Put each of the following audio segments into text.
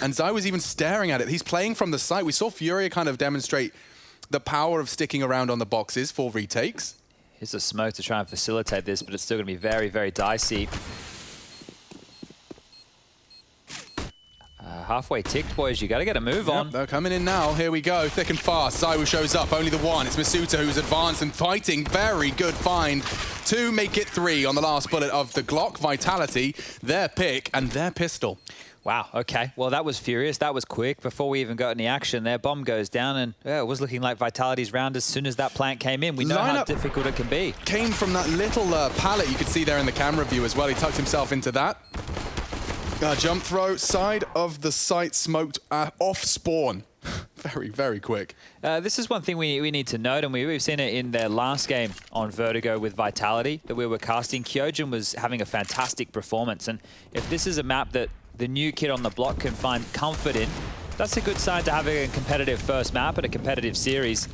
And Zowie was even staring at it. He's playing from the site. We saw Furia kind of demonstrate the power of sticking around on the boxes for retakes. Here's a smoke to try and facilitate this, but it's still going to be very, very dicey. Halfway ticked, boys. You got to get a move on. They're coming in now. Here we go. Thick and fast. Zowie shows up. Only the one. It's Masuta who's advanced and fighting. Very good find. 2 make it 3 on the last bullet of the Glock. Vitality, their pick, and their pistol. Wow, okay. Well, that was furious. That was quick. Before we even got any action, their bomb goes down, and it was looking like Vitality's round as soon as that plant came in. We know how difficult it can be. Came from that little pallet you could see there in the camera view as well. He tucked himself into that. Jump throw, side of the site smoked off spawn. Very, very quick. This is one thing we need to note, and we've seen it in their last game on Vertigo with Vitality that we were casting. Kyojin was having a fantastic performance, and if this is a map that the new kid on the block can find comfort in, that's a good sign to have a competitive first map and a competitive series.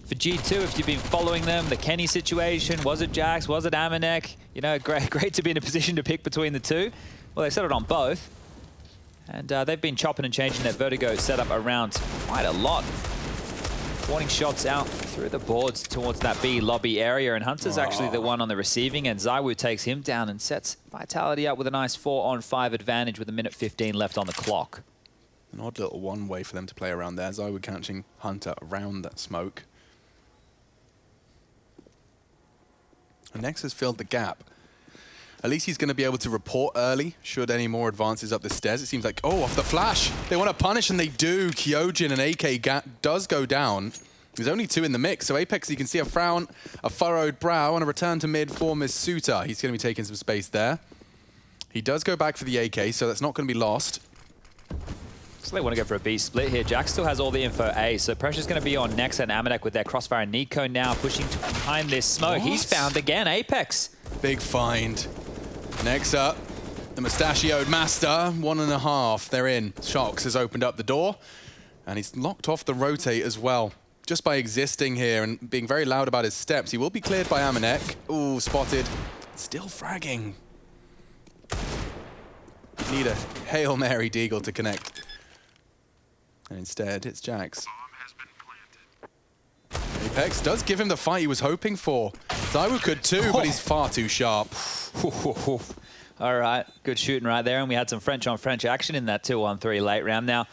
For G2, if you've been following them, the Kenny situation, was it Jax, was it Amanek? You know, great to be in a position to pick between the two. Well, they settled on both, and they've been chopping and changing their Vertigo setup around quite a lot. Warning shots out through the boards towards that B lobby area, and Hunter's actually the one on the receiving end. Zowie takes him down and sets Vitality up with a nice 4-on-5 advantage with 1:15 left on the clock. An odd little one-way for them to play around there. Zowie catching Hunter around that smoke. And Nex has filled the gap. At least he's going to be able to report early should any more advances up the stairs. It seems like, oh, off the flash. They want to punish, and they do. Kyojin and AK does go down. There's only 2 in the mix. So Apex, you can see a frown, a furrowed brow, and a return to mid for Masuta. He's going to be taking some space there. He does go back for the AK, so that's not going to be lost. So they want to go for a B split here. Jack still has all the info A, so pressure's going to be on Nex and Amanek with their crossfire, and Nico now pushing behind this smoke. What? He's found again Apex. Big find. Next up, the mustachioed master, 1.5. They're in. Shox has opened up the door, and he's locked off the rotate as well. Just by existing here and being very loud about his steps, he will be cleared by Amanek. Ooh, spotted. Still fragging. Need a Hail Mary Deagle to connect. And instead, it's Jax. Apex does give him the fight he was hoping for. Zowie could too, but he's far too sharp. All right, good shooting right there, and we had some French-on-French action in that 2-on-3 late round. Now,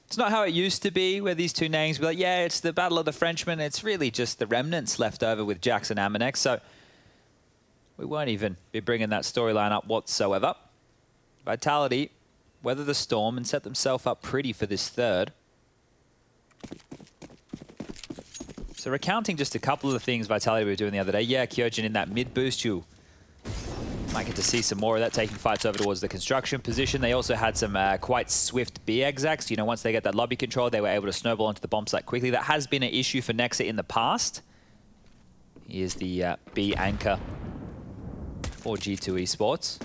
it's not how it used to be, where these two names be like, yeah, it's the Battle of the Frenchmen. It's really just the remnants left over with Jax and Amanek, so we won't even be bringing that storyline up whatsoever. Vitality weather the storm and set themselves up pretty for this third. So recounting just a couple of the things Vitality were doing the other day. Yeah, Kyojin in that mid boost, you might get to see some more of that, taking fights over towards the construction position. They also had some quite swift B execs. You know, once they get that lobby control, they were able to snowball onto the bomb site quickly. That has been an issue for Nexa in the past. He is the B anchor for G2 Esports.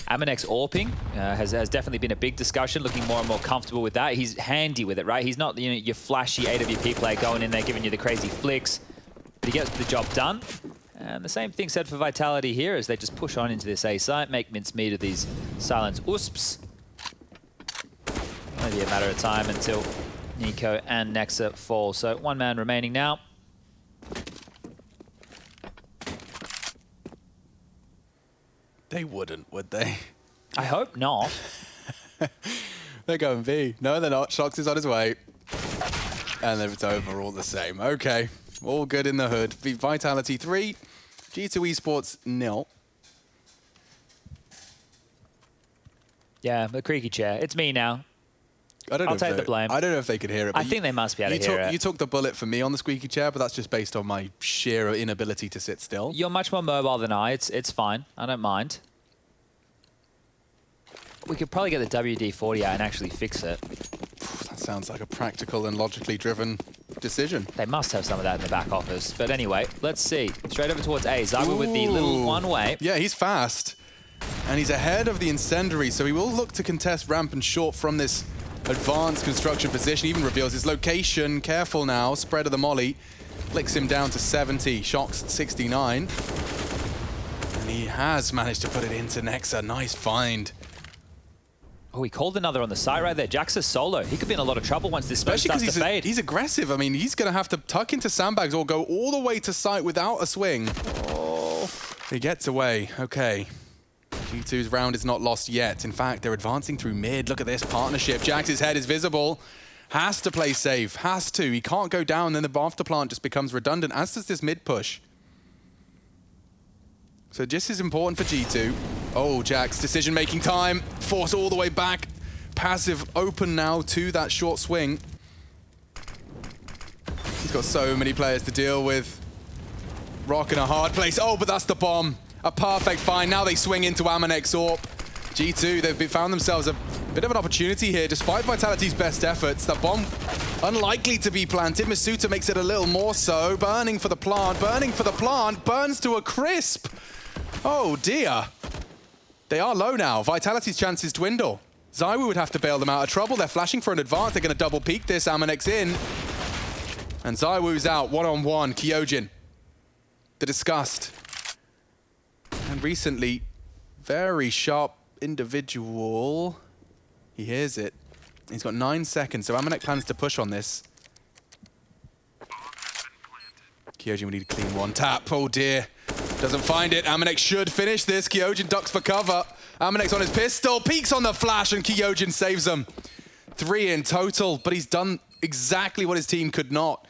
Amanek's AWPing has definitely been a big discussion, looking more and more comfortable with that. He's handy with it, right? He's not, you know, your flashy AWP player going in there giving you the crazy flicks, but he gets the job done. And the same thing said for Vitality here as they just push on into this A site, make mincemeat of these silence USPs. Only be a matter of time until Nico and Nexa fall. So 1 man remaining now. They wouldn't, would they? I hope not. They're going B. No, they're not. Shox is on his way. And then it's over all the same. Okay. All good in the hood. Vitality 3. G2 Esports 0. Yeah, the creaky chair. It's me now. I'll take the blame. I don't know if they could hear it. I think they must be able to hear it. You took the bullet for me on the squeaky chair, but that's just based on my sheer inability to sit still. You're much more mobile than I. It's fine. I don't mind. We could probably get the WD-40 out and actually fix it. That sounds like a practical and logically driven decision. They must have some of that in the back office. But anyway, let's see. Straight over towards A. Zowie with the little one-way. Yeah, he's fast. And he's ahead of the incendiary, so he will look to contest ramp and short from this advanced construction position. Even reveals his location. Careful now. Spread of the molly. Flicks him down to 70. Shox 69. And he has managed to put it into Nexa. Nice find. Oh, he called another on the side right there. Jack's a solo. He could be in a lot of trouble once this smoke starts to fade. He's aggressive. I mean, he's going to have to tuck into sandbags or go all the way to site without a swing. Oh, he gets away. Okay. G2's round is not lost yet. In fact, they're advancing through mid. Look at this partnership. Jax's head is visible. Has to play safe. Has to. He can't go down. Then the after plant just becomes redundant, as does this mid push. So this is important for G2. Oh, Jax, decision-making time. Force all the way back. Passive open now to that short swing. He's got so many players to deal with. Rock in a hard place. Oh, but that's the bomb. A perfect find. Now they swing into Amanex AWP. G2, they've found themselves a bit of an opportunity here. Despite Vitality's best efforts, that bomb unlikely to be planted. Masuta makes it a little more so. Burning for the plant. Burning for the plant. Burns to a crisp. Oh dear. They are low now. Vitality's chances dwindle. Zowie would have to bail them out of trouble. They're flashing for an advance. They're going to double peek this. Amanex in. And Zywoo's out. One-on-one. Kyojin. The disgust. And recently, very sharp individual. He hears it. He's got 9 seconds, so Amanex plans to push on this. Kyojin, we need a clean one. Tap. Oh dear. Doesn't find it. Amanex should finish this. Kyojin ducks for cover. Amanex on his pistol. Peeks on the flash, and Kyojin saves them. 3 in total, but he's done exactly what his team could not.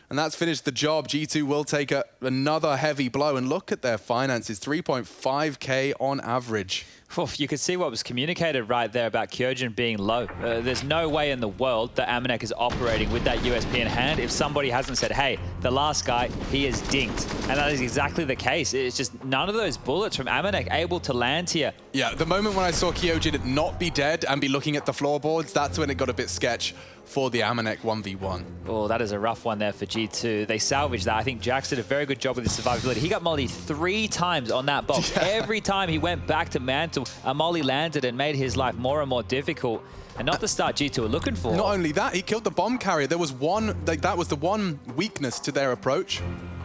And that's finished the job. G2 will take another heavy blow. And look at their finances, 3.5K on average. Oof, you could see what was communicated right there about Kyojin being low. There's no way in the world that Amanex is operating with that USP in hand if somebody hasn't said, hey, the last guy, he is dinked. And that is exactly the case. It's just none of those bullets from Amanex able to land here. Yeah, the moment when I saw Kyojin not be dead and be looking at the floorboards, that's when it got a bit sketch for the Amanex 1v1. Oh, that is a rough one there for G2. They salvaged that. I think Jax did a very good job with his survivability. He got molly 3 times on that box. Every time he went back to mantle, a molly landed and made his life more and more difficult. And not the start G2 were looking for. Not only that, he killed the bomb carrier. There was one, that was the one weakness to their approach.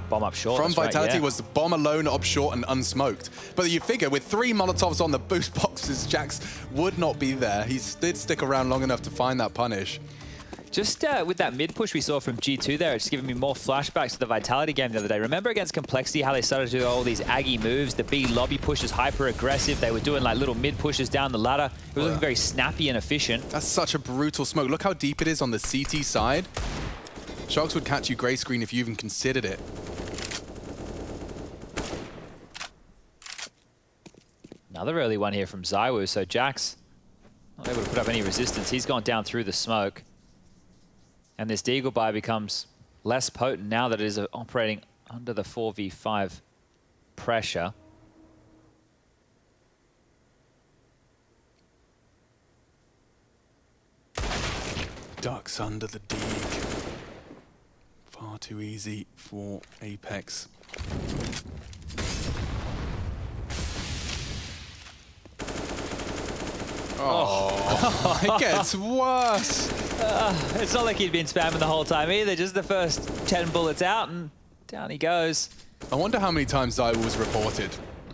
Bomb up short. From Vitality was the bomb alone up short and unsmoked. But you figure with 3 Molotovs on the boost boxes, Jax would not be there. He did stick around long enough to find that punish. Just with that mid push we saw from G2 there, it's giving me more flashbacks to the Vitality game the other day. Remember against Complexity how they started to do all these Aggie moves, the B lobby pushes hyper aggressive. They were doing like little mid pushes down the ladder. It was looking very snappy and efficient. That's such a brutal smoke. Look how deep it is on the CT side. Sharks would catch you gray screen if you even considered it. Another early one here from Zywoo. So Jax not able to put up any resistance. He's gone down through the smoke. And this Deagle Buy becomes less potent now that it is operating under the 4v5 pressure. Ducks under the Deag. Far too easy for Apex. Oh, it gets worse. It's not like he'd been spamming the whole time either. Just the first 10 bullets out and down he goes. I wonder how many times Zowie was reported.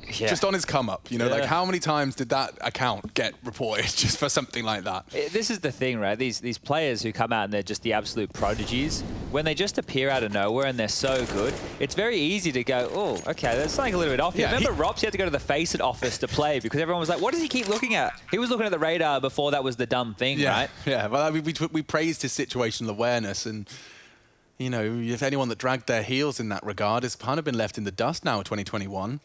Yeah. Just on his come up, you know, like how many times did that account get reported just for something like that? This is the thing, right? These players who come out and they're just the absolute prodigies, when they just appear out of nowhere and they're so good, it's very easy to go, oh, okay, there's something a little bit off here. Remember Rops, he had to go to the Faceit office to play because everyone was like, what does he keep looking at? He was looking at the radar before that was the dumb thing, right? Yeah, well, I mean, we praised his situational awareness and, you know, if anyone that dragged their heels in that regard has kind of been left in the dust now in 2021.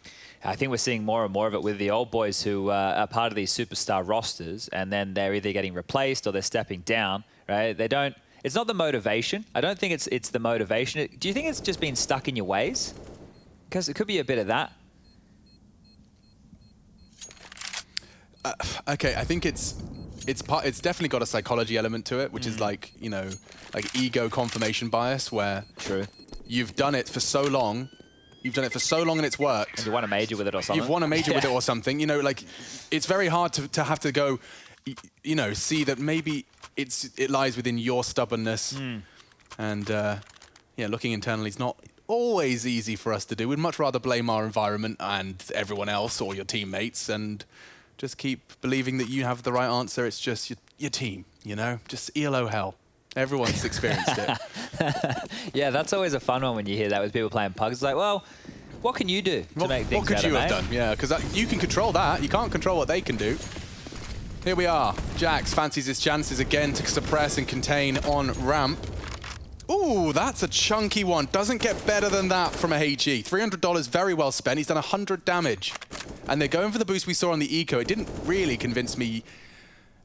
I think we're seeing more and more of it with the old boys who are part of these superstar rosters, and then they're either getting replaced or they're stepping down, right? They don't. It's not the motivation. I don't think it's the motivation. Do you think it's just being stuck in your ways? Because it could be a bit of that. Okay, I think it's definitely got a psychology element to it, which is like, you know, like ego confirmation bias, where you've done it for so long. You've done it for so long and it's worked. And you won a major with it or something. You've won a major with it or something. You know, like, it's very hard to have to go, you know, see that maybe it lies within your stubbornness. And, yeah, looking internally is not always easy for us to do. We'd much rather blame our environment and everyone else or your teammates. And Just keep believing that you have the right answer. It's just your team, you know? Just ELO hell. Everyone's experienced it. Yeah, that's always a fun one when you hear that with people playing pugs. It's like, well, what can you do to make things better, what could you have mate? done? Yeah, because you can control that. You can't control what they can do. Here we are. Jax fancies his chances again to suppress and contain on ramp. Ooh, that's a chunky one. Doesn't get better than that from a HE. $300 very well spent. He's done 100 damage. And they're going for the boost we saw on the eco. It didn't really convince me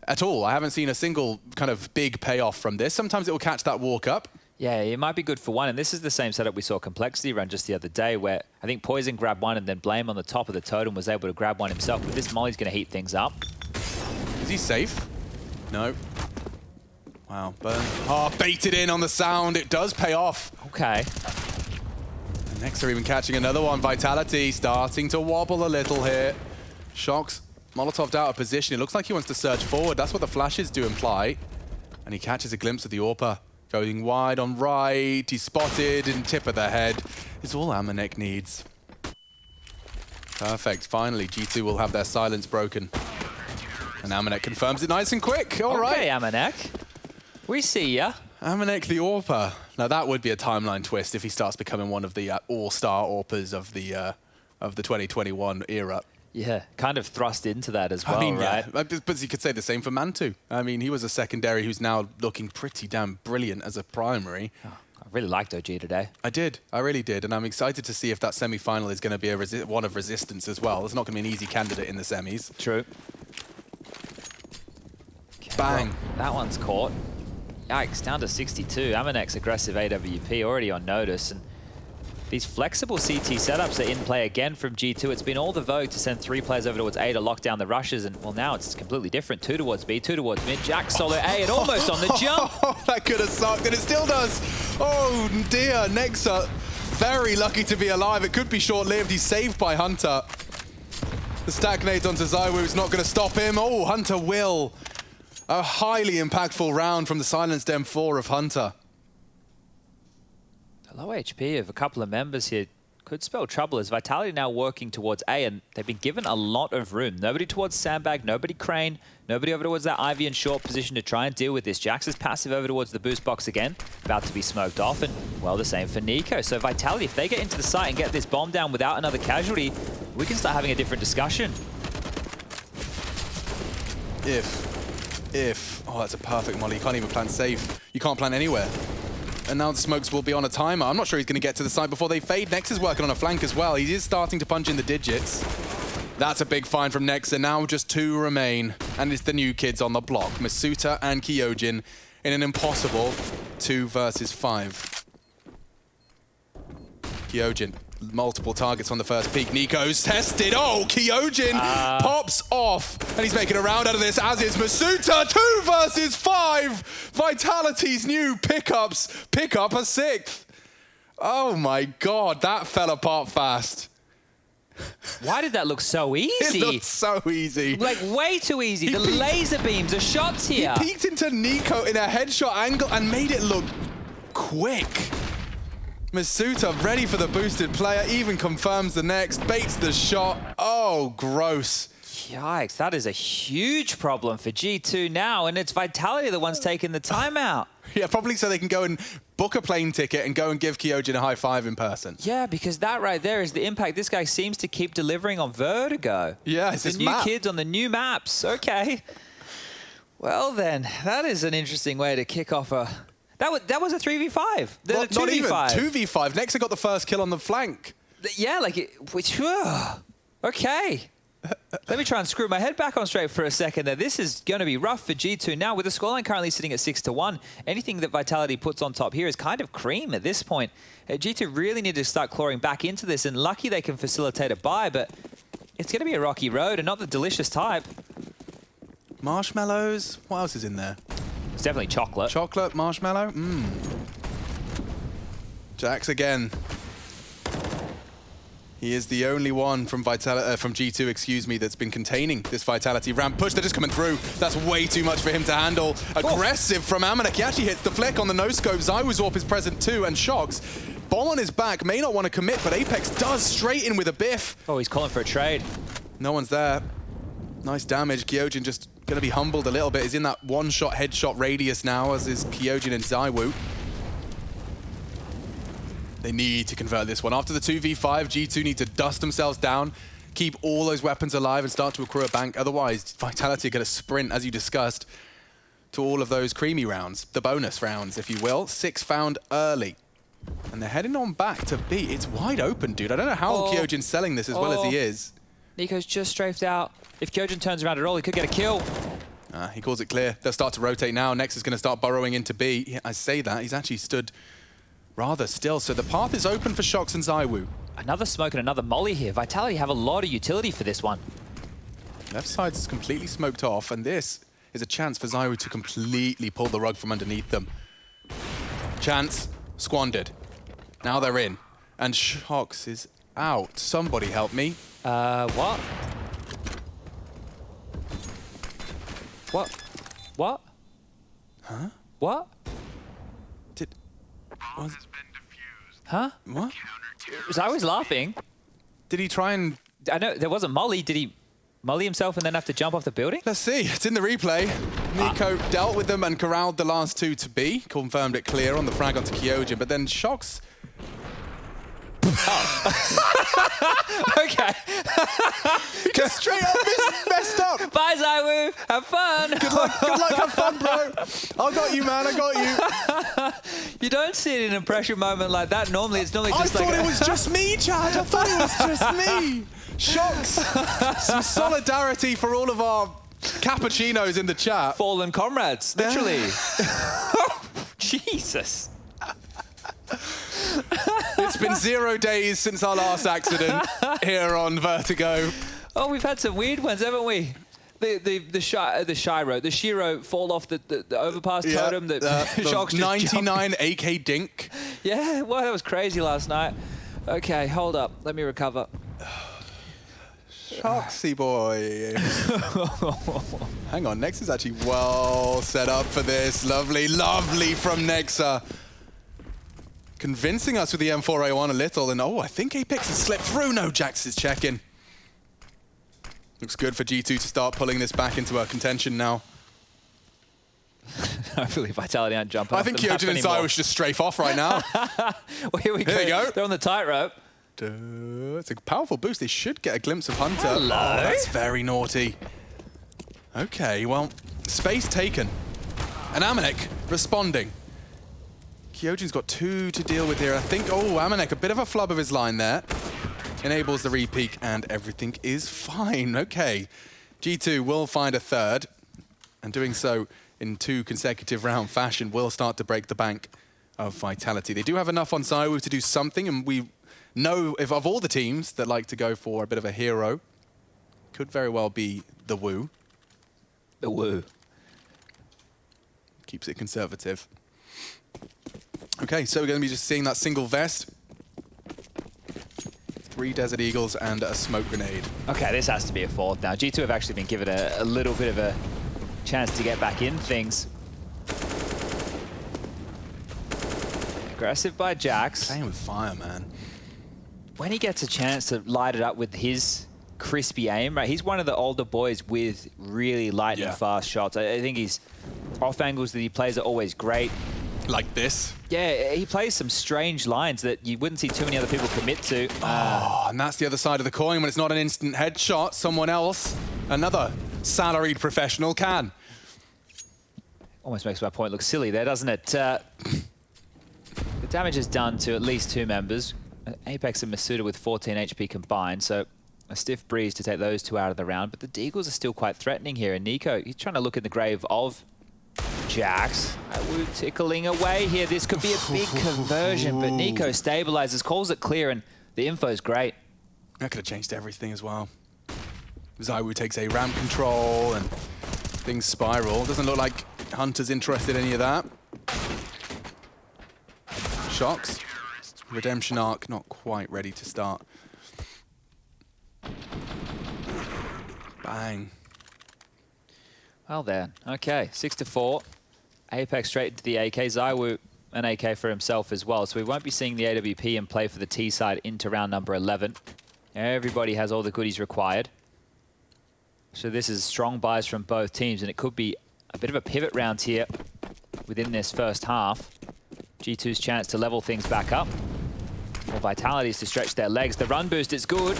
at all. I haven't seen a single kind of big payoff from this. Sometimes it will catch that walk up. Yeah, it might be good for one. And this is the same setup we saw Complexity run just the other day, where I think Poison grabbed one and then Blame on the top of the totem was able to grab one himself. But this Molly's going to heat things up. Is he safe? No. Wow, burn. Oh, baited in on the sound. It does pay off. Okay. And next are even catching another one. Vitality starting to wobble a little here. Shocks Molotov'd out of position. It looks like he wants to surge forward. That's what the flashes do imply. And he catches a glimpse of the AWPer. Going wide on right. He's spotted and tip of the head. It's all Amanek needs. Perfect. Finally, G2 will have their silence broken. And Amanek confirms it nice and quick. All right. Okay, Amanek. We see ya. Amanek the AWPer. Now that would be a timeline twist if he starts becoming one of the all-star AWPers of the 2021 era. Yeah, kind of thrust into that as well, I mean, right? yeah. But you could say the same for Mantu. I mean, he was a secondary who's now looking pretty damn brilliant as a primary. Oh, I really liked OG today. I did. I really did. And I'm excited to see if that semi-final is going to be one of resistance as well. It's not going to be an easy candidate in the semis. True. Bang. Well, that one's caught. Yikes, down to 62. Amanek's aggressive AWP already on notice. And these flexible CT setups are in play again from G2. It's been all the vogue to send 3 players over towards A to lock down the rushes. And, well, now it's completely different. 2 towards B, 2 towards mid. Jack solo A and almost on the jump. That could have sucked, and it still does. Oh, dear. Nexa, very lucky to be alive. It could be short-lived. He's saved by Hunter. The stack nade onto Zowie is not going to stop him. Oh, Hunter will. A highly impactful round from the silenced M4 of Hunter. The low HP of a couple of members here could spell trouble as Vitality now working towards A, and they've been given a lot of room. Nobody towards Sandbag, nobody Crane, nobody over towards that Ivy in short position to try and deal with this. Jax is passive over towards the boost box again, about to be smoked off, and, well, the same for Nico. So Vitality, if they get into the site and get this bomb down without another casualty, we can start having a different discussion. Oh, that's a perfect molly. You can't even plant safe. You can't plant anywhere. And now the smokes will be on a timer. I'm not sure he's going to get to the site before they fade. Nex is working on a flank as well. He is starting to punch in the digits. That's a big find from Nexa. Now just 2 remain. And it's the new kids on the block. Masuta and Kyojin in an impossible 2 versus 5. Kyojin. Multiple targets on the first peak. Nico's tested. Oh, Kyojin pops off. And he's making a round out of this, as is Masuta. 2 versus 5. Vitality's new pickups. Pick up a 6th. Oh my God, that fell apart fast. Why did that look so easy? It looked so easy. Like, way too easy. The laser beams, the shots here. He peeked into Nico in a headshot angle and made it look quick. Masuta ready for the boosted player, even confirms the next, baits the shot. Oh, gross. Yikes, that is a huge problem for G2 now, and it's Vitality the ones taking the timeout. Yeah, probably so they can go and book a plane ticket and go and give Kyojin a high five in person. Yeah, because that right there is the impact this guy seems to keep delivering on Vertigo. Yeah, it's the new kids on the new maps. Okay. Well then, that is an interesting way to kick off a... That was a 3v5. Well, not even 2v5. Nexa got the first kill on the flank. Yeah, like okay. Let me try and screw my head back on straight for a second there. This is going to be rough for G2 now, with the scoreline currently sitting at 6-1. Anything that Vitality puts on top here is kind of cream at this point. G2 really need to start clawing back into this, and lucky they can facilitate a buy, but it's going to be a rocky road and not the delicious type. Marshmallows. What else is in there? It's definitely chocolate. Chocolate, marshmallow. Jax again. He is the only one from G2, excuse me, that's been containing this Vitality ramp push. They're just coming through. That's way too much for him to handle. Aggressive from Amanek. He actually hits the flick on the no-scope. Zywuzorp is present too, and Shocks. Bomb on his back, may not want to commit, but Apex does straight in with a biff. Oh, he's calling for a trade. No one's there. Nice damage. Kyojin just going to be humbled a little bit. He's in that one-shot headshot radius now, as is Kyojin and Zywoo. They need to convert this one. After the 2v5, G2 need to dust themselves down, keep all those weapons alive, and start to accrue a bank. Otherwise, Vitality are going to sprint, as you discussed, to all of those creamy rounds, the bonus rounds, if you will. 6 found early. And they're heading on back to B. It's wide open, dude. I don't know how Kyojin's selling this as well as he is. NiKo's just strafed out. If Kyojin turns around at all, he could get a kill. He calls it clear. They'll start to rotate now. Nex is going to start burrowing into B. I say that. He's actually stood rather still. So the path is open for Shox and Zywoo. Another smoke and another molly here. Vitality have a lot of utility for this one. Left side's completely smoked off, and this is a chance for Zywoo to completely pull the rug from underneath them. Chance squandered. Now they're in. And Shox is out. Somebody help me. What? What? What? Huh? What? Huh? What? I was laughing. Did he try and... I know, there wasn't molly. Did he molly himself and then have to jump off the building? Let's see. It's in the replay. NiKo dealt with them and corralled the last two to B. Confirmed it clear on the frag onto Kyojin, but then Shox... Okay. He just straight up messed up. Bye, Zywoo. Have fun. Good luck, have fun, bro. I got you, man. I got you. You don't see it in an impression moment like that. Normally, it's normally just I thought it was just me, Chad. I thought it was just me. Shox. Some solidarity for all of our cappuccinos in the chat. Fallen comrades, literally. Jesus. It's been 0 days since our last accident here on Vertigo. Oh, we've had some weird ones, haven't we? The Shiro fall off the overpass totem. The Shox 99 AK dink. Yeah, well, that was crazy last night. Okay, hold up. Let me recover. Shoxy boy. Hang on, Nex is actually well set up for this. Lovely, lovely from Nexa. Convincing us with the M4A1 a little, and I think Apex has slipped through. No, Jax is checking. Looks good for G2 to start pulling this back into our contention now. Hopefully Vitality aren't jumping. I think Kyojin and Zywoo should just strafe off right now. Well, here we go. There you go. They're on the tightrope. It's a powerful boost. They should get a glimpse of Hunter. Hello. Oh, that's very naughty. Okay, well, space taken. And Amanek responding. Kyojin's got 2 to deal with here. I think, Amanek, a bit of a flub of his line there. Enables the repeak, and everything is fine. Okay, G2 will find a third, and doing so in 2 consecutive round fashion will start to break the bank of Vitality. They do have enough on Zywoo to do something, and we know if of all the teams that like to go for a bit of a hero, could very well be the Woo. The Woo. Keeps it conservative. Okay, so we're going to be just seeing that single vest. 3 Desert Eagles and a smoke grenade. Okay, this has to be a fourth now. G2 have actually been given a little bit of a chance to get back in things. Aggressive by Jax. Playing with fire, man. When he gets a chance to light it up with his crispy aim, right? He's one of the older boys with really lightning fast shots. I think he's off angles that he plays are always great. Like this? Yeah, he plays some strange lines that you wouldn't see too many other people commit to. And that's the other side of the coin. When it's not an instant headshot, someone else, another salaried professional can. Almost makes my point look silly there, doesn't it? The damage is done to at least 2 members. Apex and Masuda with 14 HP combined, so a stiff breeze to take those 2 out of the round. But the Deagles are still quite threatening here, and NiKo, he's trying to look in the grave of Jax. We're tickling away here. This could be a big conversion, but NiKo stabilizes, calls it clear, and the info's great. That could have changed everything as well. Zywoo takes a ramp control and things spiral. Doesn't look like Hunter's interested in any of that. Shox. Redemption arc not quite ready to start. Bang. Well then, okay, 6-4. Apex straight into the AK. Zywoo an AK for himself as well, so we won't be seeing the AWP and play for the T side into round number 11. Everybody has all the goodies required. So this is strong buys from both teams, and it could be a bit of a pivot round here within this first half. G2's chance to level things back up. More Vitalities to stretch their legs. The run boost is good.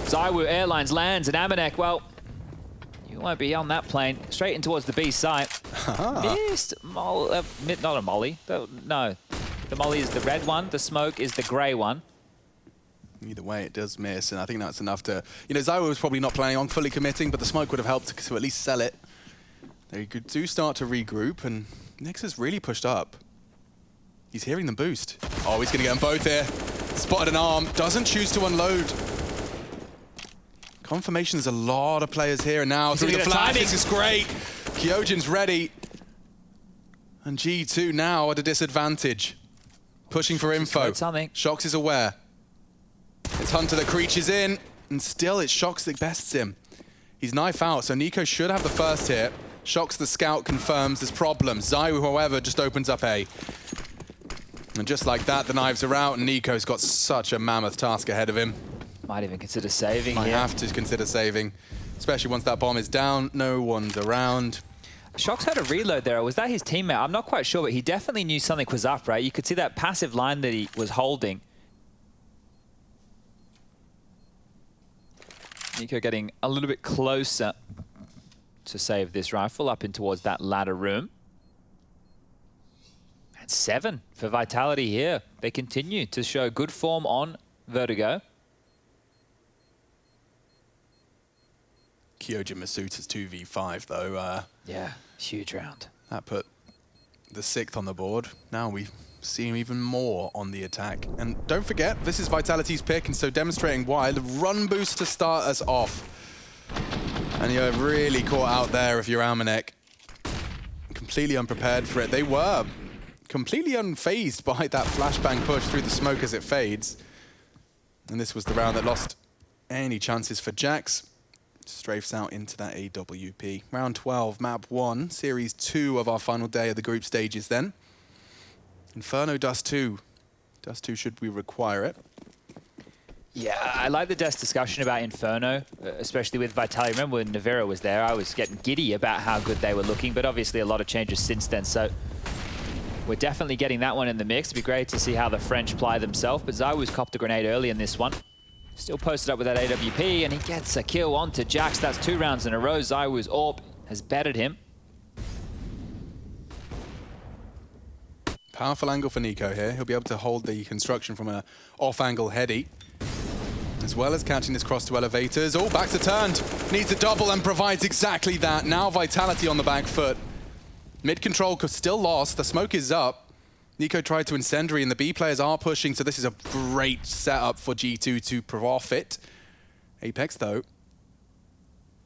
Zowie Airlines lands, and Amanek, well, you won't be on that plane. Straight in towards the B site. Missed. Not a molly. No. The molly is the red one. The smoke is the grey one. Either way, it does miss, and I think that's enough to... You know, Zowie was probably not planning on fully committing, but the smoke would have helped to at least sell it. They do start to regroup, and Nyx has really pushed up. He's hearing them boost. Oh, he's going to get them both here. Spotted an arm. Doesn't choose to unload. Confirmation, there's a lot of players here, and now through the flash. This is great. Kyojin's ready. And G2 now at a disadvantage. Pushing for info. Shox is aware. It's Hunter that creeches in, and still it's Shox that bests him. He's knife out, so Nico should have the first hit. Shox the scout confirms there's problems. Zowie, however, just opens up A. And just like that, the knives are out, and Nico's got such a mammoth task ahead of him. Might even consider saving here. Might have to consider saving, especially once that bomb is down. No one's around. Shox had a reload there. Was that his teammate? I'm not quite sure, but he definitely knew something was up, right? You could see that passive line that he was holding. Nico getting a little bit closer to save this rifle up in towards that ladder room. And 7 for Vitality here. They continue to show good form on Vertigo. Kyojin Masuta's 2v5 though. Yeah, huge round. That put the 6th on the board. Now we see him even more on the attack. And don't forget, this is Vitality's pick, and so demonstrating why. The run boost to start us off. And you're really caught out there if you're Amanek. Completely unprepared for it. They were completely unfazed by that flashbang push through the smoke as it fades. And this was the round that lost any chances for Jax. Strafes out into that AWP. Round 12, map 1, series 2 of our final day of the group stages then. Inferno Dust 2. Dust 2 should we require it. Yeah, I like the Dest discussion about Inferno, especially with Vitality. Remember when Navera was there, I was getting giddy about how good they were looking, but obviously a lot of changes since then, so we're definitely getting that one in the mix. It'd be great to see how the French ply themselves, but Zywoo's copped a grenade early in this one. Still posted up with that AWP, and he gets a kill onto Jax. That's 2 rounds in a row. Zywoo's AWP has bettered him. Powerful angle for Nico here. He'll be able to hold the construction from an off-angle heady, as well as catching this cross to elevators. Oh, back to turned. Needs a double and provides exactly that. Now Vitality on the back foot. Mid control still lost. The smoke is up. Nico tried to incendiary, and the B players are pushing, so this is a great setup for G2 to profit. Apex, though.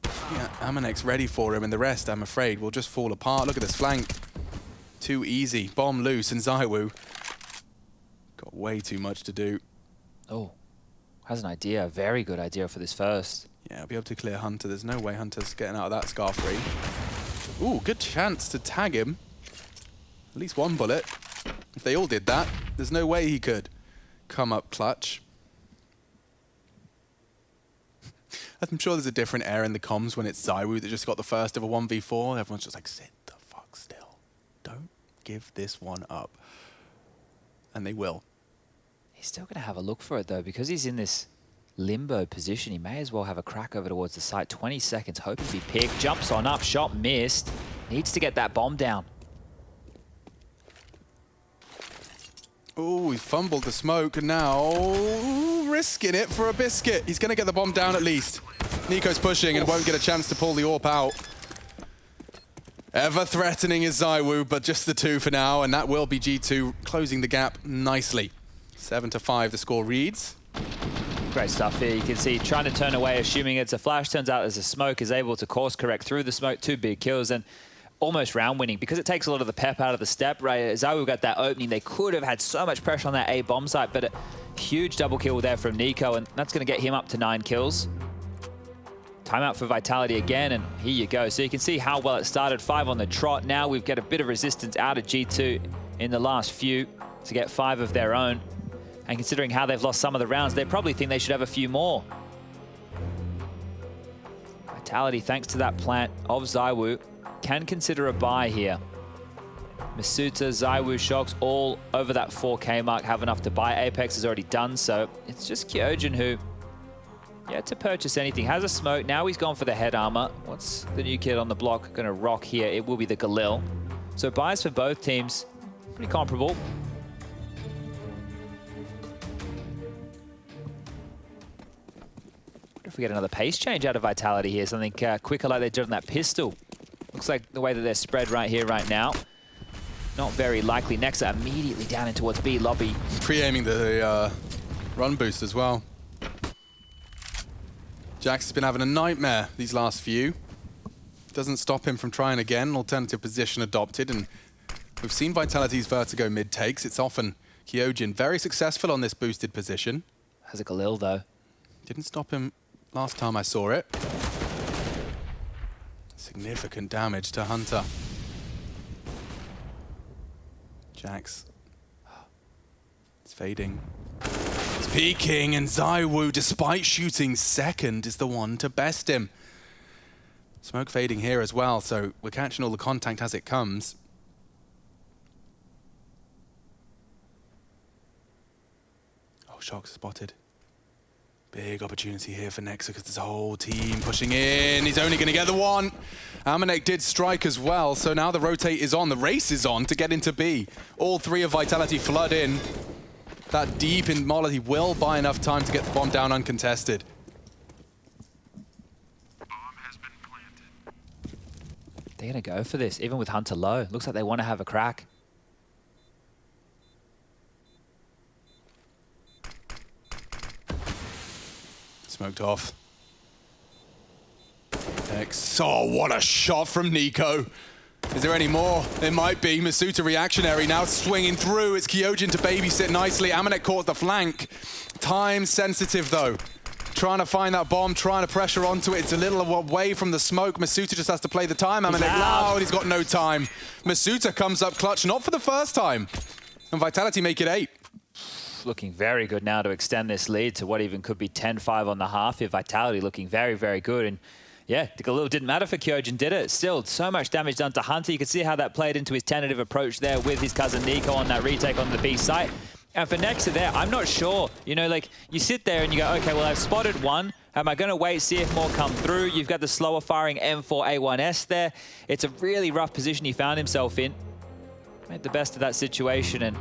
Yeah, Amanek's ready for him, and the rest, I'm afraid, will just fall apart. Look at this flank. Too easy. Bomb loose, and Zywoo got way too much to do. Oh, has an idea. A very good idea for this first. Yeah, I'll be able to clear Hunter. There's no way Hunter's getting out of that scar free. Ooh, good chance to tag him. At least one bullet. If they all did that, there's no way he could come up clutch. I'm sure there's a different air in the comms when it's Zywoo that just got the first of a 1v4. Everyone's just like, sit the fuck still. Don't give this one up. And they will. He's still going to have a look for it, though, because he's in this limbo position. He may as well have a crack over towards the site. 20 seconds, hoping to be picked. Jumps on up, shot missed. Needs to get that bomb down. Oh, he fumbled the smoke, and now risking it for a biscuit. He's going to get the bomb down at least. Nico's pushing and won't get a chance to pull the AWP out. Ever threatening is Zywoo, but just the 2 for now, and that will be G2 closing the gap nicely. 7-5 the score reads. Great stuff here. You can see trying to turn away, assuming it's a flash. Turns out there's a smoke, is able to course correct through the smoke. 2 big kills, and almost round winning because it takes a lot of the pep out of the step, right? Zowie got that opening. They could have had so much pressure on that A bomb site, but a huge double kill there from Nico, and that's going to get him up to 9 kills. Timeout for Vitality again, and here you go. So you can see how well it started. 5 on the trot. Now we've got a bit of resistance out of G2 in the last few to get 5 of their own. And considering how they've lost some of the rounds, they probably think they should have a few more. Vitality, thanks to that plant of Zowie, can consider a buy here. Masuta, Zowie, Shocks, all over that 4K mark, have enough to buy. Apex has already done so. It's just Kyojin who, yet to purchase anything. Has a smoke. Now he's gone for the head armor. What's the new kid on the block going to rock here? It will be the Galil. So buys for both teams, pretty comparable. If we get another pace change out of Vitality here, something quicker like they did on that pistol. Looks like the way that they're spread right here, right now. Not very likely. Nexa immediately down in towards B lobby. Pre-aiming the run boost as well. Jax has been having a nightmare these last few. Doesn't stop him from trying again. Alternative position adopted, and we've seen Vitality's vertigo mid takes. It's often Kyojin very successful on this boosted position. Has a Galil though. Didn't stop him last time I saw it. Significant damage to Hunter. Jax. It's fading. It's peeking, and Zowie, despite shooting second, is the one to best him. Smoke fading here as well, so we're catching all the contact as it comes. Oh, Shocks spotted. Big opportunity here for Nexa because there's a whole team pushing in. He's only going to get the one. Amanek did strike as well, so now the rotate is on. The race is on to get into B. All three of Vitality flood in. That deep in Molly will buy enough time to get the bomb down uncontested. They're going to go for this, even with Hunter low. Looks like they want to have a crack. Smoked off. X. Oh, what a shot from Nico. Is there any more? It might be. Masuta reactionary now swinging through. It's Kyojin to babysit nicely. Amanek caught the flank. Time sensitive though. Trying to find that bomb, trying to pressure onto it. It's a little away from the smoke. Masuta just has to play the time. Amanek loud. He's got no time. Masuta comes up clutch, not for the first time. And Vitality make it 8. Looking very good now to extend this lead to what even could be 10-5 on the half here. Vitality looking very, very good. And yeah, the Galil didn't matter for Kyojin, did it? Still, so much damage done to Hunter. You can see how that played into his tentative approach there with his cousin Nico on that retake on the B site. And for Nexa there, I'm not sure. You know, like, you sit there and you go, okay, well, I've spotted one. Am I going to wait, see if more come through? You've got the slower firing M4A1S there. It's a really rough position he found himself in. Made the best of that situation, and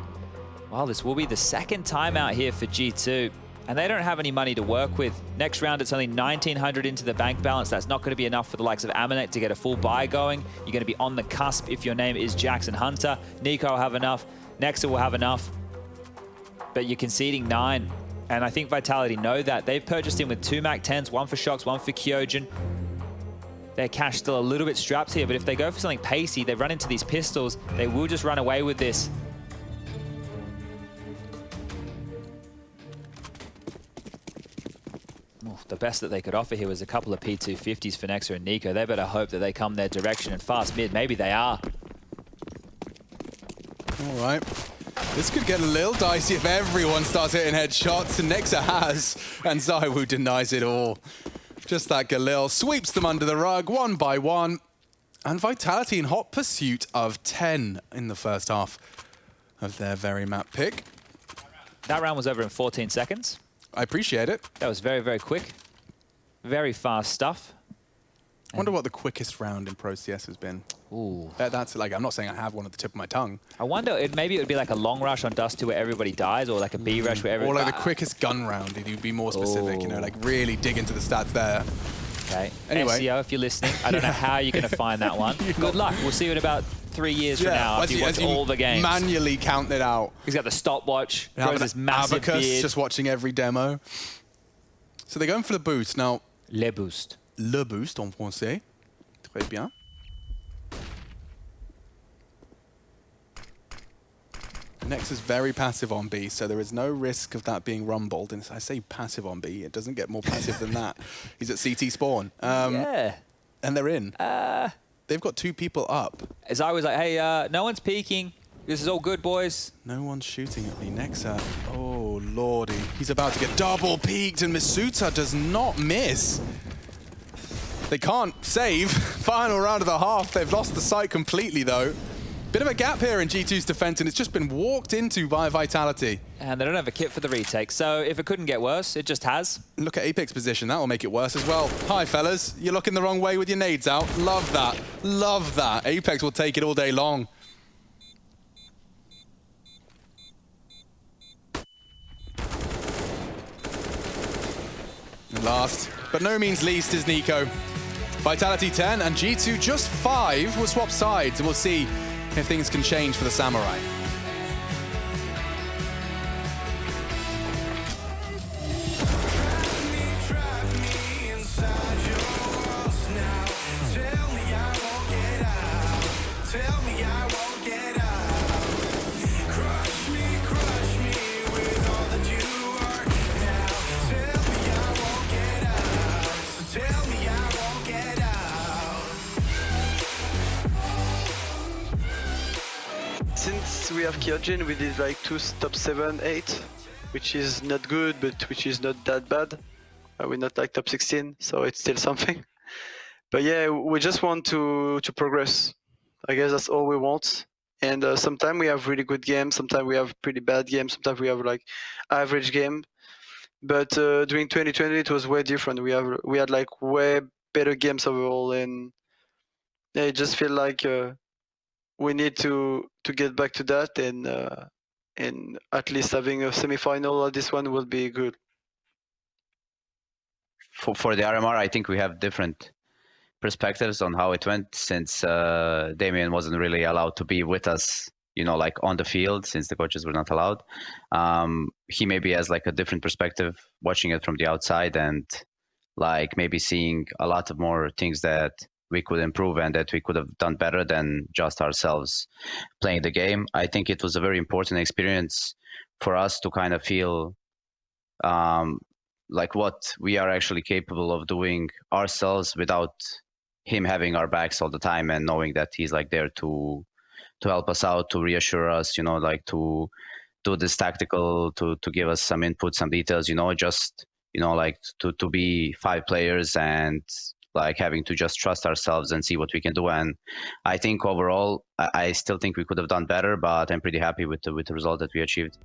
well, this will be the second timeout here for G2, and they don't have any money to work with. Next round, it's only 1,900 into the bank balance. That's not going to be enough for the likes of Amanek to get a full buy going. You're going to be on the cusp if your name is Jackson Hunter. Nico will have enough. Nexa will have enough. But you're conceding 9, and I think Vitality know that. They've purchased him with 2 MAC-10s, 1 for Shocks, 1 for Kyojin. Their cash still a little bit strapped here, but if they go for something pacey, they run into these pistols, they will just run away with this. The best that they could offer here was a couple of P250s for Nexa and Nico. They better hope that they come their direction and fast mid. Maybe they are. All right. This could get a little dicey if everyone starts hitting headshots, and Nexa has, and Zowie denies it all. Just that Galil sweeps them under the rug, 1 by 1. And Vitality in hot pursuit of 10 in the first half of their very map pick. That round was over in 14 seconds. I appreciate it. That was very, very quick. Very fast stuff. I wonder what the quickest round in Pro CS has been. Ooh. That's like, I'm not saying I have one at the tip of my tongue. I wonder, maybe it would be like a long rush on Dust 2 where everybody dies, or like a B rush where everybody... Or like the quickest gun round, if you'd be more specific, you know, like really dig into the stats there. Okay. Anyway. SEO, if you're listening, I don't know how you're going to find that one. Good luck. We'll see you in about 3 years from now after you watch all the games. Manually count it out. He's got the stopwatch, grows this massive beard. Just watching every demo. So they're going for the boost. Now, Le boost. Le boost en français. Très bien. Nex is very passive on B, so there is no risk of that being rumbled. And I say passive on B, it doesn't get more passive than that. He's at CT spawn. Yeah. And they're in. They've got 2 people up. As I was like, hey, no one's peeking. This is all good, boys. No one's shooting at me. Nexa, oh lordy. He's about to get double peeked, and Masuta does not miss. They can't save. Final round of the half. They've lost the site completely, though. Bit of a gap here in G2's defense, and it's just been walked into by Vitality. And they don't have a kit for the retake, so if it couldn't get worse, it just has. Look at Apex's position. That will make it worse as well. Hi, fellas. You're looking the wrong way with your nades out. Love that. Love that. Apex will take it all day long. And last, but no means least, is Nico. Vitality 10 and G2 just 5 will swap sides, and we'll see if things can change for the Samurai. Since we have Kyojin, we did like 2 top 7, 8, which is not good, but which is not that bad. We're not like top 16, so it's still something. But yeah, we just want to progress. I guess that's all we want. And sometimes we have really good games, sometimes we have pretty bad games, sometimes we have like average game. But during 2020, it was way different. We had like way better games overall, and yeah, it just feel like we need to get back to that, and at least having a semi-final at this one will be good. For the RMR, I think we have different perspectives on how it went, since Damien wasn't really allowed to be with us, you know, like on the field, since the coaches were not allowed. He maybe has like a different perspective watching it from the outside, and like maybe seeing a lot of more things that we could improve and that we could have done better than just ourselves playing the game. I think it was a very important experience for us to kind of feel like what we are actually capable of doing ourselves without him having our backs all the time, and knowing that he's like there to help us out, to reassure us, you know, like to do this tactical, to give us some input, some details, you know, just, you know, like to be 5 players and like having to just trust ourselves and see what we can do. And I think overall, I still think we could have done better, but I'm pretty happy with the result that we achieved.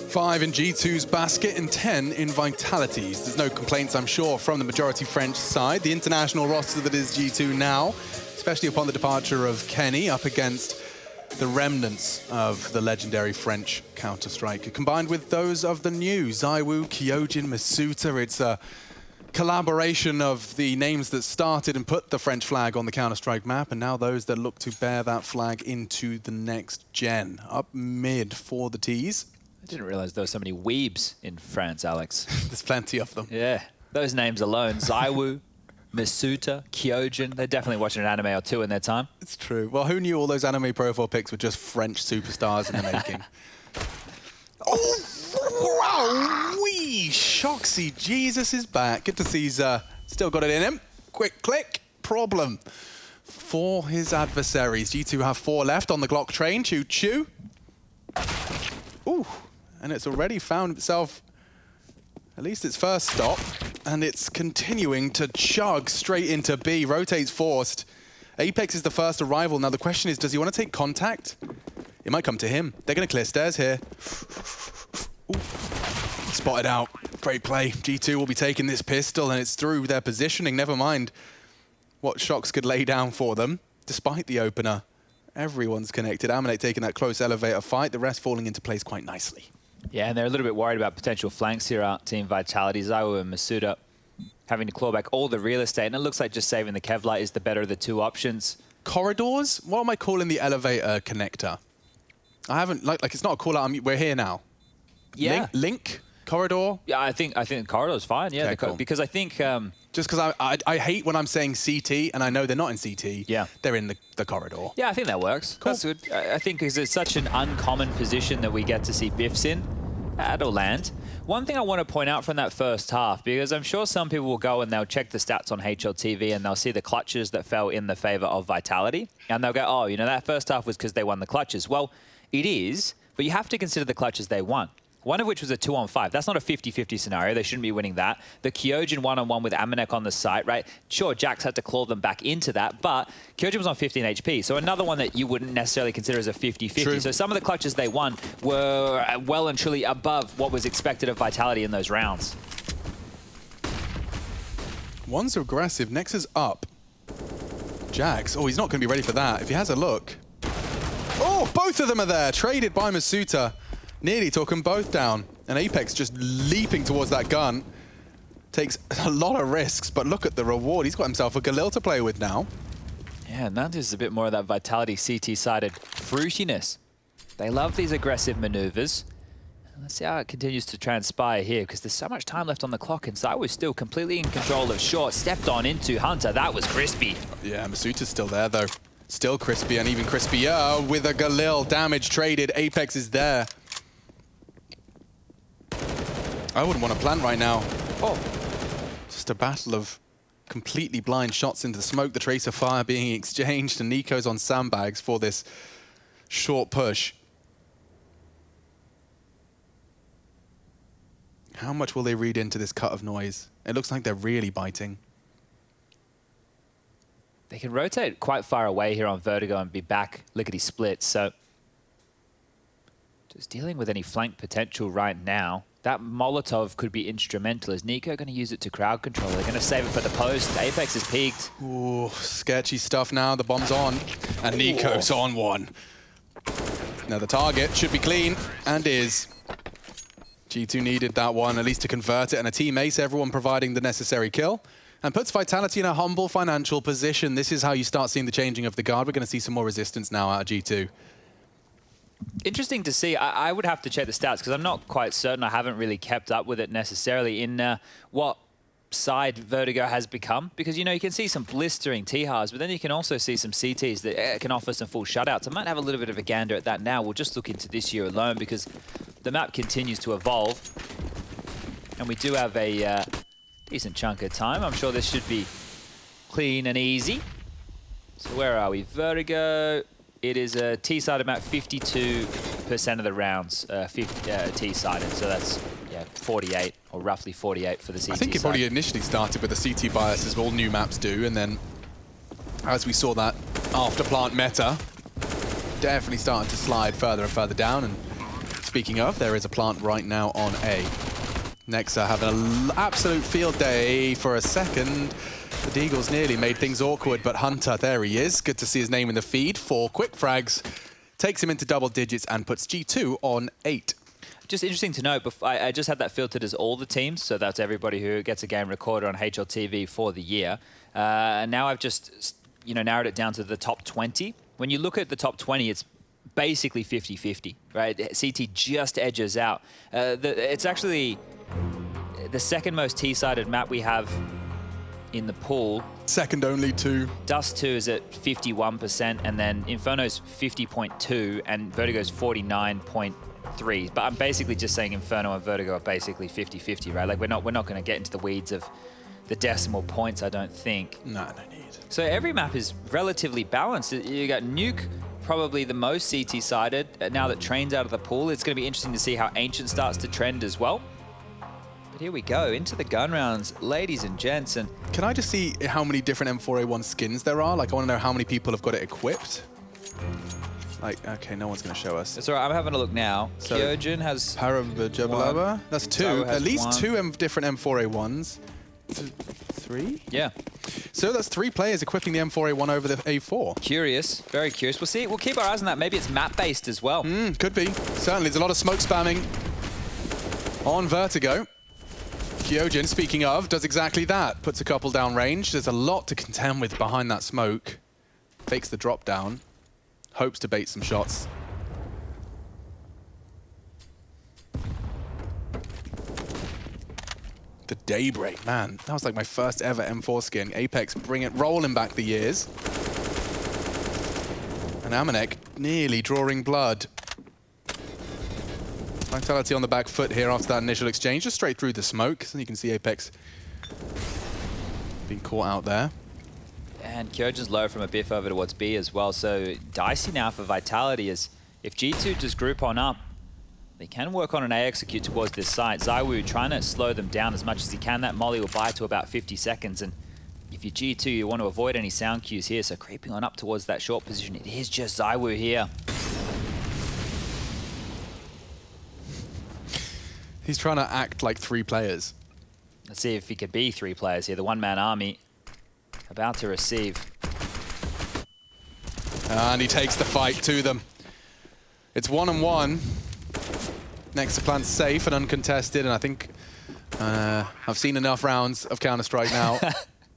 Five in G2's basket and 10 in Vitality's. There's no complaints, I'm sure, from the majority French side. The international roster that is G2 now, especially upon the departure of Kenny, up against the remnants of the legendary French Counter-Strike, combined with those of the new Zowie, Kyojin, Masuta. It's a collaboration of the names that started and put the French flag on the Counter-Strike map, and now those that look to bear that flag into the next gen. Up mid for the T's. I didn't realize there were so many weebs in France, Alex. There's plenty of them. Yeah, those names alone. Zowie, Masuta, Kyojin. They're definitely watching an anime or two in their time. It's true. Well, who knew all those anime profile pics were just French superstars in the making? Oh, wow, wee! Shoxy Jesus is back. Good to see he's still got it in him. Quick click. Problem for his adversaries. G2 have 4 left on the Glock train. Choo-choo. Ooh. And it's already found itself, at least its first stop, and it's continuing to chug straight into B. Rotates forced. Apex is the first arrival. Now the question is, does he want to take contact? It might come to him. They're going to clear stairs here. Ooh. Spotted out. Great play. G2 will be taking this pistol, and it's through their positioning. Never mind what Shox could lay down for them, despite the opener. Everyone's connected. Aminate taking that close elevator fight, the rest falling into place quite nicely. Yeah, and they're a little bit worried about potential flanks here out Team Vitality. Zowie and Masuda having to claw back all the real estate, and it looks like just saving the Kevlar is the better of the two options. Corridors? What am I calling the elevator connector? I haven't, like it's not a call out, we're here now. Yeah. Link? Corridor? Yeah, I think the corridor's fine, yeah. Okay, cool. Because I think... just because I hate when I'm saying CT, and I know they're not in CT. Yeah. They're in the corridor. Yeah, I think that works. Cool. That's good. I think because it's such an uncommon position that we get to see biffs in, that'll land. One thing I want to point out from that first half, because I'm sure some people will go and they'll check the stats on HLTV and they'll see the clutches that fell in the favor of Vitality, and they'll go, oh, you know, that first half was because they won the clutches. Well, it is, but you have to consider the clutches they won. One of which was a 2-on-5. That's not a 50-50 scenario. They shouldn't be winning that. The Kyojin 1-on-1 with Amanek on the site, right? Sure, Jax had to claw them back into that, but Kyojin was on 15 HP, so another one that you wouldn't necessarily consider as a 50-50. So some of the clutches they won were well and truly above what was expected of Vitality in those rounds. One's aggressive. Next is up. Jax. Oh, he's not going to be ready for that. If he has a look. Oh, both of them are there. Traded by Masuda. Nearly took them both down. And Apex just leaping towards that gun. Takes a lot of risks, but look at the reward. He's got himself a Galil to play with now. Yeah, and that is a bit more of that Vitality CT-sided fruitiness. They love these aggressive maneuvers. Let's see how it continues to transpire here, because there's so much time left on the clock, and Zowie was still completely in control of short. Stepped on into Hunter. That was crispy. Yeah, Masuda's still there, though. Still crispy, and even crispier with a Galil. Damage traded. Apex is there. I wouldn't want to plant right now. Oh, just a battle of completely blind shots into the smoke. The tracer fire being exchanged, and Nico's on sandbags for this short push. How much will they read into this cut of noise? It looks like they're really biting. They can rotate quite far away here on Vertigo and be back lickety-split, so just dealing with any flank potential right now. That Molotov could be instrumental. Is Nico going to use it to crowd control? They're going to save it for the post. Apex is peaked. Ooh, sketchy stuff now. The bomb's on, and Nico's on one. Now the target should be clean, and is. G2 needed that one, at least to convert it, and a team ace, everyone providing the necessary kill, and puts Vitality in a humble financial position. This is how you start seeing the changing of the guard. We're going to see some more resistance now out of G2. Interesting to see. I would have to check the stats because I'm not quite certain. I haven't really kept up with it necessarily in what side Vertigo has become. Because, you know, you can see some blistering T-Hars, but then you can also see some CTs that can offer some full shutouts. I might have a little bit of a gander at that now. We'll just look into this year alone because the map continues to evolve. And we do have a decent chunk of time. I'm sure this should be clean and easy. So where are we? Vertigo. It is a T-sided map, 52% of the rounds T-sided, so that's 48, or roughly 48 for the CT side. I think it probably initially started with a CT bias, as all new maps do, and then as we saw that after plant meta, definitely starting to slide further and further down. And speaking of, there is a plant right now on A. Nexa having an absolute field day for a second. The Deagles nearly made things awkward, but Hunter, there he is. Good to see his name in the feed. 4 quick frags, takes him into double digits and puts G2 on 8. Just interesting to note, I just had that filtered as all the teams, so that's everybody who gets a game recorded on HLTV for the year. Now I've just narrowed it down to the top 20. When you look at the top 20, it's basically 50-50, right? CT just edges out. It's actually the second most T-sided map we have in the pool. Second only to Dust 2 is at 51%, and then Inferno's 50.2, and Vertigo's 49.3. But I'm basically just saying Inferno and Vertigo are basically 50-50, right? Like we're not going to get into the weeds of the decimal points, I don't think. No need. So every map is relatively balanced. You got Nuke, probably the most CT-sided. Now that Train's out of the pool, it's going to be interesting to see how Ancient starts to trend as well. Here we go, into the gun rounds, ladies and gents. And can I just see how many different M4A1 skins there are? Like, I want to know how many people have got it equipped. Like, okay, no one's going to show us. It's all right, I'm having a look now. So, Kyojin has... Parabajabalaba. That's two. Zowie has At least one. two different M4A1s. Three? Yeah. So that's 3 players equipping the M4A1 over the A4. Curious. Very curious. We'll see. We'll keep our eyes on that. Maybe it's map-based as well. Could be. Certainly, there's a lot of smoke spamming on Vertigo. Kyojin, speaking of, does exactly that. Puts a couple down range. There's a lot to contend with behind that smoke. Fakes the drop down. Hopes to bait some shots. The Daybreak, man. That was like my first ever M4 skin. Apex rolling back the years. And Amanek nearly drawing blood. Vitality on the back foot here after that initial exchange, just straight through the smoke. So you can see Apex being caught out there. And Kyojin's low from a biff over towards B as well. So dicey now for Vitality is if G2 just group on up, they can work on an A execute towards this site. Zowie trying to slow them down as much as he can. That molly will buy to about 50 seconds. And if you're G2, you want to avoid any sound cues here. So creeping on up towards that short position. It is just Zowie here. He's trying to act like 3 players. Let's see if he could be 3 players here. The one-man army about to receive. And he takes the fight to them. It's 1-on-1. Next to plan safe and uncontested, and I think I've seen enough rounds of Counter-Strike now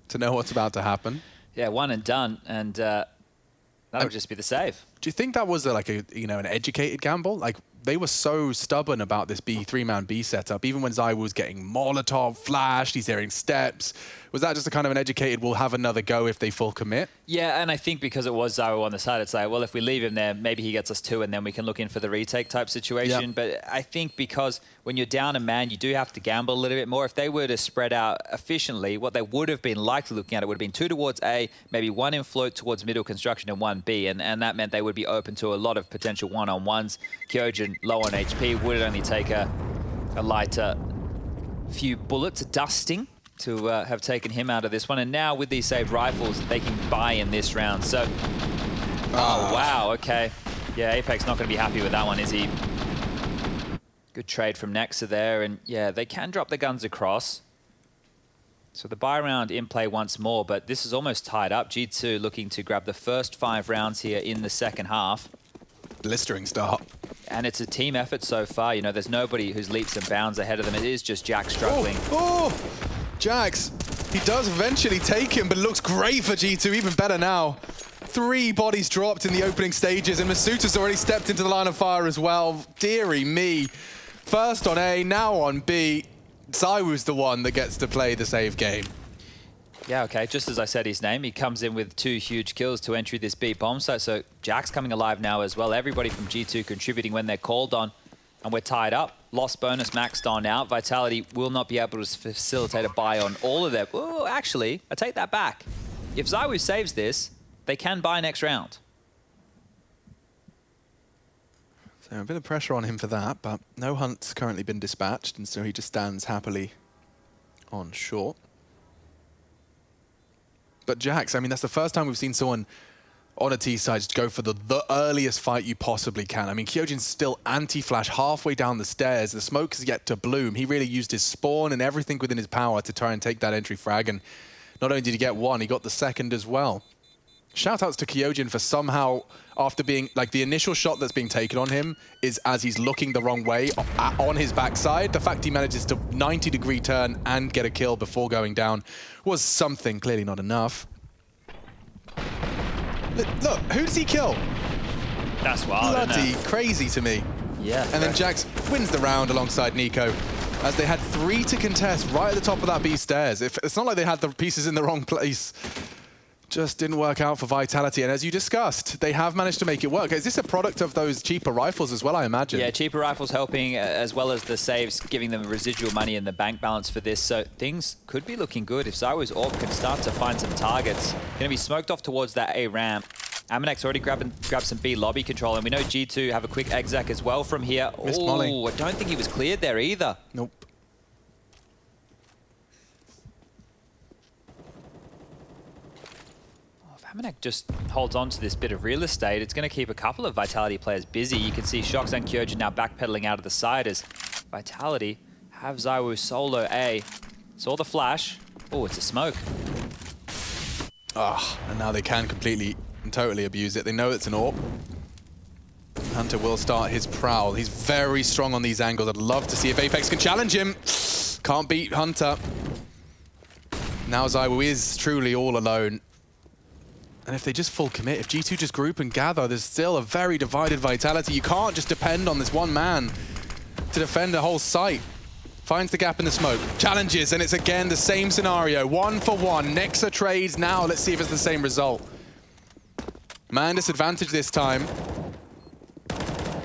to know what's about to happen. Yeah, one and done, and that'll just be the save. Do you think that was like an educated gamble? Like, they were so stubborn about this 3-man B setup, even when Zowie was getting Molotov flashed, he's hearing steps. Was that just a kind of an educated, we'll have another go if they full commit? Yeah, and I think because it was Zowie on the side, it's like, well, if we leave him there, maybe he gets us 2 and then we can look in for the retake type situation. Yep. But I think because when you're down a man, you do have to gamble a little bit more. If they were to spread out efficiently, what they would have been likely looking at, it would have been 2 towards A, maybe 1 in float towards middle construction and 1 B. And that meant they would be open to a lot of potential one-on-ones. Kyojin low on HP would only take a lighter few bullets, a dusting, to have taken him out of this one. And now with these saved rifles, they can buy in this round. So, oh, wow, okay. Yeah, Apex not going to be happy with that one, is he? Good trade from Nexa there. And yeah, they can drop the guns across. So the buy round in play once more, but this is almost tied up. G2 looking to grab the first 5 rounds here in the second half. Blistering start. And it's a team effort so far. You know, there's nobody who's leaps and bounds ahead of them. It is just Dyac struggling. Oh, Jax. He does eventually take him, but it looks great for G2, even better now. 3 bodies dropped in the opening stages, and Masuta's already stepped into the line of fire as well. Deary me. First on A, now on B. Zywu's the one that gets to play the save game. Yeah, okay, just as I said his name, he comes in with 2 huge kills to entry this B bomb site. So Dyac coming alive now as well. Everybody from G2 contributing when they're called on. And we're tied up. Lost bonus maxed on out. Vitality will not be able to facilitate a buy on all of them. Oh, actually, I take that back. If Zowie saves this, they can buy next round. So a bit of pressure on him for that, but no hunt's currently been dispatched, and so he just stands happily on short. But Jax, I mean, that's the first time we've seen someone on a T side just go for the earliest fight you possibly can. I mean, Kyojin's still anti-flash halfway down the stairs. The smoke has yet to bloom. He really used his spawn and everything within his power to try and take that entry frag, and not only did he get 1, he got the 2nd as well. Shoutouts to Kyojin for somehow, after being, like, the initial shot that's being taken on him is as he's looking the wrong way on his backside. The fact he manages to 90-degree turn and get a kill before going down was something, clearly not enough. Look, who does he kill? That's wild, Bloody isn't it? crazy to me. Yeah. And then Jax wins the round alongside Nico, as they had 3 to contest right at the top of that B stairs. It's not like they had the pieces in the wrong place. Just didn't work out for Vitality. And as you discussed, they have managed to make it work. Is this a product of those cheaper rifles as well, I imagine? Yeah, cheaper rifles helping, as well as the saves, giving them residual money in the bank balance for this. So things could be looking good if Zywu's AWP can start to find some targets. Going to be smoked off towards that A ramp. Amanek's already grabbed some B lobby control, and we know G2 have a quick exec as well from here. Missed Molly. Oh, I don't think he was cleared there either. Nope. Amanek just holds on to this bit of real estate. It's going to keep a couple of Vitality players busy. You can see Shox and Kyojin now backpedaling out of the side as Vitality have Zowie solo A. Saw the flash. Oh, it's a smoke. Ah, and now they can completely and totally abuse it. They know it's an AWP. Hunter will start his prowl. He's very strong on these angles. I'd love to see if Apex can challenge him. Can't beat Hunter. Now Zowie is truly all alone. And if they just full commit, if G2 just group and gather, there's still a very divided Vitality. You can't just depend on this one man to defend a whole site. Finds the gap in the smoke, challenges, and it's again the same scenario. 1 for 1, Nexa trades now. Let's see if it's the same result. Man disadvantage this time.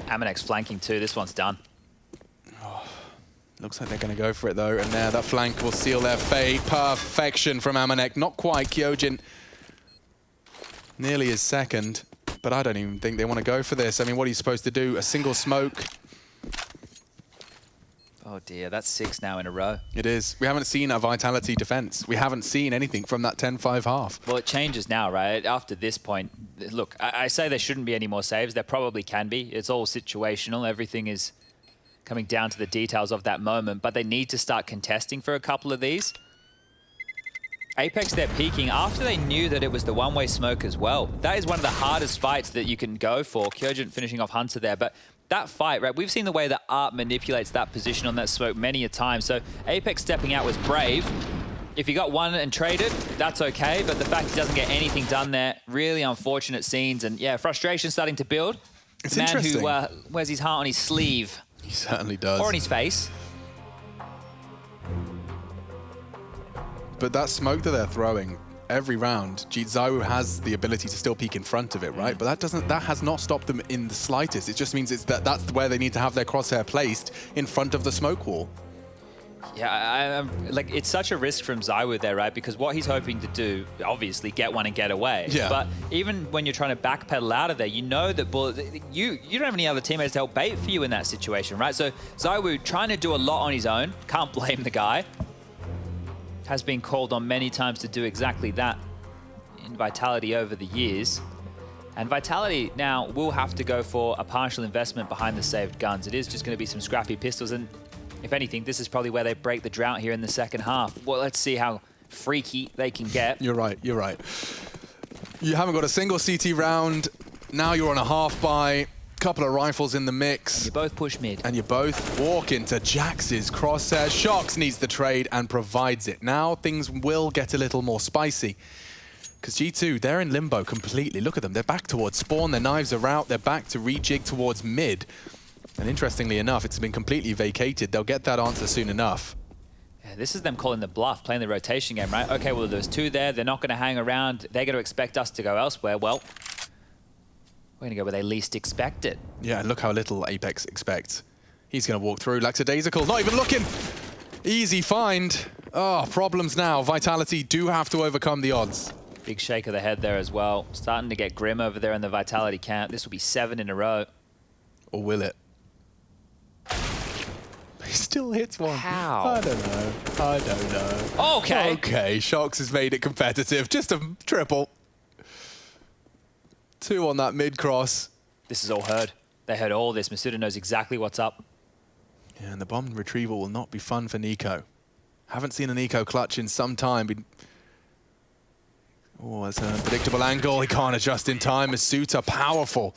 Amanek's flanking too. This one's done. Oh, looks like they're going to go for it though, and there, that flank will seal their fate. Perfection from Amanek. Not quite. Kyojin nearly his second, but I don't even think they want to go for this. I mean, what are you supposed to do? A single smoke? Oh dear, that's 6 now in a row. It is. We haven't seen a Vitality defense. We haven't seen anything from that 10-5 half. Well, it changes now, right? After this point, look, I say there shouldn't be any more saves. There probably can be. It's all situational. Everything is coming down to the details of that moment, but they need to start contesting for a couple of these. Apex, they're peaking after they knew that it was the one-way smoke as well. That is one of the hardest fights that you can go for. Kyojin finishing off Hunter there, but that fight, right, we've seen the way that Art manipulates that position on that smoke many a time. So Apex stepping out was brave. If you got one and traded, that's okay, but the fact he doesn't get anything done there, really unfortunate scenes, and yeah, frustration starting to build. It's man interesting. who wears his heart on his sleeve. He certainly does. Or on his face. But that smoke that they're throwing every round, Zowie has the ability to still peek in front of it, right? But that has not stopped them in the slightest. It just means that's where they need to have their crosshair placed, in front of the smoke wall. Yeah, like it's such a risk from Zowie there, right? Because what he's hoping to do, obviously, get one and get away. Yeah. But even when you're trying to backpedal out of there, you know that you don't have any other teammates to help bait for you in that situation, right? So Zowie trying to do a lot on his own. Can't blame the guy. Has been called on many times to do exactly that in Vitality over the years. And Vitality now will have to go for a partial investment behind the saved guns. It is just going to be some scrappy pistols, and if anything, this is probably where they break the drought here in the second half. Well, let's see how freaky they can get. You're right, you're right. You haven't got a single CT round. Now you're on a half buy. Couple of rifles in the mix. You both push mid. And you both walk into Jax's crosshair. Shox needs the trade and provides it. Now things will get a little more spicy. Because G2, they're in limbo completely. Look at them. They're back towards spawn. Their knives are out. They're back to rejig towards mid. And interestingly enough, it's been completely vacated. They'll get that answer soon enough. Yeah, this is them calling the bluff, playing the rotation game, right? Okay, well, there's 2 there. They're not going to hang around. They're going to expect us to go elsewhere. Well, we're going to go where they least expect it. Yeah, and look how little Apex expects. He's going to walk through. Lackadaisical, not even looking. Easy find. Oh, problems now. Vitality do have to overcome the odds. Big shake of the head there as well. Starting to get grim over there in the Vitality camp. This will be 7 in a row. Or will it? He still hits one. How? I don't know. I don't know. Okay. Okay, Shox has made it competitive. Just a triple. 2 on that mid-cross. This is all heard. They heard all this. Masuda knows exactly what's up. Yeah, and the bomb retrieval will not be fun for Nico. Haven't seen a Nico clutch in some time. Oh, that's an unpredictable angle. He can't adjust in time. Masuda, powerful.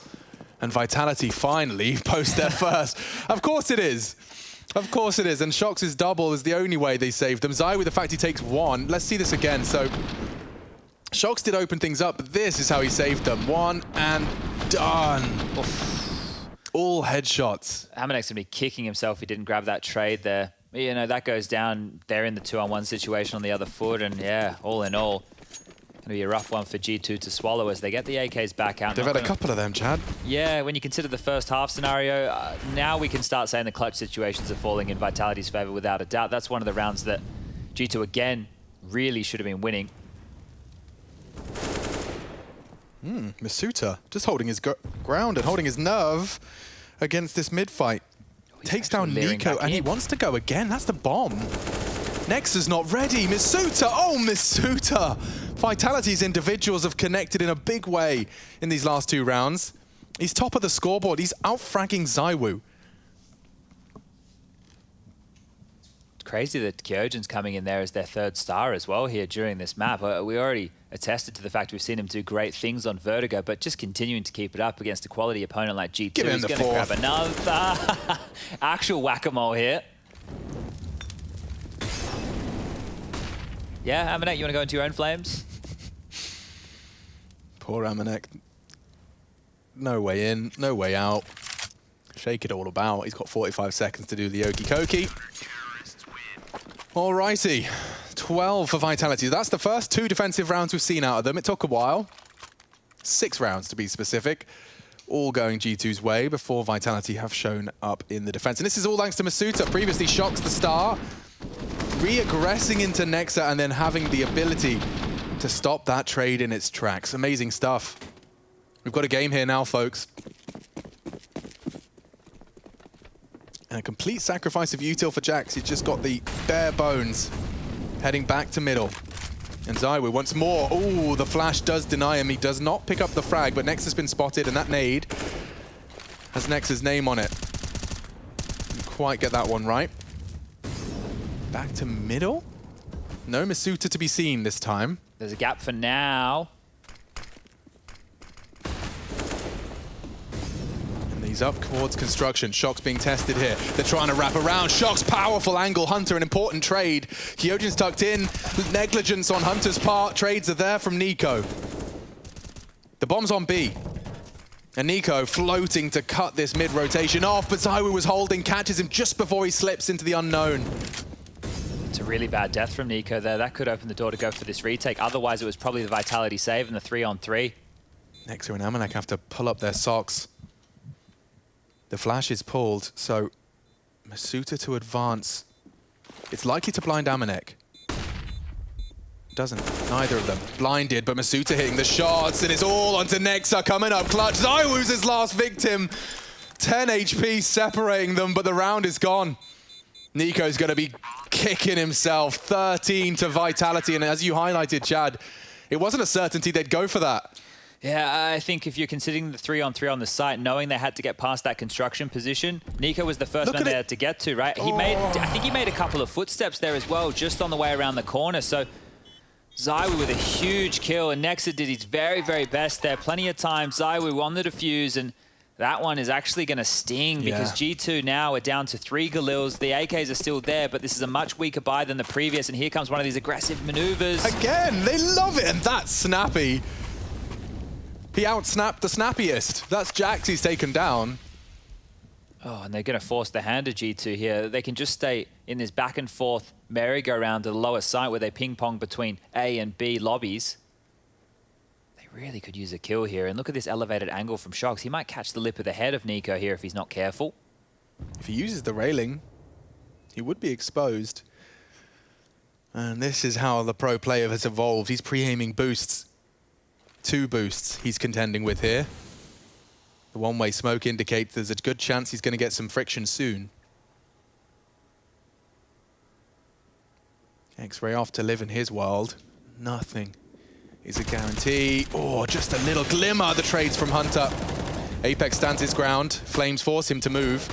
And Vitality finally post their first. Of course it is. Of course it is. And Shox's double is the only way they saved them. Zowie, the fact he takes 1. Let's see this again. So Shox did open things up, but this is how he saved them. 1 and done. Oof. All headshots. Amanek's going to be kicking himself if he didn't grab that trade there. You know, that goes down. They're in the 2-on-1 situation on the other foot, and yeah, all in all, going to be a rough one for G2 to swallow as they get the AKs back out. They've had a couple of them, Chad. Yeah, when you consider the first half scenario, now we can start saying the clutch situations are falling in Vitality's favor without a doubt. That's one of the rounds that G2, again, really should have been winning. Masuda just holding his ground and holding his nerve against this mid-fight. Takes down Nico, and he wants to go again. That's the bomb. Nexa's not ready. Masuda, oh, Masuda Vitality's individuals have connected in a big way in these last 2 rounds. He's top of the scoreboard. He's out-fragging Zowie. Crazy that Kyojin's coming in there as their 3rd star as well here during this map. We already attested to the fact we've seen him do great things on Vertigo, but just continuing to keep it up against a quality opponent like G2. Give him He's the going to 4th. grab another actual whack-a-mole here. Yeah, Amanek, you want to go into your own flames? Poor Amanek. No way in, no way out. Shake it all about. He's got 45 seconds to do the okie dokie. Alrighty, 12 for Vitality. That's the first 2 defensive rounds we've seen out of them. It took a while. 6 rounds to be specific. All going G2's way before Vitality have shown up in the defense. And this is all thanks to Masuta. Previously shocks the star, re-aggressing into Nexa and then having the ability to stop that trade in its tracks. Amazing stuff. We've got a game here now, folks. And a complete sacrifice of util for Jax. He's just got the bare bones. Heading back to middle. And Zowie once more. Oh, the flash does deny him. He does not pick up the frag, but Nex has been spotted, and that nade has Nex's name on it. Didn't quite get that one right. Back to middle. No Masuta to be seen this time. There's a gap for now. He's up towards construction. Shock's being tested here. They're trying to wrap around. Shock's powerful angle. Hunter, an important trade. Kyojin's tucked in. Negligence on Hunter's part. Trades are there from Nico. The bomb's on B. And Nico floating to cut this mid-rotation off, but Zowie was holding, catches him just before he slips into the unknown. It's a really bad death from Nico there. That could open the door to go for this retake. Otherwise, it was probably the Vitality save and the 3-on-3. Nexa and Amanek have to pull up their socks. The flash is pulled, so Masuta to advance. It's likely to blind Amanek. Doesn't. Neither of them. Blinded, but Masuta hitting the shots, and it's all onto Nexa coming up clutch. Zywoo's his last victim. 10 HP separating them, but the round is gone. Nico's going to be kicking himself. 13 to Vitality, and as you highlighted, Chad, it wasn't a certainty they'd go for that. Yeah, I think if you're considering the 3-on-3 on the site, knowing they had to get past that construction position, Nico was the first man they had to get to, right? He made, I think he made a couple of footsteps there as well, just on the way around the corner. So Zowie with a huge kill, and Nexa did his very, very best there. Plenty of time. Zowie on the defuse, and that one is actually going to sting because G2 now are down to 3 Galils. The AKs are still there, but this is a much weaker buy than the previous, and here comes one of these aggressive maneuvers. Again, they love it, and that's snappy. He out-snapped the snappiest. That's Jax he's taken down. Oh, and they're going to force the hand of G2 here. They can just stay in this back and forth merry-go-round to the lower site where they ping-pong between A and B lobbies. They really could use a kill here. And look at this elevated angle from Shocks. He might catch the lip of the head of Nico here if he's not careful. If he uses the railing, he would be exposed. And this is how the pro player has evolved. He's pre-aiming boosts. 2 boosts he's contending with here. The one-way smoke indicates there's a good chance he's going to get some friction soon. X-Ray off to live in his world. Nothing is a guarantee. Oh, just a little glimmer. The trades from Hunter. HyperX stands his ground. Flames force him to move.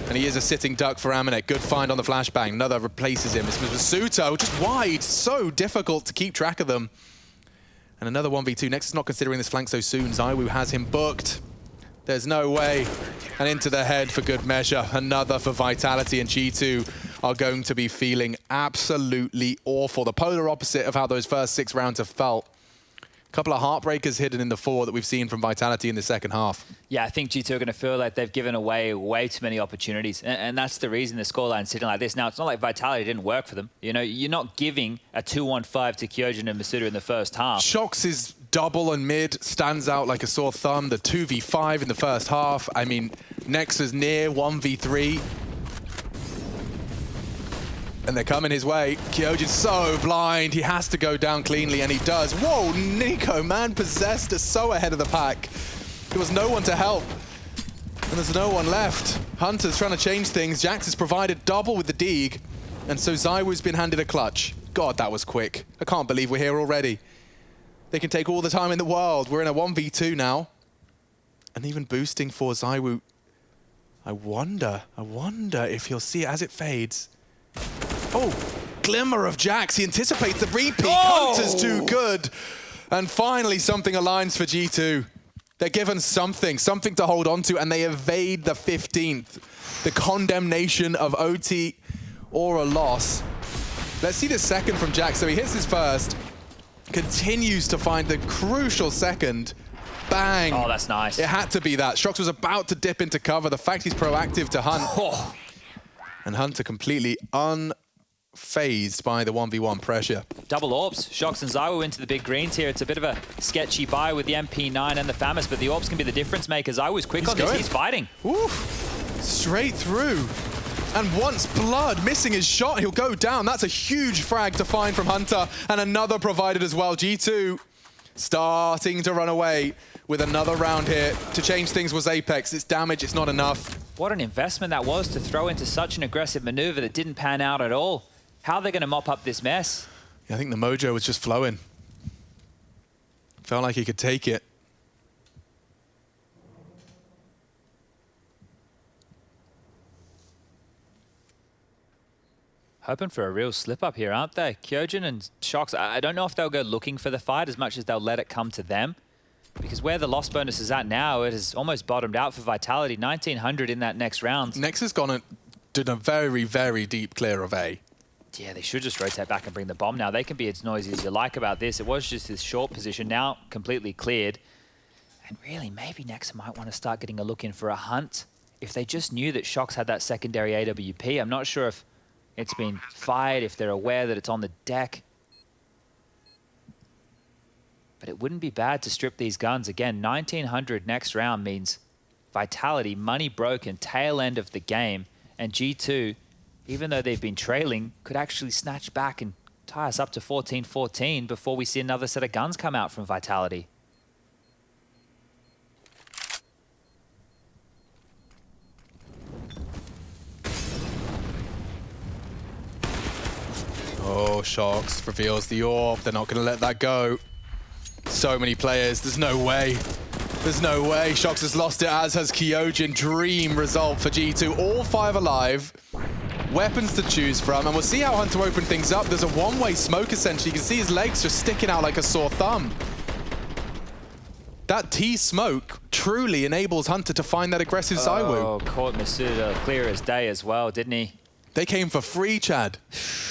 And he is a sitting duck for Amanek. Good find on the flashbang. Another replaces him. This was Masuta, just wide. So difficult to keep track of them. And another 1v2. Next is not considering this flank so soon. Zowie has him booked. There's no way. And into the head for good measure. Another for Vitality, and G2 are going to be feeling absolutely awful. The polar opposite of how those first 6 rounds have felt. A couple of heartbreakers hidden in the 4 that we've seen from Vitality in the second half. Yeah, I think G2 are going to feel like they've given away way too many opportunities. And that's the reason the scoreline's sitting like this. Now, it's not like Vitality didn't work for them. You know, you're not giving a 2-1-5 to Kyojin and Masuta in the first half. Shox' double and mid stands out like a sore thumb. The 2v5 in the first half. I mean, Nexa's near 1v3. And they're coming his way. Kyojin's so blind. He has to go down cleanly, and he does. Whoa, Nico, man possessed, is so ahead of the pack. There was no one to help. And there's no one left. Hunter's trying to change things. Jax has provided double with the Deeg. And so Zywoo's been handed a clutch. God, that was quick. I can't believe we're here already. They can take all the time in the world. We're in a 1v2 now. And even boosting for Zowie. I wonder if he'll see it as it fades. Oh, glimmer of Jax. He anticipates the repeat. Oh! Hunter's too good. And finally, something aligns for G2. They're given something to hold on to, and they evade the 15th. The condemnation of OT or a loss. Let's see the second from Jax. So he hits his first, continues to find the crucial second. Bang. Oh, that's nice. It had to be that. Shox was about to dip into cover. The fact he's proactive to Hunt. Oh. And Hunter completely unfazed by the 1v1 pressure. Double Orbs. Shox and Zowie into the big greens here. It's a bit of a sketchy buy with the MP9 and the FAMAS, but the Orbs can be the difference maker. Zowie's quick on this. He's fighting. Oof. Straight through. And once Blood missing his shot, he'll go down. That's a huge frag to find from Hunter, and another provided as well. G2 starting to run away with another round here. To change things was Apex. It's damage, it's not enough. What an investment that was to throw into such an aggressive maneuver that didn't pan out at all. How are they going to mop up this mess? Yeah, I think the mojo was just flowing. Felt like he could take it. Hoping for a real slip-up here, aren't they? Kyojin and Shox, I don't know if they'll go looking for the fight as much as they'll let it come to them. Because where the loss bonus is at now, it has almost bottomed out for Vitality. 1900 in that next round. Nex has gone and did a very, very deep clear of A. Yeah, they should just rotate back and bring the bomb now. They can be as noisy as you like about this. It was just this short position, now completely cleared. And really, maybe Nex might want to start getting a look in for a Hunt. If they just knew that Shox had that secondary AWP, I'm not sure if it's been fired, if they're aware that it's on the deck. But it wouldn't be bad to strip these guns. Again, 1900 next round means Vitality, money broken, tail end of the game. And G2, even though they've been trailing, could actually snatch back and tie us up to 14-14 before we see another set of guns come out from Vitality. Oh, Shox reveals the orb. They're not going to let that go. So many players. There's no way. There's no way. Shox has lost it, as has Kyojin. Dream result for G2. All 5 alive. Weapons to choose from. And we'll see how Hunter open things up. There's a one-way smoke, essentially. You can see his legs just sticking out like a sore thumb. That T-smoke truly enables Hunter to find that aggressive Zowie. Oh, caught Masuda clear as day as well, didn't he? They came for free, Chad.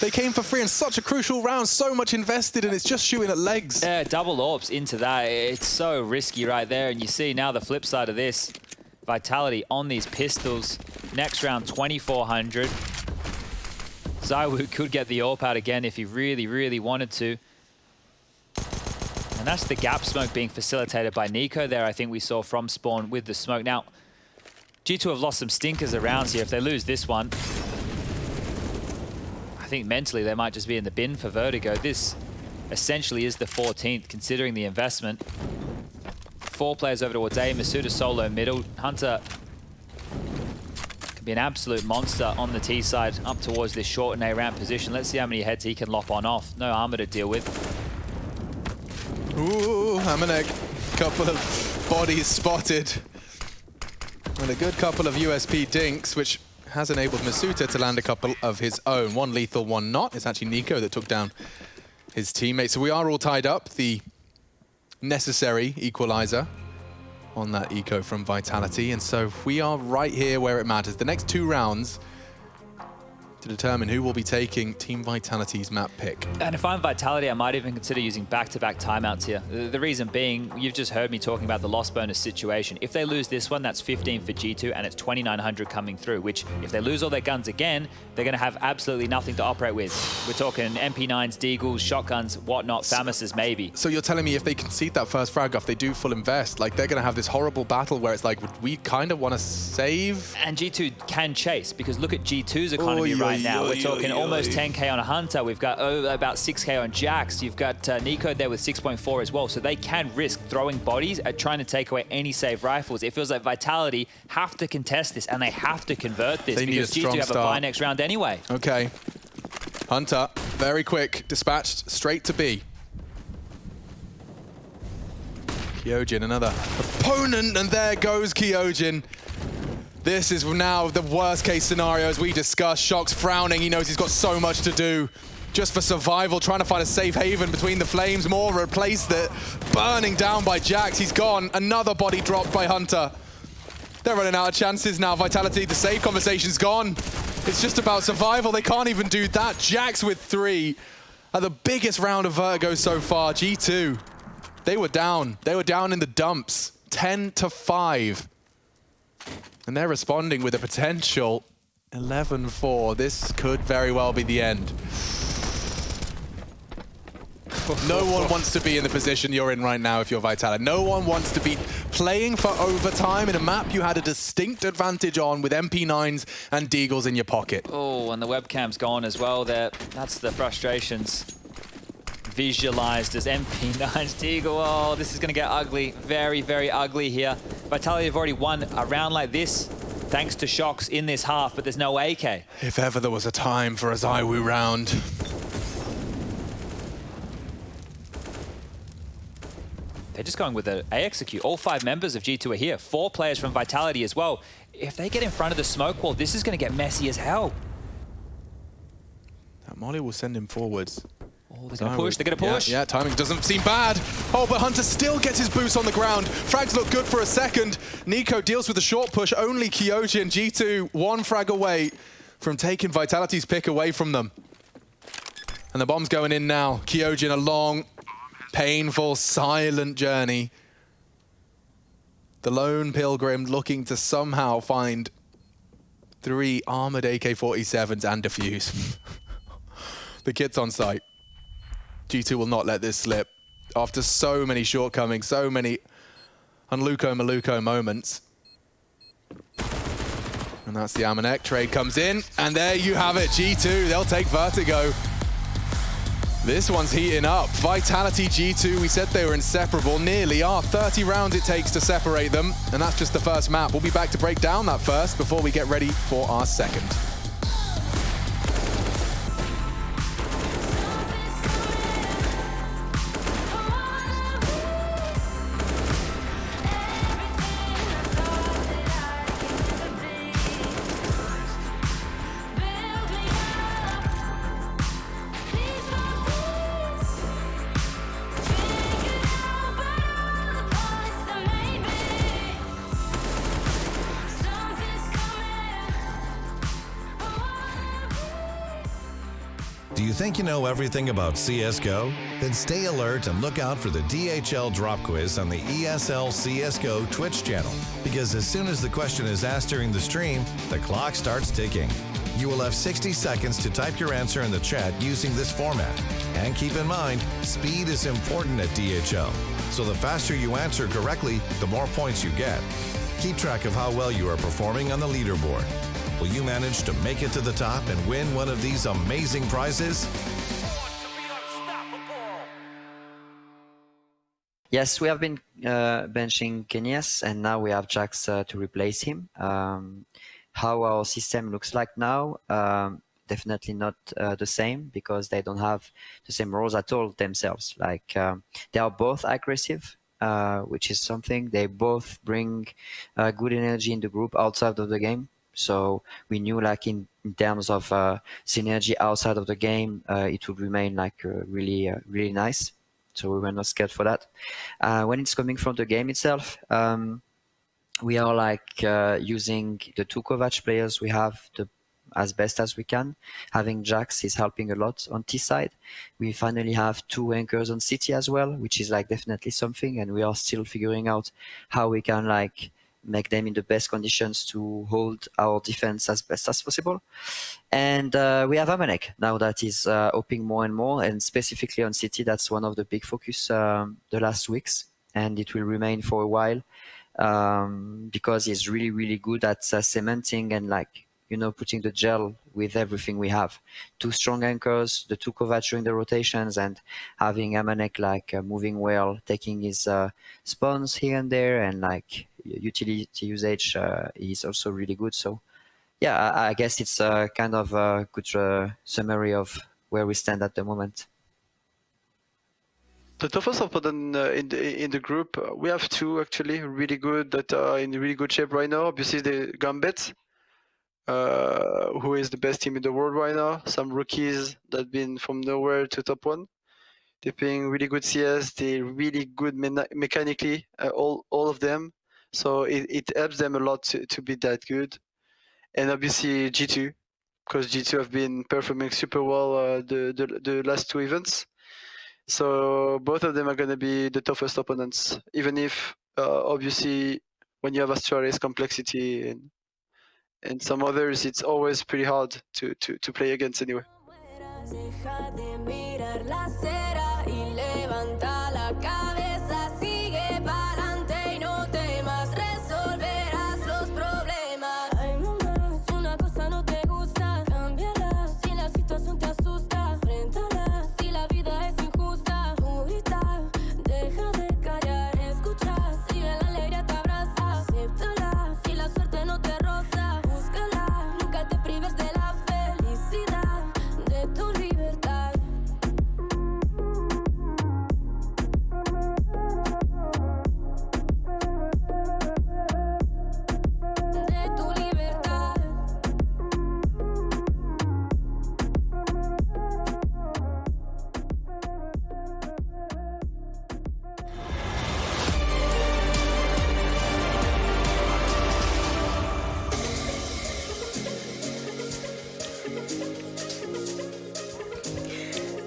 They came for free in such a crucial round, so much invested, and it's just shooting at legs. Yeah, double orbs into that. It's so risky right there. And you see now the flip side of this. Vitality on these pistols. Next round, 2400. Zowie could get the AWP out again if he really, really wanted to. And that's the gap smoke being facilitated by Nico there, I think we saw from spawn with the smoke. Now, G2 have lost some stinkers around here. If they lose this one, I think mentally they might just be in the bin for Vertigo. This essentially is the 14th, considering the investment. 4 players over towards A, Masuda solo middle. Hunter can be an absolute monster on the T side, up towards this short and A ramp position. Let's see how many heads he can lop on off. No armor to deal with. Ooh, Amanek. Couple of bodies spotted. And a good couple of USP dinks, which has enabled Masuda to land a couple of his own. One lethal, one not. It's actually Nico that took down his teammate. So we are all tied up. The necessary equalizer on that eco from Vitality. And so we are right here where it matters. The next 2 rounds to determine who will be taking Team Vitality's map pick. And if I'm Vitality, I might even consider using back-to-back timeouts here. The reason being, you've just heard me talking about the loss bonus situation. If they lose this one, that's 15 for G2, and it's 2900 coming through, which if they lose all their guns again, they're going to have absolutely nothing to operate with. We're talking MP9s, Deagles, shotguns, whatnot, FAMASes maybe. So you're telling me if they concede that first frag off, they do full invest, like they're going to have this horrible battle where it's like, we kind of want to save? And G2 can chase, because look at G2's economy right now. We're talking almost 10k on a Hunter. We've got about 6k on Jax. You've got Nico there with 6.4 as well. So they can risk throwing bodies at trying to take away any save rifles. It feels like Vitality have to contest this, and they have to convert this, because G2 have a bye next round anyway. Okay. Hunter, very quick, dispatched straight to B. Kyojin, another opponent, and there goes Kyojin. This is now the worst case scenario as we discussed. Shock's frowning, he knows he's got so much to do. Just for survival, trying to find a safe haven between the flames. More replaced it, burning down by Jax. He's gone, another body dropped by Hunter. They're running out of chances now. Vitality, the save conversation's gone. It's just about survival, they can't even do that. Jax with 3 at the biggest round of Vertigo so far. G2, they were down in the dumps, 10-5. And they're responding with a potential 11-4. This could very well be the end. No one wants to be in the position you're in right now if you're Vitality. No one wants to be playing for overtime in a map you had a distinct advantage on with MP9s and Deagles in your pocket. Oh, and the webcam's gone as well there. That's the frustrations visualized as MP9's Deagle. Oh, this is going to get ugly. Very, very ugly here. Vitality have already won a round like this thanks to Shocks in this half, but there's no AK. If ever there was a time for a Zowie round. They're just going with a execute. All 5 members of G2 are here. 4 players from Vitality as well. If they get in front of the smoke wall, this is going to get messy as hell. That Molly will send him forwards. Oh, they're going to push. They're going to push. Yeah, timing doesn't seem bad. Oh, but Hunter still gets his boots on the ground. Frags look good for a second. Nico deals with the short push. Only Kyojin, G2, 1 frag away from taking Vitality's pick away from them. And the bomb's going in now. Kyojin, a long, painful, silent journey. The lone pilgrim looking to somehow find 3 armored AK-47s and defuse. The kit's on site. G2 will not let this slip. After so many shortcomings, so many unluco maluco moments. And that's the Amanek. Trade comes in, and there you have it. G2, they'll take Vertigo. This one's heating up. Vitality G2, we said they were inseparable. Nearly are. 30 rounds it takes to separate them. And that's just the first map. We'll be back to break down that first before we get ready for our second. Do you think you know everything about CSGO? Then stay alert and look out for the DHL drop quiz on the ESL CSGO Twitch channel. Because as soon as the question is asked during the stream, the clock starts ticking. You will have 60 seconds to type your answer in the chat using this format. And keep in mind, speed is important at DHL. So the faster you answer correctly, the more points you get. Keep track of how well you are performing on the leaderboard. Will you manage to make it to the top and win one of these amazing prizes? Yes, we have been benching Kenyas, and now we have Jax to replace him. How our system looks like now, definitely not the same, because they don't have the same roles at all themselves. Like they are both aggressive, which is something. They both bring good energy in the group outside of the game. So we knew, like in terms of synergy outside of the game, it would remain like really, really nice. So we were not scared for that. When it's coming from the game itself, we are like using the 2 Kovac players we have as best as we can. Having Jax is helping a lot on T side. We finally have 2 anchors on City as well, which is like definitely something. And we are still figuring out how we can like make them in the best conditions to hold our defense as best as possible. And we have Amanek now that is opening more and more, and specifically on City, that's one of the big focus the last weeks, and it will remain for a while because he's really, really good at cementing and like, you know, putting the gel with everything we have. 2 strong anchors, the 2 Kovac during the rotations, and having Amanek like moving well, taking his spawns here and there, and like utility usage is also really good. So yeah, I guess it's kind of a good summary of where we stand at the moment. The toughest opponent in the group, we have two actually really good that are in really good shape right now. Obviously, the Gambit, who is the best team in the world right now. Some rookies that been from nowhere to top 1. They're playing really good CS. They're really good mechanically, all of them. So it helps them a lot to be that good. And obviously G2, because G2 have been performing super well the last 2 events. So both of them are going to be the toughest opponents, even if obviously when you have Astralis complexity and some others, it's always pretty hard to play against anyway. Deja de mirar la acera y levanta la cabeza, sigue pa'lante y no temas, resolverás los problemas. Ay, mamá, si una cosa no te gusta, cámbiala, si la situación te asusta, enfréntala, si la vida es injusta, tú grita, deja de callar, escucha, si la alegría te abraza, acéptala, si la suerte no te roza, búscala, nunca te prives de la felicidad, de tu libertad. De tu libertad.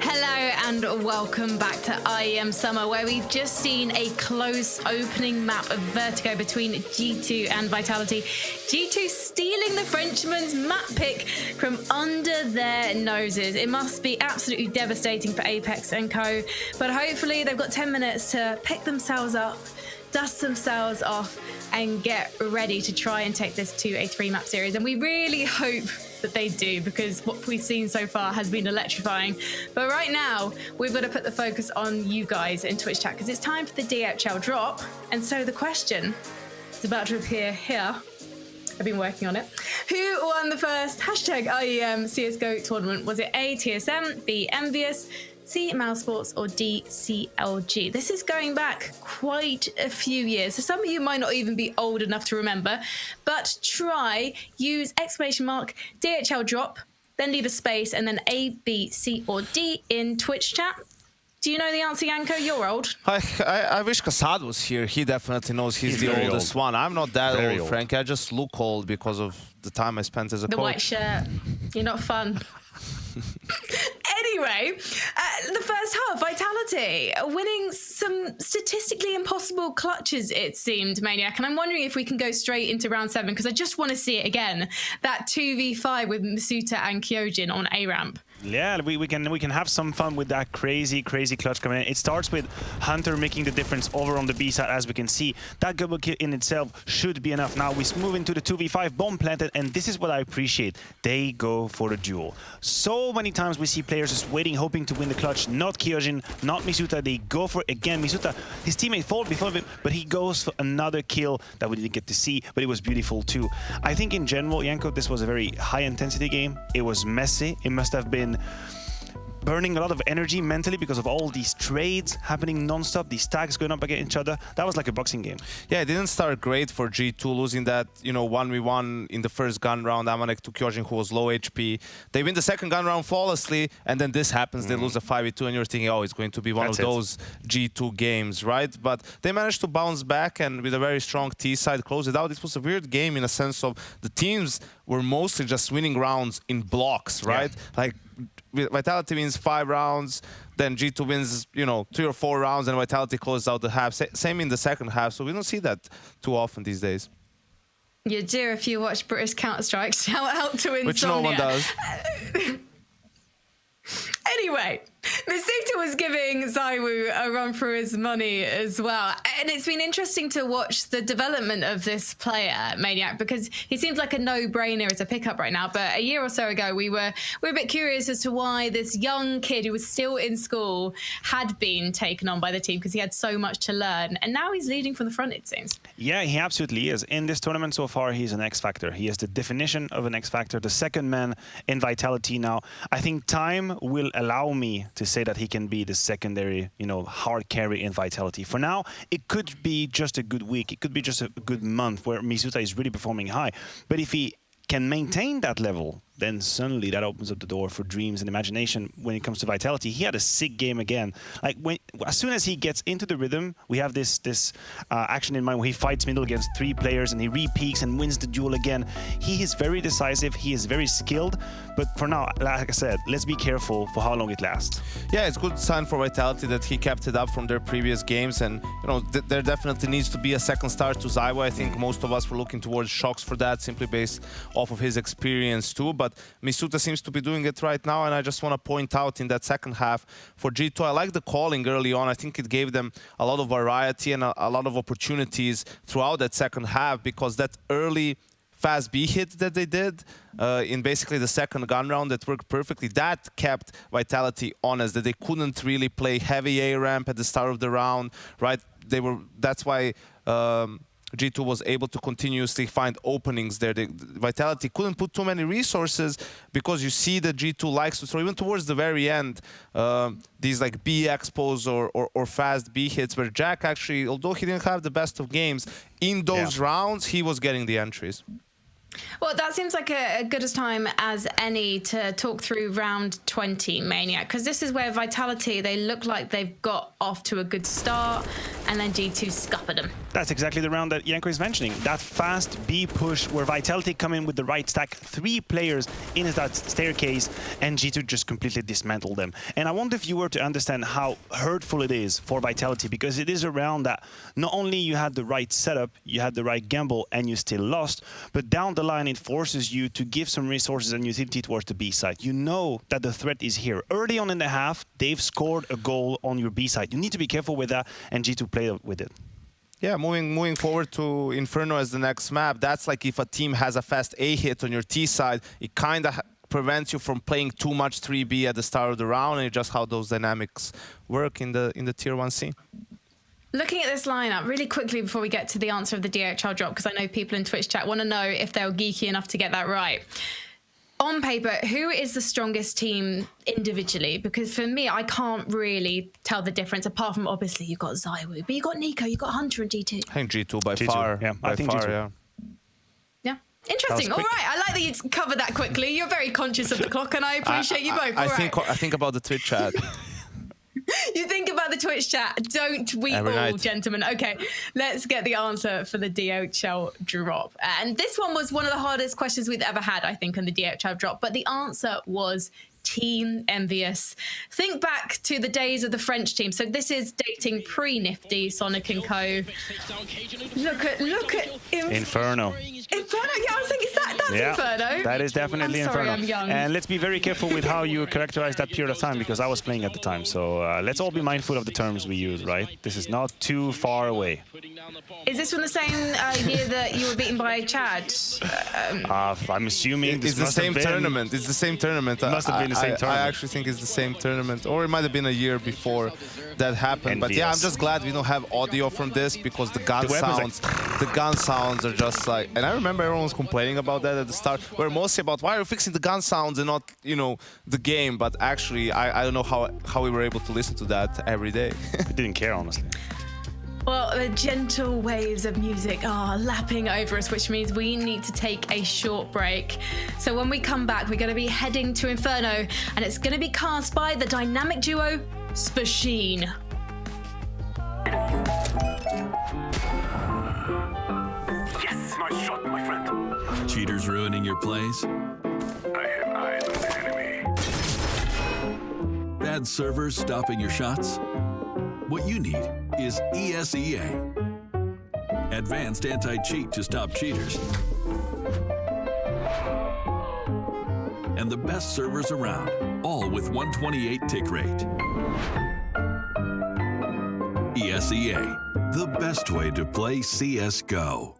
Hello and welcome back to IEM Summer, where we've just seen a close opening map of Vertigo between G2 and Vitality. G2 stealing the Frenchman's map pick from under their noses. It must be absolutely devastating for Apex and co, but hopefully they've got 10 minutes to pick themselves up, dust themselves off, and get ready to try and take this to a 3-map series. And we really hope that they do, because what we've seen so far has been electrifying. But right now, we've got to put the focus on you guys in Twitch chat, because it's time for the DHL drop. And so the question is about to appear here. I've been working on it. Who won the first #IEM CSGO tournament? Was it A, TSM, B, Envious, C, Mousesports, or D, CLG? This is going back quite a few years, so some of you might not even be old enough to remember, but use exclamation mark DHL drop, then leave a space, and then A, B, C, or D in Twitch chat. Do you know the answer, Yanko? You're old. I wish Kassad was here. He definitely knows he's the oldest one. I'm not that old, Frank. I just look old because of the time I spent as a coach. The white shirt. You're not fun. Anyway, the first half, Vitality winning some statistically impossible clutches, it seemed, Maniac. And I'm wondering if we can go straight into round 7, because I just want to see it again. That 2v5 with Masuta and Kyojin on A ramp. Yeah, we can have some fun with that crazy clutch coming in. It starts with Hunter making the difference over on the B side, as we can see. That double kill in itself should be enough. Now we move into the 2v5, bomb planted, and this is what I appreciate. They go for the duel. So many times we see players just waiting, hoping to win the clutch. Not Kyojin, not Masuta. They go for it again. Masuta, his teammate fought before him, but he goes for another kill that we didn't get to see, but it was beautiful too. I think in general, Yanko, this was a very high-intensity game. It was messy. It must have been burning a lot of energy mentally because of all these trades happening non-stop, these tags going up against each other. That was like a boxing game. Yeah, it didn't start great for G2, losing that, 1v1 in the first gun round. Amanek to Kyojin, who was low HP. They win the second gun round flawlessly, and then this happens. They lose a 5v2, and you're thinking, oh, it's going to be one of those G2 games, right? But they managed to bounce back, and with a very strong T side, close it out. It was a weird game in a sense of the teams were mostly just winning rounds in blocks, right? Yeah. Like, Vitality wins 5 rounds, then G2 wins, 3 or 4 rounds, and Vitality closes out the half. Same in the second half, so we don't see that too often these days. You do if you watch British Counter-Strike. Shout out to Insomnia. Which no one does. Anyway, Masuta was giving Zowie a run for his money as well. And it's been interesting to watch the development of this player, Maniac, because he seems like a no-brainer as a pickup right now. But a year or so ago, we were a bit curious as to why this young kid who was still in school had been taken on by the team, because he had so much to learn. And now he's leading from the front, it seems. Yeah, he absolutely is. In this tournament so far, he's an X-Factor. He is the definition of an X-Factor, the second man in Vitality now. I think time will allow me to say that he can be the secondary, hard carry in Vitality. For now, it could be just a good week. It could be just a good month where Misuta is really performing high. But if he can maintain that level, then suddenly that opens up the door for dreams and imagination when it comes to Vitality. He had a sick game again. Like as soon as he gets into the rhythm, we have this action in mind where he fights middle against 3 players and he re-peaks and wins the duel again. He is very decisive. He is very skilled. But for now, like I said, let's be careful for how long it lasts. Yeah, it's a good sign for Vitality that he kept it up from their previous games, and there definitely needs to be a second start to Zowie. I think most of us were looking towards Shocks for that, simply based off of his experience too. But Misuta seems to be doing it right now, and I just want to point out in that second half for G2, I like the calling early on. I think it gave them a lot of variety and a lot of opportunities throughout that second half, because that early fast B hit that they did in basically the second gun round that worked perfectly, that kept Vitality honest, that they couldn't really play heavy A ramp at the start of the round, right? That's why G2 was able to continuously find openings there. Vitality couldn't put too many resources because you see that G2 likes to throw, even towards the very end, these like B expos or fast B hits where Dyac actually, although he didn't have the best of games, in those rounds, he was getting the entries. Well, that seems like a good as time as any to talk through round 20, Maniac, because this is where Vitality, they look like they've got off to a good start, and then G2 scuppered them. That's exactly the round that Janko is mentioning. That fast B push where Vitality come in with the right stack, 3 players in that staircase, and G2 just completely dismantled them. And I wonder if you were to understand how hurtful it is for Vitality, because it is a round that not only you had the right setup, you had the right gamble, and you still lost, but down the line it forces you to give some resources and utility towards the B side. You know that the threat is here. Early on in the half, they've scored a goal on your B side. You need to be careful with that, and G2 play with it. Yeah, moving forward to Inferno as the next map, that's like if a team has a fast A hit on your T side, it kind of prevents you from playing too much 3B at the start of the round, and it's just how those dynamics work in the Tier 1C. Looking at this lineup really quickly before we get to the answer of the DHL drop, because I know people in Twitch chat want to know if they were geeky enough to get that right. On paper, who is the strongest team individually? Because for me, I can't really tell the difference, apart from obviously you've got Zowie, but you've got Nico, you've got Hunter and G2. I think G2 by G2, far. yeah, I think G2. Yeah. Yeah. Interesting. All right. I like that you covered that quickly. You're very conscious of the clock, and I appreciate you both. I think about the Twitch chat. You think about the Twitch chat, don't we Every all, night. gentlemen? Okay, let's get the answer for the DHL drop. And this one was one of the hardest questions we've ever had, I think, on the DHL drop. But the answer was Team Envious. Think back to the days of the French team. So this is dating pre-Nifty, Sonic and Co. Look at Inferno. Inferno, yeah, I was thinking, that's Inferno. That is definitely I'm sorry, Inferno. I'm young. And let's be very careful with how you characterize that period of time, because I was playing at the time. So let's all be mindful of the terms we use, right? This is not too far away. Is this from the same year that you were beaten by Chad? I'm assuming this It's the same tournament. It's the same tournament. Must have been the same tournament. I actually think it's the same tournament, or it might have been a year before that happened. But yeah, I'm just glad we don't have audio from this, because the gun sounds are just like. And I remember everyone was complaining about that at the start. We're mostly about why are you fixing the gun sounds and not, the game. But actually, I don't know how we were able to listen to that every day. We didn't care, honestly. Well, the gentle waves of music are lapping over us, which means we need to take a short break. So when we come back, we're going to be heading to Inferno, and it's going to be cast by the dynamic duo Spasheen. Yes, nice shot, my friend. Cheaters ruining your plays? I have eyes on the enemy. Bad servers stopping your shots? What you need is ESEA. Advanced anti-cheat to stop cheaters. And the best servers around, all with 128 tick rate. ESEA, the best way to play CSGO.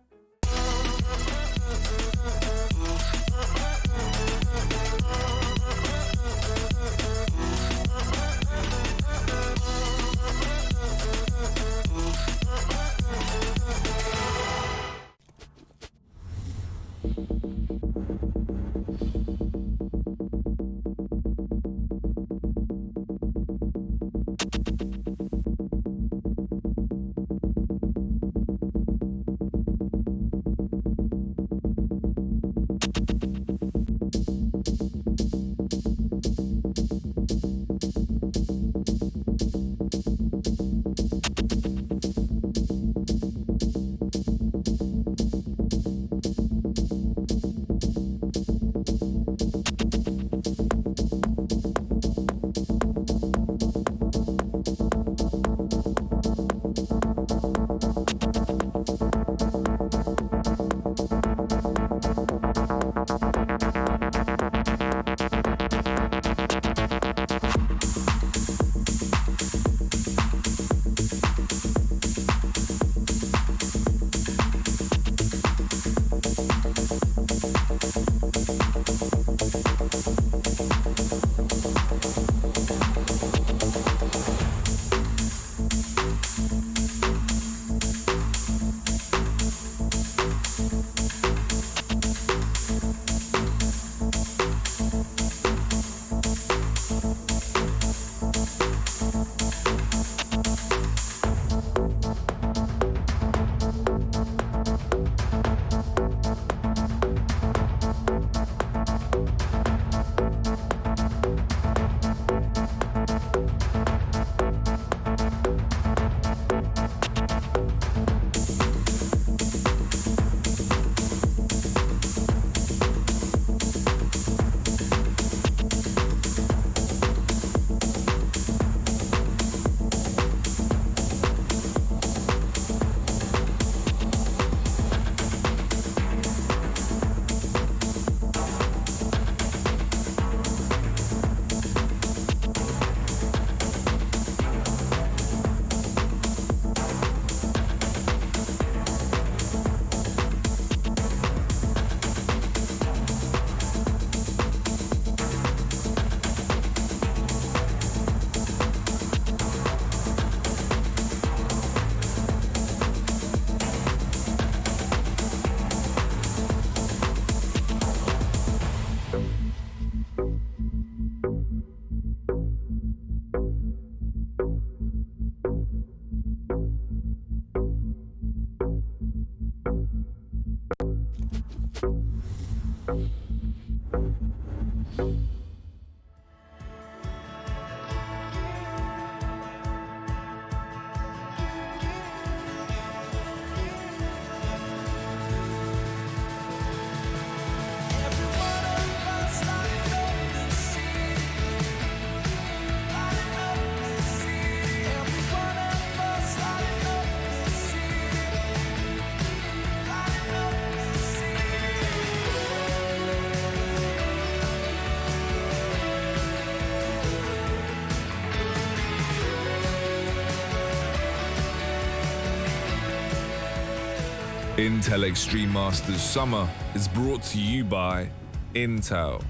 Intel Extreme Masters Summer is brought to you by Intel,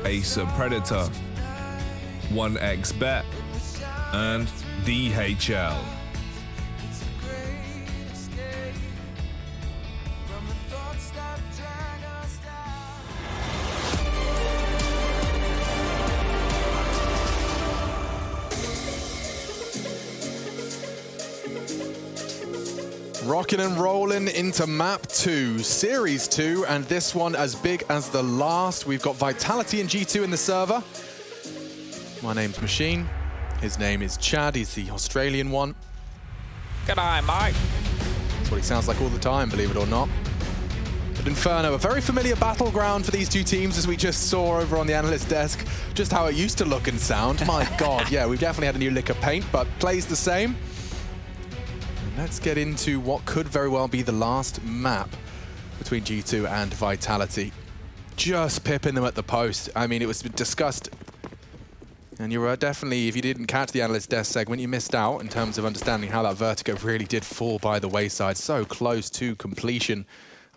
Acer Predator, 1xBet, and DHL. Rocking and rolling into map 2, series 2, and this one as big as the last. We've got Vitality and G2 in the server. My name's Machine. His name is Chad. He's the Australian one. G'day, mate. That's what he sounds like all the time, believe it or not. But Inferno, a very familiar battleground for these two teams, as we just saw over on the analyst desk, just how it used to look and sound. My God, yeah, we've definitely had a new lick of paint, but plays the same. Let's get into what could very well be the last map between G2 and Vitality. Just pipping them at the post. I mean, it was discussed. And you were definitely, if you didn't catch the analyst desk segment, you missed out in terms of understanding how that Vertigo really did fall by the wayside. So close to completion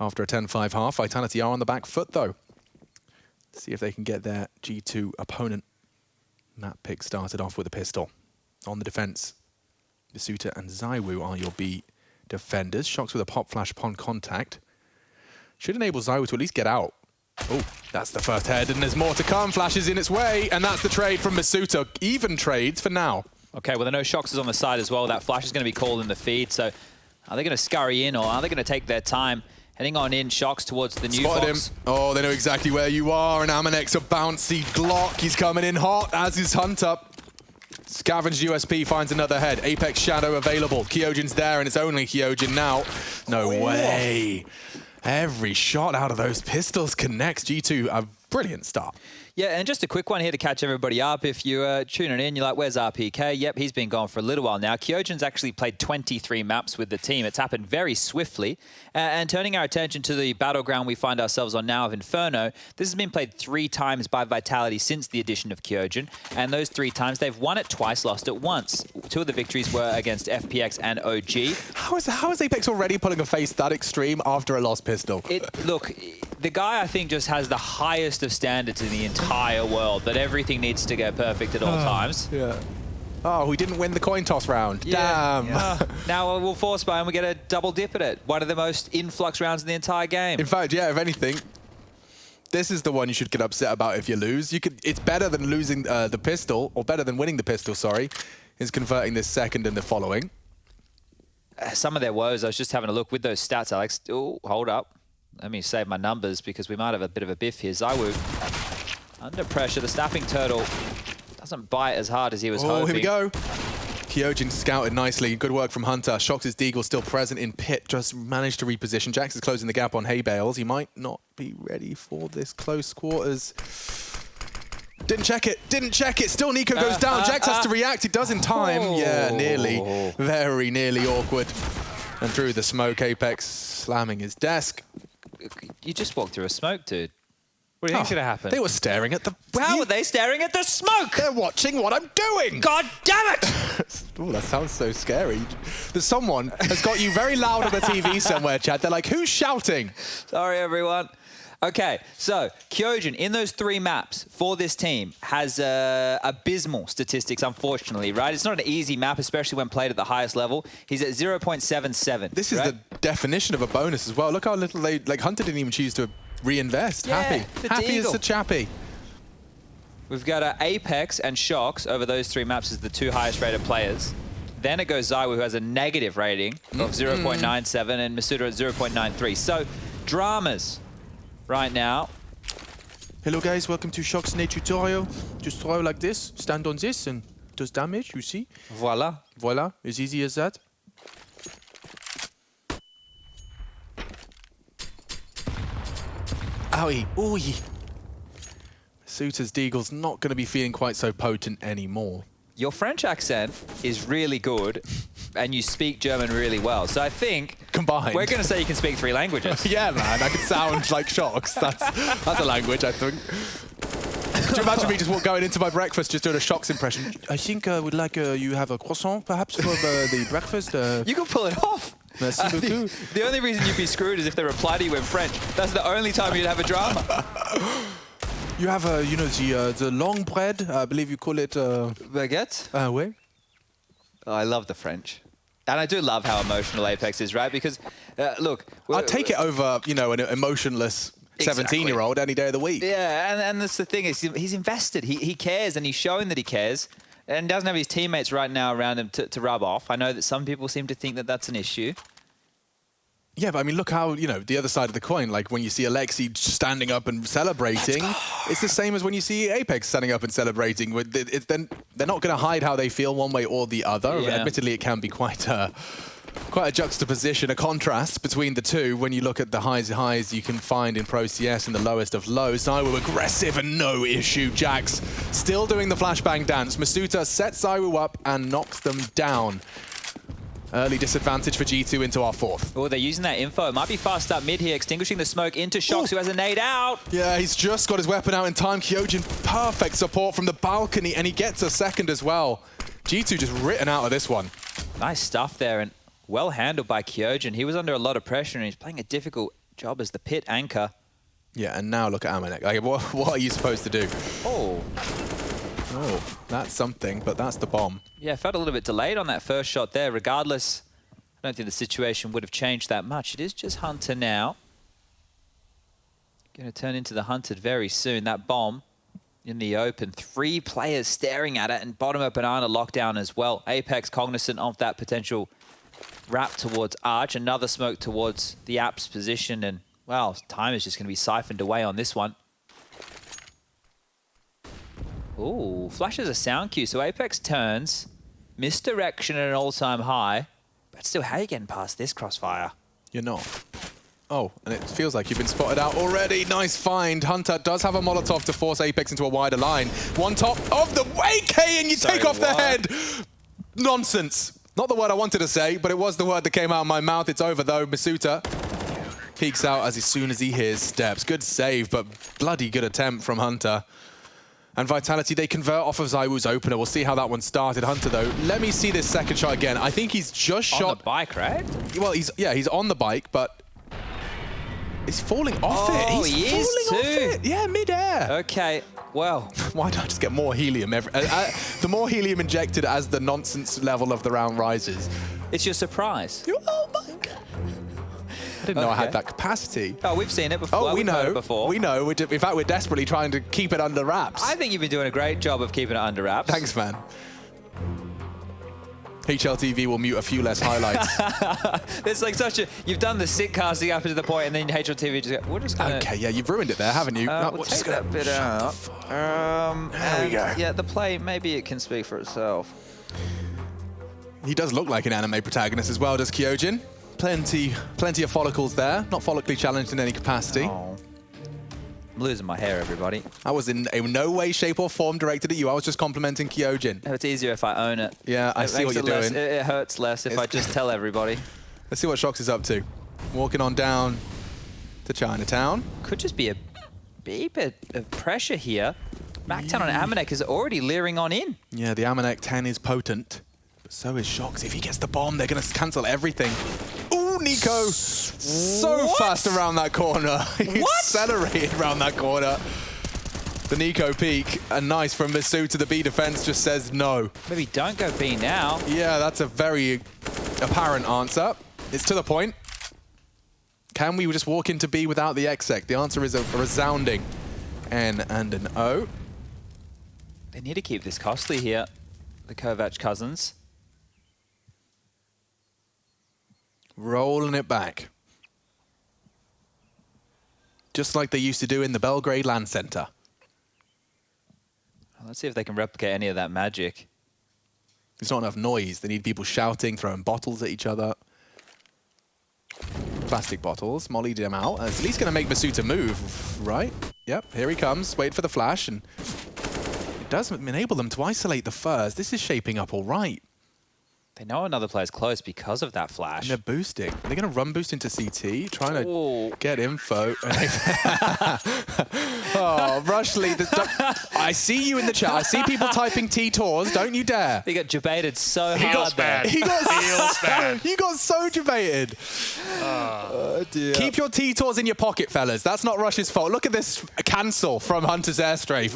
after a 10-5 half. Vitality are on the back foot, though. Let's see if they can get their G2 opponent. Map pick started off with a pistol. On the defense, Masuta and Zowie are your B defenders. Shocks with a pop flash upon contact. Should enable Zowie to at least get out. Oh, that's the first head, and there's more to come. Flashes in its way, and that's the trade from Masuta. Even trades for now. Okay, well, there are no Shocks on the side as well. That flash is going to be called in the feed, so are they going to scurry in, or are they going to take their time? Heading on in, Shocks towards the new Spotted box. him. Oh, they know exactly where you are, and Amanex a bouncy Glock. He's coming in hot, as is Hunter. Scavenged USP finds another head. Apex Shadow available. Kyojin's there, and it's only Kyojin now. No way. Every shot out of those pistols connects. G2, a brilliant start. Yeah, and just a quick one here to catch everybody up. If you're tuning in, you're like, where's RPK? Yep, he's been gone for a little while now. Kyojin's actually played 23 maps with the team. It's happened very swiftly. And turning our attention to the battleground we find ourselves on now of Inferno, this has been played 3 times by Vitality since the addition of Kyojin. And those 3 times, they've won it twice, lost it once. 2 of the victories were against FPX and OG. How is Apex already pulling a face that extreme after a lost pistol? Look, the guy, I think, just has the highest of standards in the entire world, that everything needs to go perfect at all times. Yeah. Oh, we didn't win the coin toss round. Yeah. Damn. Yeah. Now we'll force buy and we get a double dip at it. One of the most influx rounds in the entire game. In fact, yeah, if anything, this is the one you should get upset about if you lose. It's better than losing the pistol, or better than winning the pistol, sorry, is converting this second and the following. Some of their woes, I was just having a look with those stats, Alex. Oh, hold up. Let me save my numbers because we might have a bit of a biff here. Zowie under pressure. The Snapping Turtle doesn't bite as hard as he was hoping. Oh, here we go. Kyojin scouted nicely. Good work from Hunter. Shocks' Deagle still present in pit. Just managed to reposition. Jax is closing the gap on hay bales. He might not be ready for this close quarters. Didn't check it. Didn't check it. Still Nico goes down. Jax has to react. He does in time. Oh. Yeah, nearly. Very nearly awkward. And through the smoke, Apex slamming his desk. You just walked through a smoke, dude. What do you think's going to happen? They were staring at the... How were they staring at the smoke? They're watching what I'm doing. God damn it! Oh, that sounds so scary. There's someone has got you very loud on the TV somewhere, Chad. They're like, who's shouting? Sorry, everyone. Okay, so Kyojin, in those 3 maps for this team, has abysmal statistics, unfortunately, right? It's not an easy map, especially when played at the highest level. He's at 0.77. This is the definition of a bonus as well. Look how little they... Like, Hunter didn't even choose to reinvest. Yeah, Happy. Happy as a chappy. We've got Apex and Shocks over those 3 maps as the 2 highest rated players. Then it goes Zowie, who has a negative rating of 0.97, and Masuta at 0.93. So dramas right now. Hello guys, welcome to Shock's Nate tutorial. Just throw like this, stand on this, and it does damage, you see? Voila. Voila, as easy as that. Owie, ooey. Suter's Deagle's not going to be feeling quite so potent anymore. Your French accent is really good, and you speak German really well. So I think combined, we're going to say you can speak 3 languages. Yeah, man, I can sound like Shocks. That's a language, I think. Could you imagine me just going into my breakfast, just doing a Shocks impression? I think I would like you have a croissant, perhaps, for the breakfast. You can pull it off. Merci beaucoup. The only reason you'd be screwed is if they reply to you in French. That's the only time you'd have a drama. You have, you know, the long bread. I believe you call it baguette. Oui. Oh, I love the French, and I do love how emotional Apex is, right? Because look, I'd take it over, you know, an emotionless 17-year-old any day of the week. Yeah, and that's the thing is he's invested. He cares, and he's showing that he cares, and doesn't have his teammates right now around him to rub off. I know that some people seem to think that that's an issue. Yeah, but I mean, look how, you know, the other side of the coin, like when you see Alexi standing up and celebrating, it's the same as when you see Apex standing up and celebrating. Then they're not going to hide how they feel one way or the other. Yeah. Admittedly, it can be quite a juxtaposition, a contrast between the two when you look at the highs you can find in Pro CS and the lowest of lows. Zywoo aggressive and no issue. Jax still doing the flashbang dance. Masuta sets Zywoo up and knocks them down. Early disadvantage for G2 into our 4th. Oh, they're using that info. It might be fast up mid here, extinguishing the smoke into Shocks, who has a nade out. Yeah, he's just got his weapon out in time. Kyojin, perfect support from the balcony, and he gets a second as well. G2 just written out of this one. Nice stuff there, and well handled by Kyojin. He was under a lot of pressure, and he's playing a difficult job as the pit anchor. Yeah, and now look at Amanek. Like, what are you supposed to do? Oh, that's something, but that's the bomb. Yeah, felt a little bit delayed on that first shot there. Regardless, I don't think the situation would have changed that much. It is just Hunter now. Going to turn into the Hunted very soon. That bomb in the open. 3 players staring at it, and bottom of Banana lockdown as well. Apex cognizant of that potential wrap towards Arch. Another smoke towards the App's position, and, well, time is just going to be siphoned away on this one. Ooh, flashes a sound cue, so Apex turns. Misdirection at an all-time high. But still, how are you getting past this crossfire? You're not. Oh, and it feels like you've been spotted out already. Nice find. Hunter does have a Molotov to force Apex into a wider line. One top of the way, K, and you take off the head. Nonsense. Not the word I wanted to say, but it was the word that came out of my mouth. It's over, though. Masuta peeks out as soon as he hears steps. Good save, but bloody good attempt from Hunter. And Vitality, they convert off of Zywoo's opener. We'll see how that one started. Hunter, though, let me see this second shot again. I think he's just shot... On the bike, right? Well, he's on the bike, but he's falling off it. He's falling off it. Yeah, mid-air. Okay, well... Why don't I just get more helium? The more helium injected as the nonsense level of the round rises. It's your surprise. Oh, my God. I didn't know I had that capacity. Oh, we've seen it before. Oh, we know. It before. We know. In fact, we're desperately trying to keep it under wraps. I think you've been doing a great job of keeping it under wraps. Thanks, man. HLTV will mute a few less highlights. It's like such a... You've done the sick casting up to the point, and then HLTV just go, we're just gonna... Okay, yeah, you've ruined it there, haven't you? We'll take that bit out. There we go. Yeah, the play, maybe it can speak for itself. He does look like an anime protagonist as well, does Kyojin? Plenty of follicles there. Not follically challenged in any capacity. Oh. I'm losing my hair, everybody. I was in no way, shape, or form directed at you. I was just complimenting Kyojin. It's easier if I own it. Yeah, I see what you're doing. It hurts less if I just tell everybody. Let's see what Shocks is up to. Walking on down to Chinatown. Could just be a bit of pressure here. Mactown on Amanek is already leering on in. Yeah, the Amanek 10 is potent. But so is Shocks. If he gets the bomb, they're going to cancel everything. Ooh, Nico! So fast around that corner. He accelerated around that corner. The Nico peek, and nice from Misu to the B defense, just says no. Maybe don't go B now. Yeah, that's a very apparent answer. It's to the point. Can we just walk into B without the exec? The answer is a resounding N and an O. They need to keep this costly here, the Kovac cousins. Rolling it back. just like they used to do in the Belgrade Land Center. Let's see if they can replicate any of that magic. There's not enough noise. They need people shouting, throwing bottles at each other. Plastic bottles, mollied him out. It's at least going to make Masuta move, right? Yep, here he comes. Wait for the flash, and it does enable them to isolate the Furs. This is shaping up all right. They know another player's close because of that flash. And they're boosting. They're going to run boost into CT, trying to get info. Oh, Rushly. I see you in the chat. I see people typing T-Tors. Don't you dare. He got debated so hard there. He got so debated. Oh, dear. Keep your T-Tors in your pocket, fellas. That's not Rush's fault. Look at this cancel from Hunter's airstrafe.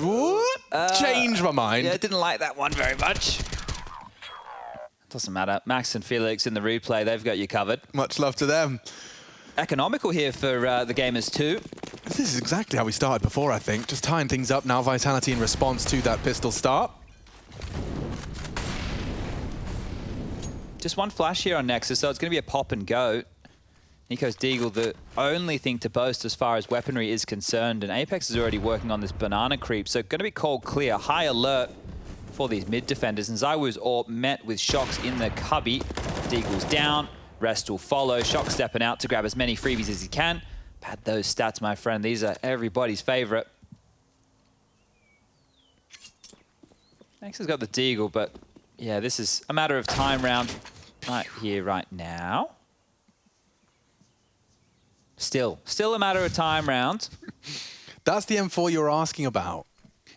Change my mind. Yeah, I didn't like that one very much. Doesn't matter. Max and Felix in the replay, they've got you covered. Much love to them. Economical here for the gamers too. This is exactly how we started before, I think. Just tying things up now. Vitality in response to that pistol start. Just one flash here on Nexus, so it's going to be a pop and go. Nico's Deagle, the only thing to boast as far as weaponry is concerned, and Apex is already working on this banana creep, so going to be called clear. High alert for these mid defenders, and ZywOo's AWP met with Shocks in the cubby. Deagle's down, rest will follow. Shock stepping out to grab as many freebies as he can. Pad those stats, my friend. These are everybody's favorite. Next has got the Deagle, but yeah, this is a matter of time round right here, right now. Still a matter of time round. That's the M4 you're asking about.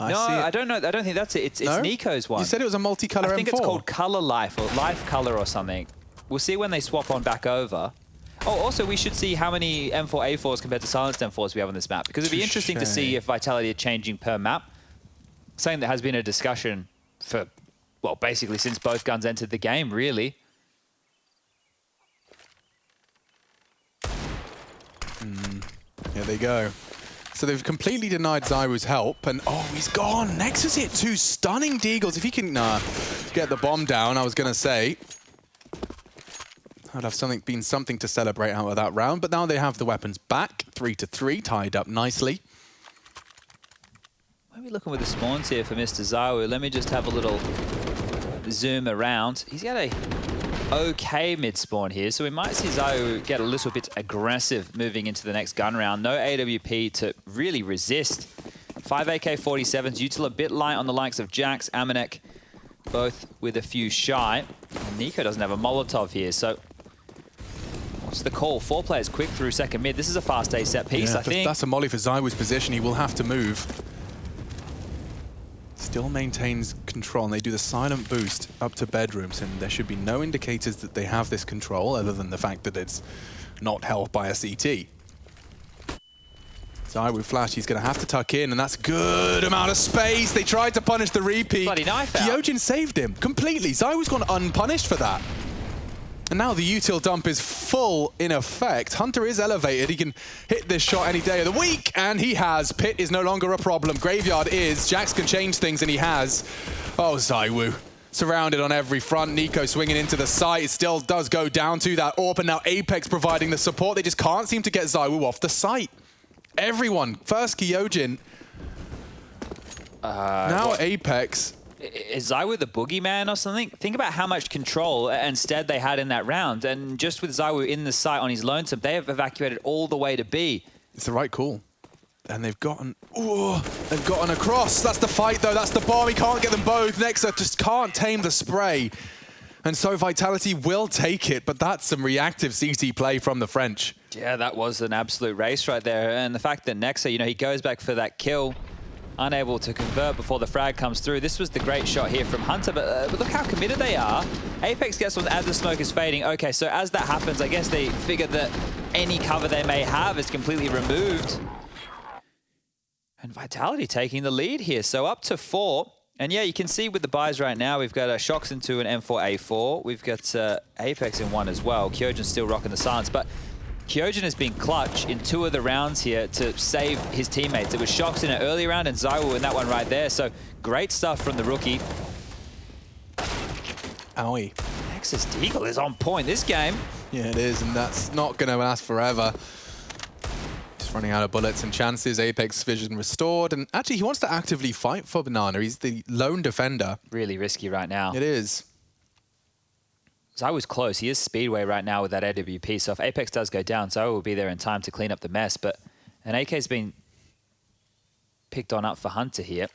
I don't know. I don't think that's it. It's Nico's one. You said it was a multicolor M4. I think it's called Color Life or Life Color or something. We'll see when they swap on back over. Oh, also, we should see how many M4 A4s compared to silenced M4s we have on this map, because it'd be interesting to see if Vitality are changing per map. Something that has been a discussion for, well, basically since both guns entered the game, really. Here they go. So they've completely denied ZywOo's help, and oh, he's gone. Nexus hit 2 stunning Deagles. If he can get the bomb down, I was going to say, I'd have been something to celebrate out of that round, but now they have the weapons back. 3-3, tied up nicely. Why are we looking with the spawns here for Mr. ZywOo? Let me just have a little zoom around. He's got a okay mid-spawn here, so we might see ZywOo get a little bit aggressive moving into the next gun round. No AWP to really resist. 5 AK-47s, util a bit light on the likes of Jax, Amanek, both with a few shy. And Nico doesn't have a Molotov here, so what's the call? 4 players quick through second mid. This is a fast A set piece, I think. That's a molly for ZywOo's position. He will have to move. Still maintains control, and they do the silent boost up to bedrooms, and there should be no indicators that they have this control other than the fact that it's not held by a CT. ZywOo flash, he's going to have to tuck in, and that's a good amount of space. They tried to punish the repeat. Bloody knife out. Kyojin saved him completely. ZywOo's gone unpunished for that. And now the util dump is full in effect. Hunter is elevated. He can hit this shot any day of the week, and he has. Pit is no longer a problem. Graveyard is. Jax can change things, and he has. Oh, ZywOo. Surrounded on every front. Nico swinging into the site. It still does go down to that AWP, and now Apex providing the support. They just can't seem to get ZywOo off the site. Everyone. First Kyojin. Now Apex. Is ZywOo the boogeyman or something? Think about how much control instead they had in that round. And just with ZywOo in the site on his lonesome, they have evacuated all the way to B. It's the right call. And they've gotten across. That's the fight, though. That's the bomb. He can't get them both. Nexa just can't tame the spray. And so Vitality will take it, but that's some reactive CT play from the French. Yeah, that was an absolute race right there. And the fact that Nexa, he goes back for that kill, unable to convert before the frag comes through. This was the great shot here from Hunter, but look how committed they are. Apex gets one as the smoke is fading. Okay, so as that happens, I guess they figured that any cover they may have is completely removed. And Vitality taking the lead here, so up to 4. And yeah, you can see with the buys right now, we've got Shocks into an M4A4. We've got Apex in one as well. Kyojin's still rocking the silence, but Kyojin has been clutch in 2 of the rounds here to save his teammates. It was Shocks in an early round and ZywOo in that one right there. So great stuff from the rookie. Owie. Nexus Deagle is on point this game. Yeah, it is, and that's not going to last forever. Just running out of bullets and chances. Apex vision restored. And actually, he wants to actively fight for Banana. He's the lone defender. Really risky right now. It is. Zowie was close. He is Speedway right now with that AWP. So if Apex does go down, Zowie will be there in time to clean up the mess. But an AK's been picked on up for Hunter here.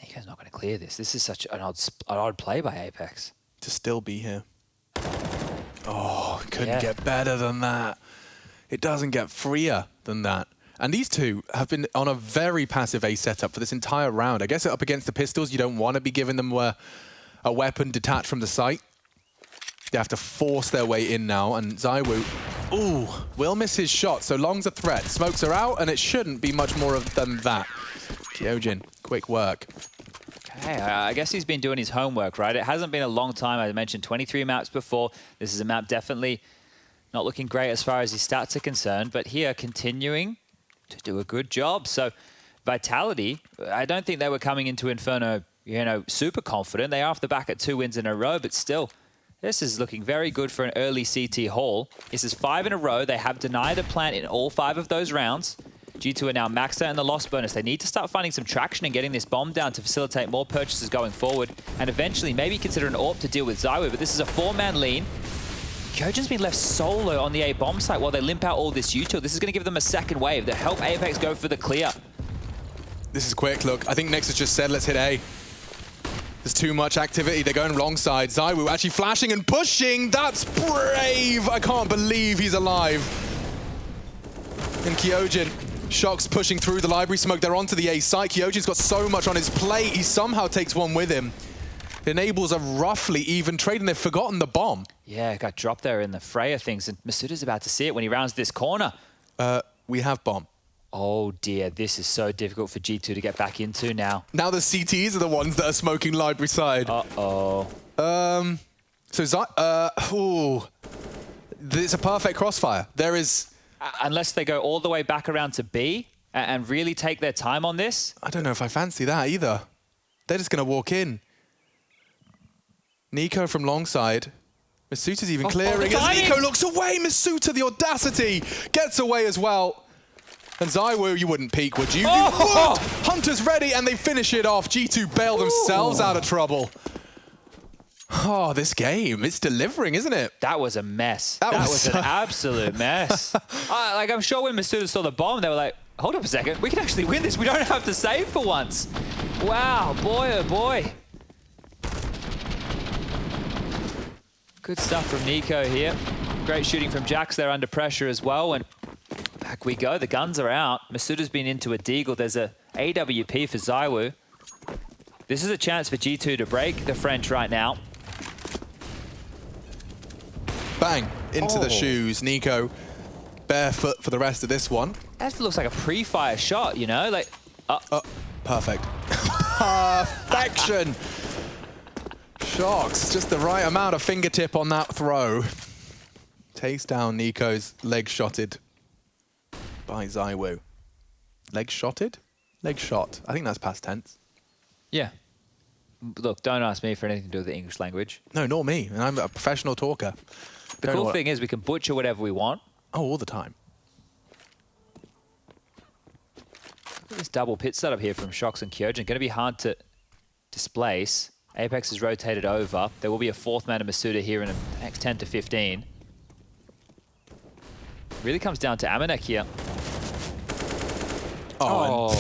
Nico's not going to clear this. This is such an odd play by Apex. To still be here. Oh, couldn't get better than that. It doesn't get freer than that. And these two have been on a very passive A setup for this entire round. I guess up against the pistols, you don't want to be giving them a weapon detached from the sight. They have to force their way in now, and Zowie, ooh, will miss his shot. So Long's a threat. Smokes are out, and it shouldn't be much more than that. Kyojin, quick work. Okay, I guess he's been doing his homework, right? It hasn't been a long time. I mentioned 23 maps before. This is a map definitely not looking great as far as his stats are concerned, but here continuing to do a good job. So Vitality, I don't think they were coming into Inferno, you know, super confident. They are off the back at 2 wins in a row, but still, this is looking very good for an early CT haul. This is 5 in a row. They have denied a plant in all 5 of those rounds. G2 are now maxed out in the loss bonus. They need to start finding some traction and getting this bomb down to facilitate more purchases going forward, and eventually maybe consider an AWP to deal with Zowie, but this is a 4-man lean. Kyojin's been left solo on the A bomb site while they limp out all this util. This is going to give them a second wave that help Apex go for the clear. This is quick, look. I think Nexus just said, let's hit A. There's too much activity. They're going wrong side. Zowie actually flashing and pushing. That's brave. I can't believe he's alive. And Kyojin, Shock's pushing through the library smoke. They're onto the A site. Kyojin's got so much on his plate. He somehow takes one with him. Enables a roughly even trade, and they've forgotten the bomb. Yeah, got dropped there in the fray of things, and Masuda's about to see it when he rounds this corner. We have bomb. Oh dear, this is so difficult for G2 to get back into now. Now the CTs are the ones that are smoking library side. Uh-oh. Ooh. It's a perfect crossfire. There is... Unless they go all the way back around to B and really take their time on this. I don't know if I fancy that either. They're just going to walk in. Nico from long side. Masuta's even clearing. As Nico looks away, Masuta, the audacity, gets away as well. And Zowie, you wouldn't peek, would you? You would! Hunter's ready, and they finish it off. G2 bail themselves out of trouble. Oh, this game, it's delivering, isn't it? That was a mess. That was an absolute mess. Like, I'm sure when Masuda saw the bomb, they were like, hold up a second, we can actually win this. We don't have to save for once. Wow, boy, oh boy. Good stuff from Nico here. Great shooting from Jax there under pressure as well. And back we go. The guns are out. Masuda's been into a deagle. There's a AWP for Zowie. This is a chance for G2 to break the French right now. Bang. Into the shoes. Nico barefoot for the rest of this one. That looks like a pre-fire shot, you know? Like, perfect. Perfection. Shocks, just the right amount of fingertip on that throw. Takes down Nico's leg shotted by Zowie. Leg shotted? Leg shot. I think that's past tense. Yeah. Look, don't ask me for anything to do with the English language. No, nor me. And I'm a professional talker. The cool thing is we can butcher whatever we want. Oh, all the time. Look at this double pit setup here from Shocks and Kyojin. Going to be hard to displace. Apex is rotated over. There will be a 4th man of Masuda here in the next 10 to 15. Really comes down to Amanek here. And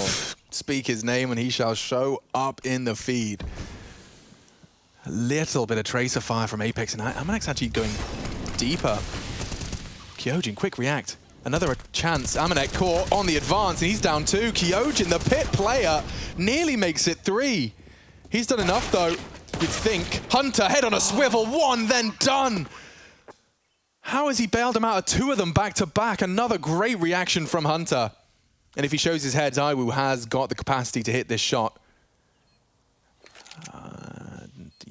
speak his name and he shall show up in the feed. A little bit of tracer fire from Apex, and Amanek's actually going deeper. Kyojin, quick react. Another chance. Amanek caught on the advance, and he's down 2. Kyojin, the pit player, nearly makes it 3. He's done enough, though, you'd think. Hunter, head on a swivel, 1, then done. How has he bailed him out of 2 of them back to back? Another great reaction from Hunter. And if he shows his head, Zowie has got the capacity to hit this shot.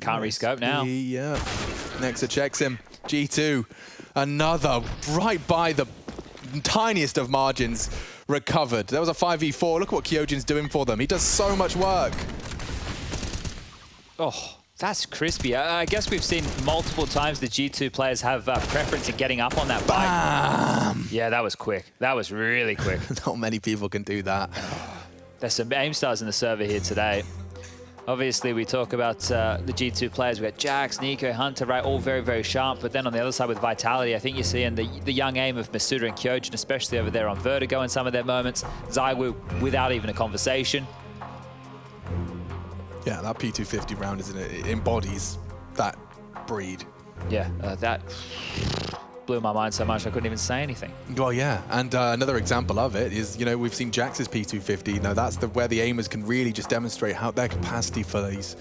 Can't rescope now. Yeah. Nexa checks him. G2, another right by the tiniest of margins recovered. That was a 5v4. Look what Kyojin's doing for them. He does so much work. Oh, That's crispy. I guess we've seen multiple times the G2 players have preference in getting up on that bike. Bam! Yeah, that was quick. That was really quick. Not many people can do that. There's some aim stars in the server here today. Obviously, we talk about the G2 players. We've got Jax, Nico, Hunter, right? All very, very sharp. But then on the other side with Vitality, I think you're seeing the young aim of Masuda and Kyojin, especially over there on Vertigo in some of their moments. Zowie without even a conversation. Yeah, that P250 round it embodies that breed. Yeah, that blew my mind so much I couldn't even say anything. Well, yeah, and another example of it is, you know, we've seen Jax's P250. Now that's where the aimers can really just demonstrate how their capacity for these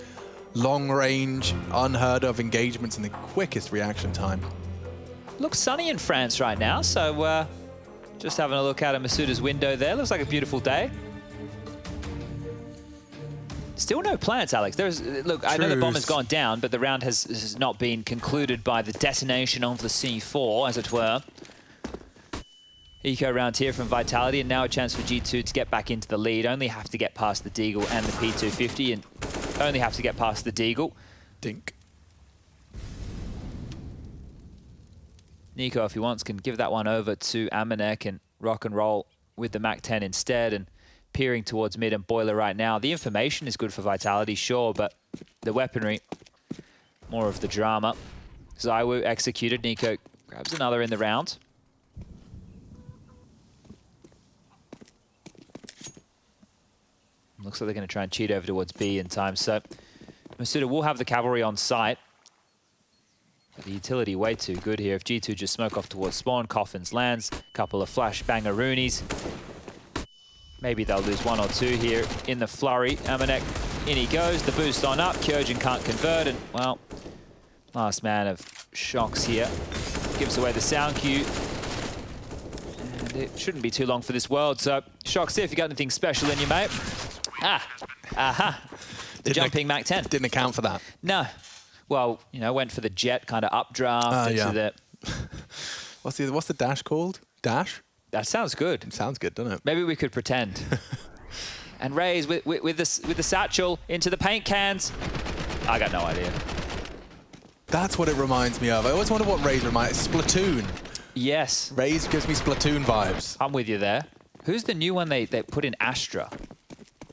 long-range, unheard of engagements and the quickest reaction time. Looks sunny in France right now, so just having a look out of Masuda's window there. Looks like a beautiful day. Still no plants, Alex. Look, I know the bomb has gone down, but the round has not been concluded by the detonation of the C4, as it were. Eco round here from Vitality, and now a chance for G2 to get back into the lead. Only have to get past the Deagle and the P250, and only have to get past the Deagle. Dink. Nico, if he wants, can give that one over to Amanek and rock and roll with the Mac-10 instead. And peering towards mid and boiler right now. The information is good for Vitality, sure, but the weaponry, more of the drama. Zowie executed. Nico grabs another in the round. Looks like they're going to try and cheat over towards B in time. So Masuda will have the cavalry on site. But the utility way too good here. If G2 just smoke off towards spawn, Coffins lands, couple of flash bangaroonies. Maybe they'll lose one or two here in the flurry. Amanek, in he goes. The boost on up. Kyojin can't convert. And, well, last man of Shocks here. Gives away the sound cue. And it shouldn't be too long for this world. So, Shocks, see if you got anything special in you, mate. Aha. The jumping Mac-10. Didn't account for that. No. Well, you know, went for the jet kind of updraft into the... What's the dash called? Dash? That sounds good. It sounds good, doesn't it? Maybe we could pretend. And Raze with the satchel into the paint cans. I got no idea. That's what it reminds me of. I always wonder what Raze reminds me. Splatoon. Yes. Raze gives me Splatoon vibes. I'm with you there. Who's the new one they put in Astra?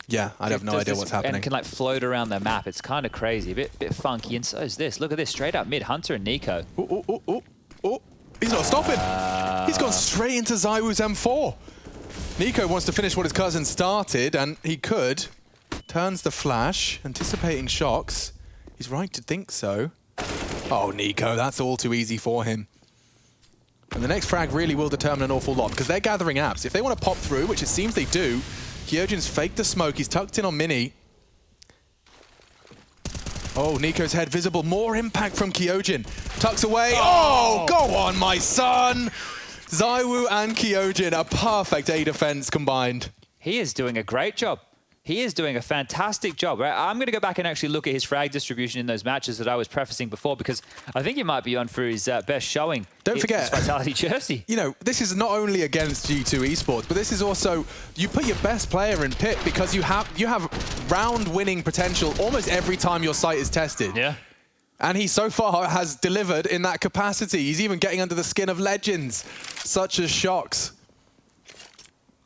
Yeah, I have no idea what's happening. And can like float around the map. It's kind of crazy, a bit funky. And so is this. Look at this, straight up mid Hunter and Nico. Oh. He's not stopping. He's gone straight into Zywoo's M4. Nico wants to finish what his cousin started, and he could. Turns the flash, anticipating Shocks. He's right to think so. Oh, Nico, that's all too easy for him. And the next frag really will determine an awful lot, because they're gathering apps. If they want to pop through, which it seems they do, Kyojin's faked the smoke. He's tucked in on Mini. Oh, Nico's head visible. More impact from Kyojin. Tucks away. Oh, go on, my son. Zowie and Kyojin, a perfect A defense combined. He is doing a great job. He is doing a fantastic job. Right? I'm going to go back and actually look at his frag distribution in those matches that I was prefacing before, because I think he might be on for his best showing. Don't forget, his Vitality jersey. You know, this is not only against G2 Esports, but this is also, you put your best player in pit because you have round-winning potential almost every time your site is tested. Yeah. And he so far has delivered in that capacity. He's even getting under the skin of legends, such as Shocks.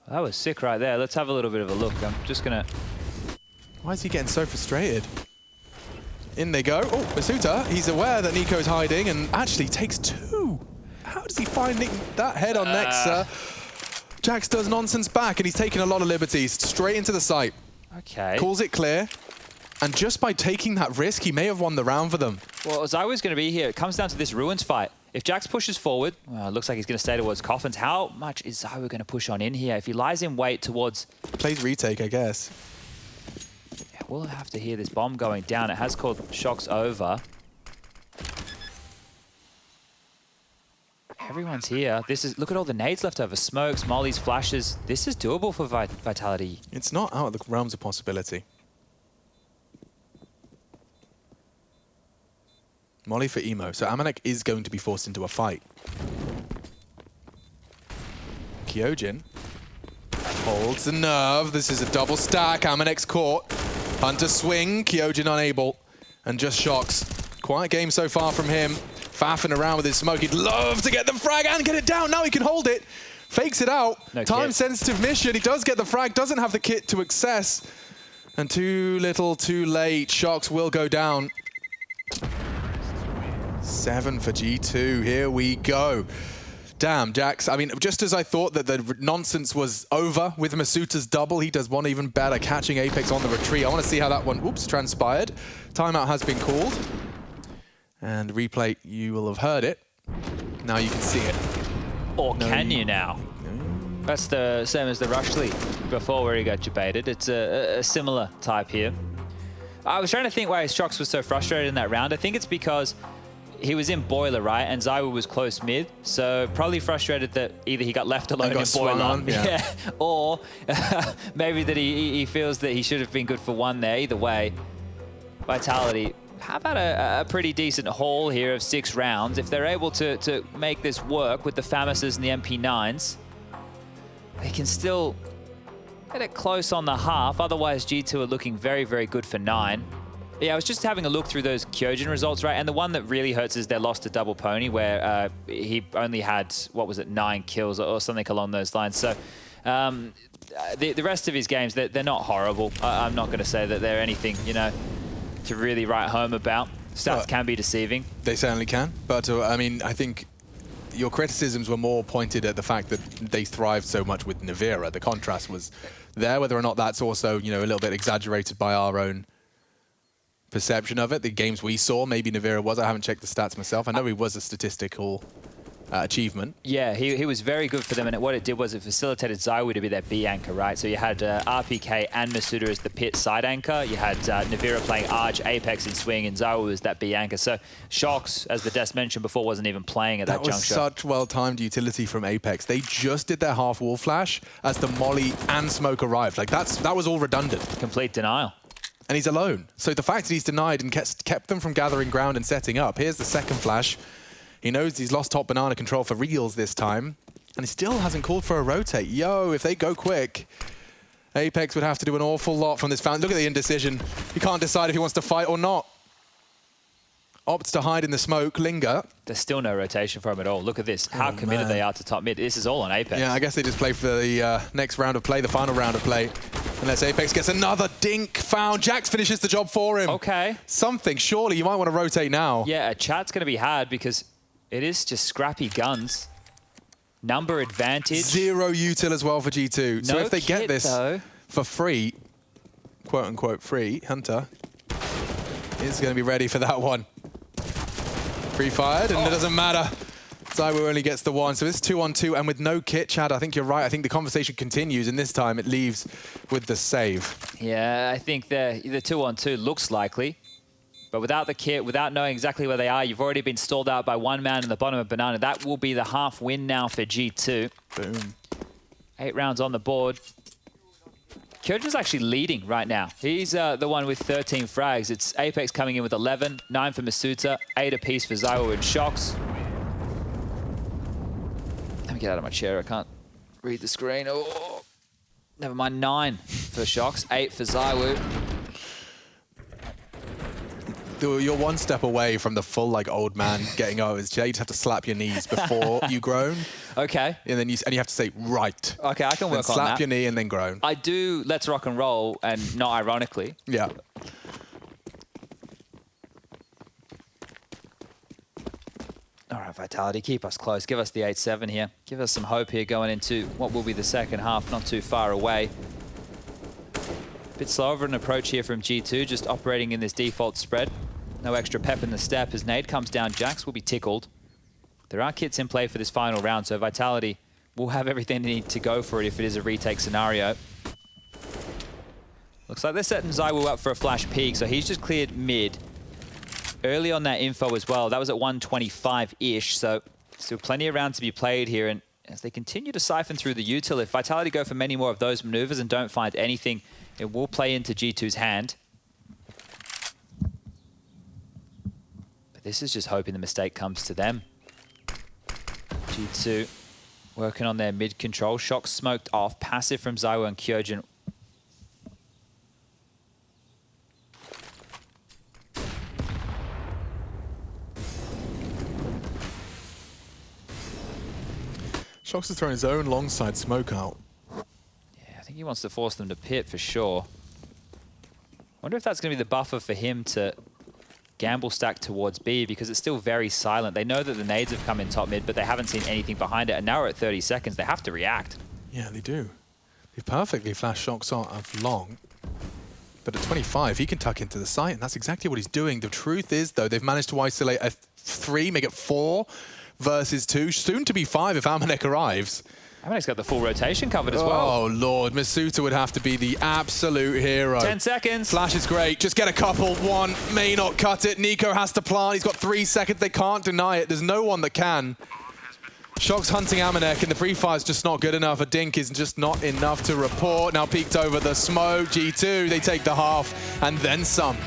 That was sick right there. Let's have a little bit of a look. I'm just going to... Why is he getting so frustrated? In they go. Oh, Masuda, he's aware that Nico's hiding and actually takes two. How does he find that head on next? Jax does nonsense back, and he's taking a lot of liberties. Straight into the site. Okay. Calls it clear. And just by taking that risk, he may have won the round for them. Well, as I was going to be here, it comes down to this Ruins fight. If Jax pushes forward, well, it looks like he's going to stay towards Coffins. How much is Zowie going to push on in here? If he lies in wait towards... Plays retake, I guess. Yeah, we'll have to hear this bomb going down. It has called Shocks over. Everyone's here. This is... Look at all the nades left over. Smokes, mollies, flashes. This is doable for Vitality. It's not out of the realms of possibility. Molly for Emo. So Amanek is going to be forced into a fight. Kyojin holds the nerve. This is a double stack. Amanek's caught. Hunter swing. Kyojin unable. And just Shocks. Quiet game so far from him. Faffing around with his smoke. He'd love to get the frag and get it down. Now he can hold it. Fakes it out. No Time-sensitive mission. He does get the frag. Doesn't have the kit to access. And too little, too late. Shocks will go down. 7 for G2. Here we go. Damn, Jax. I mean, just as I thought that the nonsense was over with Masuta's double, he does one even better, catching Apex on the retreat. I want to see how that one, transpired. Timeout has been called. And replay, you will have heard it. Now you can see it. Or can you now? That's the same as the Rush League before where he got debated. It's a similar type here. I was trying to think why Shocks was so frustrated in that round. I think it's because he was in Boiler, right? And Zowie was close mid. So probably frustrated that either he got left alone in Boiler. Yeah. Or maybe that he feels that he should have been good for one there. Either way, Vitality, how about a pretty decent haul here of 6 rounds? If they're able to make this work with the Famouses and the MP9s, they can still get it close on the half. Otherwise, G2 are looking very, very good for 9. Yeah, I was just having a look through those Kyojin results, right? And the one that really hurts is their loss to Double Pony, where he only had, 9 kills or something along those lines. So the rest of his games, they're not horrible. I'm not going to say that they're anything, to really write home about. Stats can be deceiving. They certainly can. But, I mean, I think your criticisms were more pointed at the fact that they thrived so much with Nivira. The contrast was there, whether or not that's also, a little bit exaggerated by our own perception of it. The games we saw, maybe Nivira was. I haven't checked the stats myself. I know he was a statistical achievement. Yeah, he was very good for them, and what it did was it facilitated Zowie to be their B anchor, right? So you had RPK and Masuda as the pit side anchor. You had Nivira playing Arch, Apex and Swing, and Zowie was that B anchor. So Shocks, as the Dest mentioned before, wasn't even playing at that juncture. That was such well-timed utility from Apex. They just did their half wall flash as the molly and smoke arrived. Like that was all redundant. Complete denial. And he's alone. So the fact that he's denied and kept them from gathering ground and setting up. Here's the second flash. He knows he's lost top banana control for reals this time. And he still hasn't called for a rotate. Yo, if they go quick, Apex would have to do an awful lot from this fountain. Look at the indecision. He can't decide if he wants to fight or not. Opts to hide in the smoke, linger. There's still no rotation for him at all. Look at this. How committed they are to top mid. This is all on Apex. Yeah, I guess they just play for the next round of play, the final round of play. Unless Apex gets another dink found. Jax finishes the job for him. Okay. Something. Surely you might want to rotate now. Yeah, a chat's going to be had because it is just scrappy guns. Number advantage. 0 util as well for G2. So no if they get this though. For free, quote unquote free, Hunter is going to be ready for that one. Pre-fired, and it doesn't matter. Zowie only gets the 1, so it's 2-on-2, and with no kit, Chad, I think you're right. I think the conversation continues, and this time it leaves with the save. Yeah, I think the 2-on-2 looks likely, but without the kit, without knowing exactly where they are, you've already been stalled out by one man in the bottom of Banana. That will be the half win now for G2. Boom. 8 rounds on the board. Kyojin's actually leading right now. He's the one with 13 frags. It's Apex coming in with 11, 9 for Masuta, 8 apiece for Zowie and Shocks. Let me get out of my chair. I can't read the screen. Oh, never mind. 9 for Shocks, 8 for Zowie. You're one step away from the full old man getting over his chair. You just have to slap your knees before you groan. Okay. And then you have to say right. Okay, I can work on that. Slap your knee and then groan. I do Let's Rock and Roll, and not ironically. Yeah. All right, Vitality, keep us close. Give us the 8-7 here. Give us some hope here going into what will be the second half, not too far away. Bit slower of an approach here from G2, just operating in this default spread. No extra pep in the step. As nade comes down, Jax will be tickled. There are kits in play for this final round, so Vitality will have everything they need to go for it if it is a retake scenario. Looks like they're setting Zowie up for a flash peak, so he's just cleared mid. Early on that info as well, that was at 125-ish, so still plenty of rounds to be played here. And as they continue to siphon through the util, if Vitality go for many more of those maneuvers and don't find anything, it will play into G2's hand. But this is just hoping the mistake comes to them. G2 working on their mid control. Shock smoked off. Passive from Zowie and Kyojin. Shox has thrown his own long side smoke out. Yeah, I think he wants to force them to pit for sure. Wonder if that's going to be the buffer for him to gamble stack towards B, because it's still very silent. They know that the nades have come in top mid, but they haven't seen anything behind it. And now we're at 30 seconds. They have to react. Yeah, they do. They've perfectly flashed Shox out of long. But at 25, he can tuck into the site, and that's exactly what he's doing. The truth is, though, they've managed to isolate a 3, make it 4 versus 2, soon to be 5 if Amanek arrives. Amanek's got the full rotation covered as well. Oh, Lord. Masuta would have to be the absolute hero. 10 seconds. Flash is great. Just get a couple. One may not cut it. Nico has to plant. He's got 3 seconds. They can't deny it. There's no one that can. Shox hunting Amanek, and the pre-fire's just not good enough. A dink is just not enough to report. Now peeked over the smoke. G2, they take the half and then some.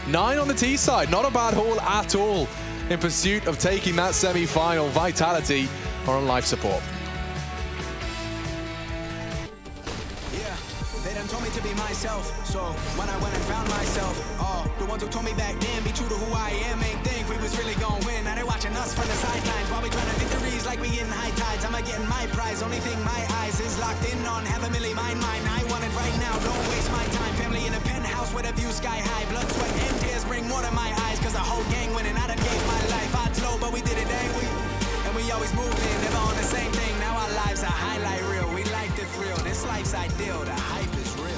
9 on the T side. Not a bad haul at all in pursuit of taking that semi-final. Vitality are on life support. They done told me to be myself, so when I went and found myself, the ones who told me back then, be true to who I am, ain't think we was really gonna win. Now they watching us from the sidelines while we trying to victories like we getting high tides. I'm getting my prize, only thing my eyes is locked in on. Have a milli mine. I want it right now, don't waste my time. Family in a penthouse with a view sky high. Blood, sweat, and tears bring water to my eyes, cause the whole gang winning. I done gave my life, odds low, but we did it, ain't we? And we always moving, never on the same thing. Now our lives are highlight reel. We like the thrill, this life's ideal, the hype is real.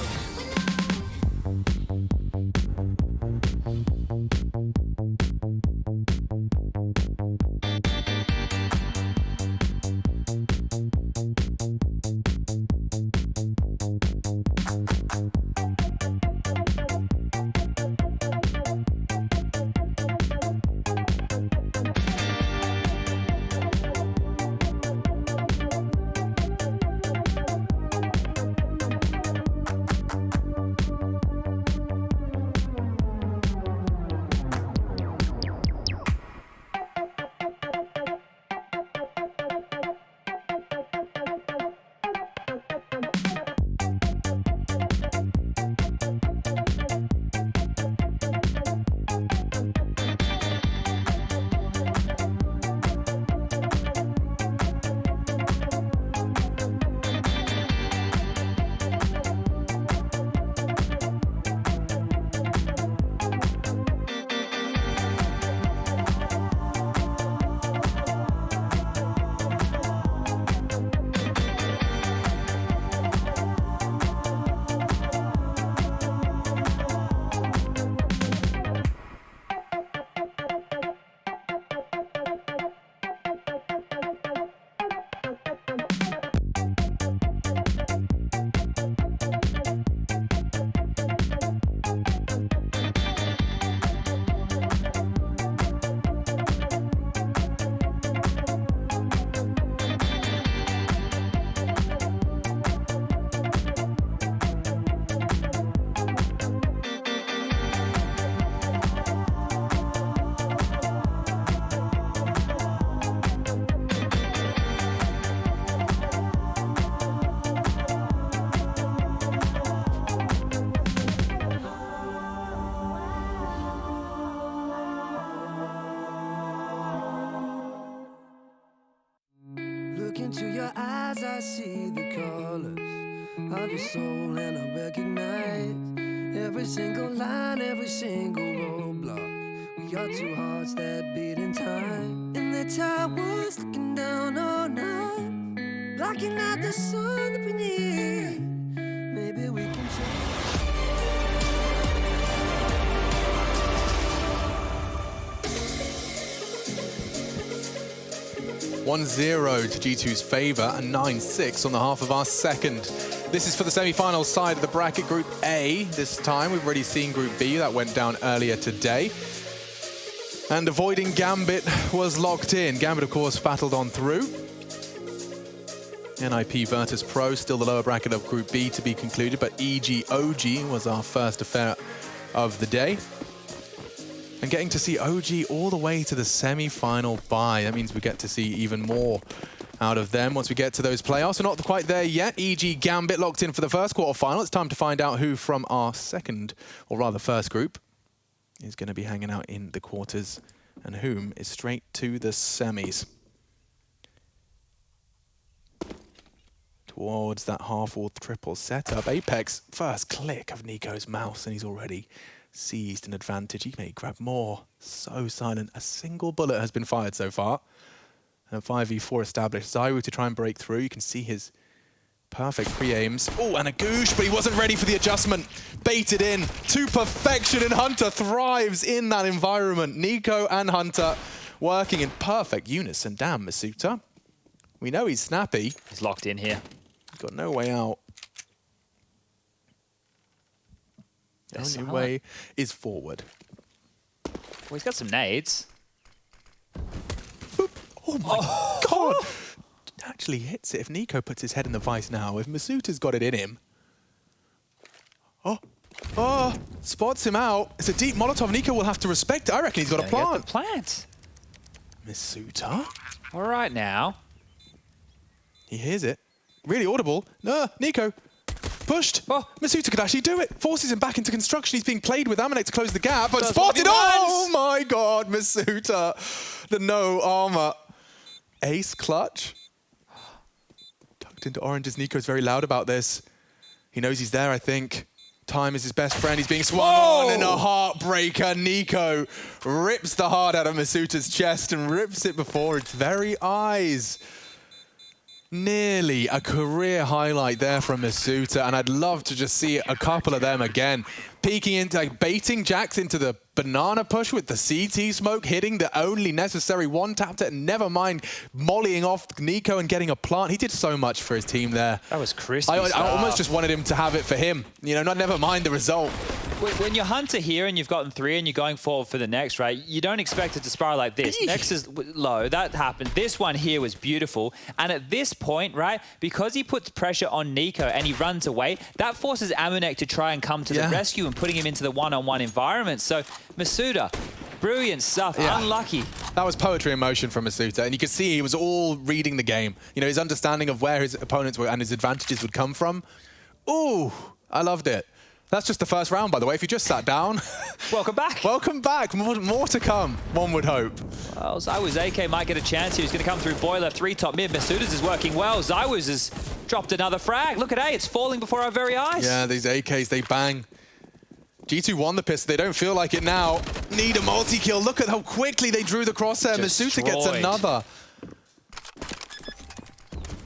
into your eyes, I see the colors of your soul, and I recognize every single line, every single roadblock. We are two hearts that beat in time, and the tide was looking down all night, blocking out the sun that we need. Maybe we can change. 1-0 to G2's favour and 9-6 on the half of our second. This is for the semi-final side of the bracket, Group A. This time we've already seen Group B, that went down earlier today. And avoiding Gambit was locked in. Gambit, of course, battled on through. NIP Virtus Pro, still the lower bracket of Group B to be concluded, but EG OG was our first affair of the day. And getting to see OG all the way to the semi-final bye. That means we get to see even more out of them once we get to those playoffs. We're not quite there yet. EG Gambit locked in for the first quarterfinal. It's time to find out who from our second, or rather first group, is going to be hanging out in the quarters and whom is straight to the semis. towards that half-wall triple setup. HyperX, first click of Nico's mouse, and he's already seized an advantage. He may grab more. So silent. A single bullet has been fired so far. And 5v4 established. Zowie to try and break through. You can see his perfect pre-aims. Oh, and a goosh, but he wasn't ready for the adjustment. Baited in to perfection, and Hunter thrives in that environment. Nico and Hunter working in perfect unison. Damn, Masuta. We know he's snappy. He's locked in here. He's got no way out. The only way is forward. Well, he's got some nades. Boop. Oh my God! Actually hits it. If Nico puts his head in the vice now, if Masuta's got it in him. Oh, spots him out. It's a deep Molotov. Nico will have to respect it. I reckon he's got a plant. Plant. Masuta? All right now. He hears it. Really audible. No, Nico. Pushed. Oh, Masuta could actually do it. Forces him back into construction. He's being played with Amanek to close the gap, but spotted. Oh my God, Masuta. The no armor. Ace clutch. Tucked into oranges. Nico's very loud about this. He knows he's there, I think. Time is his best friend. He's being swung on, and a heartbreaker. Nico rips the heart out of Masuta's chest and rips it before its very eyes. Nearly a career highlight there from Masuta, and I'd love to just see a couple of them again. Peeking into, like, baiting Jax into the banana push with the CT smoke, hitting the only necessary one tap to, never mind mollying off Nico and getting a plant. He did so much for his team there. That was crispy I stuff. almost just wanted him to have it for him. You know, never mind the result. When you're Hunter here and you've gotten 3 and you're going forward for the next, right, you don't expect it to spiral like this. Next is low. That happened. This one here was beautiful. And at this point, right, because he puts pressure on Nico and he runs away, that forces Amanek to try and come to the rescue and putting him into the one-on-one environment. So Masuta, brilliant stuff. Unlucky. That was poetry in motion from Masuta, and you could see he was all reading the game. You know, his understanding of where his opponents were and his advantages would come from. Ooh, I loved it. That's just the first round, by the way. If you just sat down. Welcome back. Welcome back. More to come, one would hope. Well, Zywoo's AK might get a chance here. He's going to come through Boiler, 3 top mid. Masuta's is working well. Zywoo's has dropped another frag. Look at A, it's falling before our very eyes. Yeah, these AKs, they bang. G2 won the pistol. They don't feel like it now. Need a multi-kill. Look at how quickly they drew the crosshair. Masuta gets another.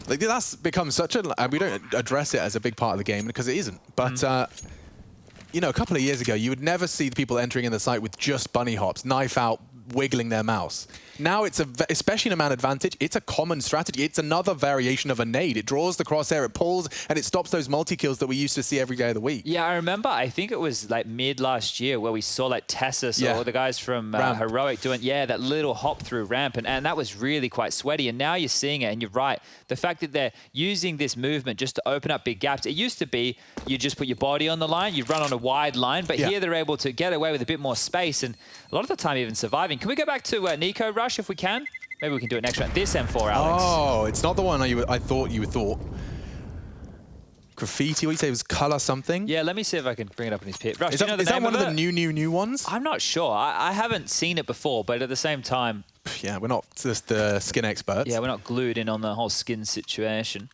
Like, that's become such a... And we don't address it as a big part of the game because it isn't. But, you know, a couple of years ago, you would never see the people entering in the site with just bunny hops, knife out, wiggling their mouse. Now it's especially in a man advantage, it's a common strategy. It's another variation of a nade. It draws the crosshair, it pulls, and it stops those multi-kills that we used to see every day of the week. Yeah, I remember, I think it was like mid last year where we saw like Tessus or the guys from Heroic doing, that little hop through ramp, and that was really quite sweaty. And now you're seeing it, and you're right. The fact that they're using this movement just to open up big gaps. It used to be you just put your body on the line, you run on a wide line, but here they're able to get away with a bit more space, and a lot of the time even surviving. Can we go back to Nico Rush if we can? Maybe we can do it next round. This M4, Alex. Oh, it's not the one I thought you would thought. Graffiti, what do you say, it was color something? Yeah, let me see if I can bring it up in his pit. Rush, is that one of the new ones? I'm not sure. I haven't seen it before, but at the same time... Yeah, we're not just the skin experts. Yeah, we're not glued in on the whole skin situation.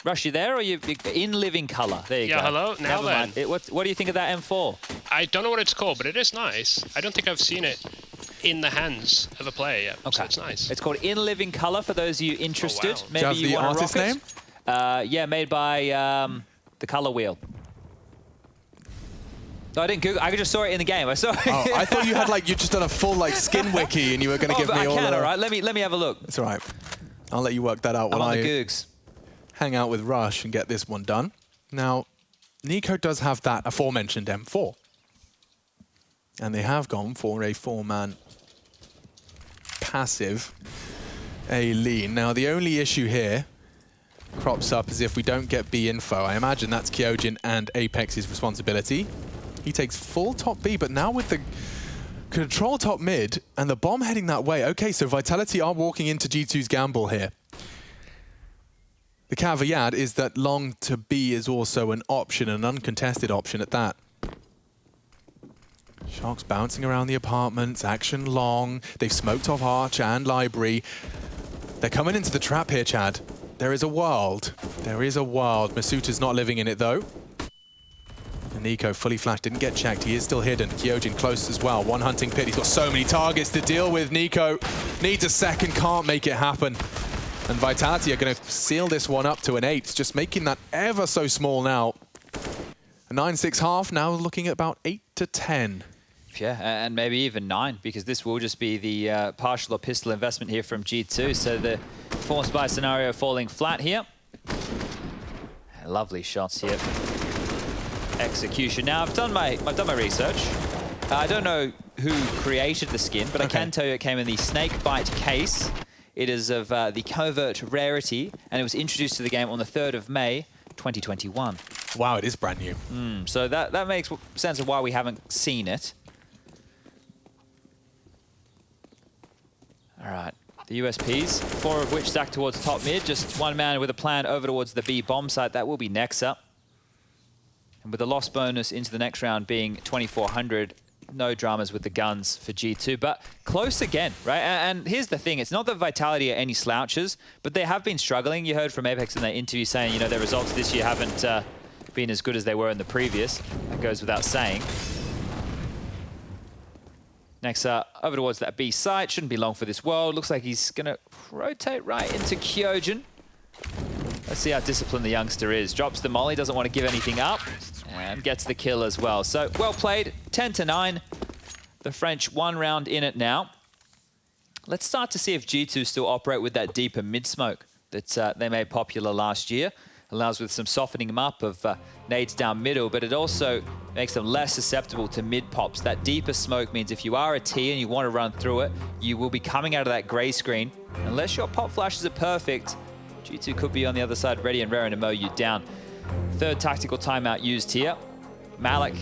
Rush, you there, or are you in living color? There you go. Yeah, hello. Now then. What do you think of that M4? I don't know what it's called, but it is nice. I don't think I've seen it in the hands of a player yet, so it's nice. It's called In Living Color for those of you interested. Oh, wow. Maybe do you want to rock it? Yeah, made by the Color Wheel. No, I didn't Google. I just saw it in the game. I saw it. Oh, I thought you had you just done a full skin wiki and you were going to give me all. All right. Let me have a look. It's all right. I'll let you work that out while I the Googs. Hang out with Rush and get this one done. Now, Nico does have that aforementioned M4. And they have gone for a 4-man passive A-lean. Now, the only issue here crops up is if we don't get B info. I imagine that's Kyojin and Apex's responsibility. He takes full top B, but now with the control top mid and the bomb heading that way. Okay, so Vitality are walking into G2's gamble here. The caveat is that long to B is also an option, an uncontested option at that. Sharks bouncing around the apartments, action long. They've smoked off Arch and Library. They're coming into the trap here, Chad. There is a world. There is a world. Masuta's not living in it, though. And Nico, fully flashed, didn't get checked. He is still hidden. Kyojin close as well. One hunting pit. He's got so many targets to deal with. Nico needs a second, can't make it happen. And Vitality are going to seal this one up to an 8, just making that ever so small now. A 9-6 half, now looking at about 8 to 10. Yeah, and maybe even 9, because this will just be the partial or pistol investment here from G2. So the force buy scenario falling flat here. Lovely shots here. Execution. Now I've done my research. I don't know who created the skin, but I can tell you it came in the Snakebite case. It is of the Covert rarity, and it was introduced to the game on the 3rd of May, 2021. Wow, it is brand new. So that makes sense of why we haven't seen it. All right, the USPs, 4 of which stacked towards top mid. Just one man with a plan over towards the B bomb site. That will be next up. And with the loss bonus into the next round being 2,400, no dramas with the guns for G2, but close again, right? And here's the thing, it's not that Vitality are any slouches, but they have been struggling. You heard from Apex in their interview saying, you know, their results this year haven't been as good as they were in the previous. That goes without saying. Next over towards that B site, shouldn't be long for this world. Looks like he's gonna rotate right into Kyojin. Let's see how disciplined the youngster is. Drops the molly, doesn't want to give anything up, and gets the kill as well. So, well played, 10 to 9. The French 1 round in it now. Let's start to see if G2 still operate with that deeper mid-smoke that they made popular last year. Allows with some softening them up of nades down middle, but it also makes them less susceptible to mid-pops. That deeper smoke means if you are a T and you want to run through it, you will be coming out of that gray screen. Unless your pop flashes are perfect, G2 could be on the other side ready and raring to mow you down. 3rd tactical timeout used here. Malik,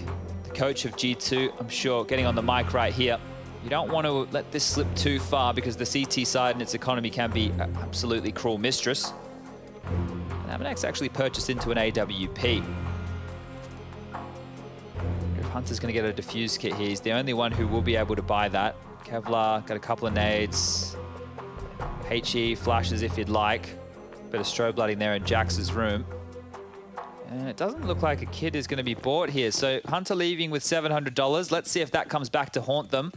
the coach of G2, I'm sure, getting on the mic right here. You don't want to let this slip too far because the CT side and its economy can be an absolutely cruel mistress. And NXZT actually purchased into an AWP. If Hunter's going to get a defuse kit here, he's the only one who will be able to buy that. Kevlar, got a couple of nades. HE flashes if you'd like. Bit of strobe lighting there in Jax's room. And it doesn't look like a kid is going to be bought here. So Hunter leaving with $700. Let's see if that comes back to haunt them.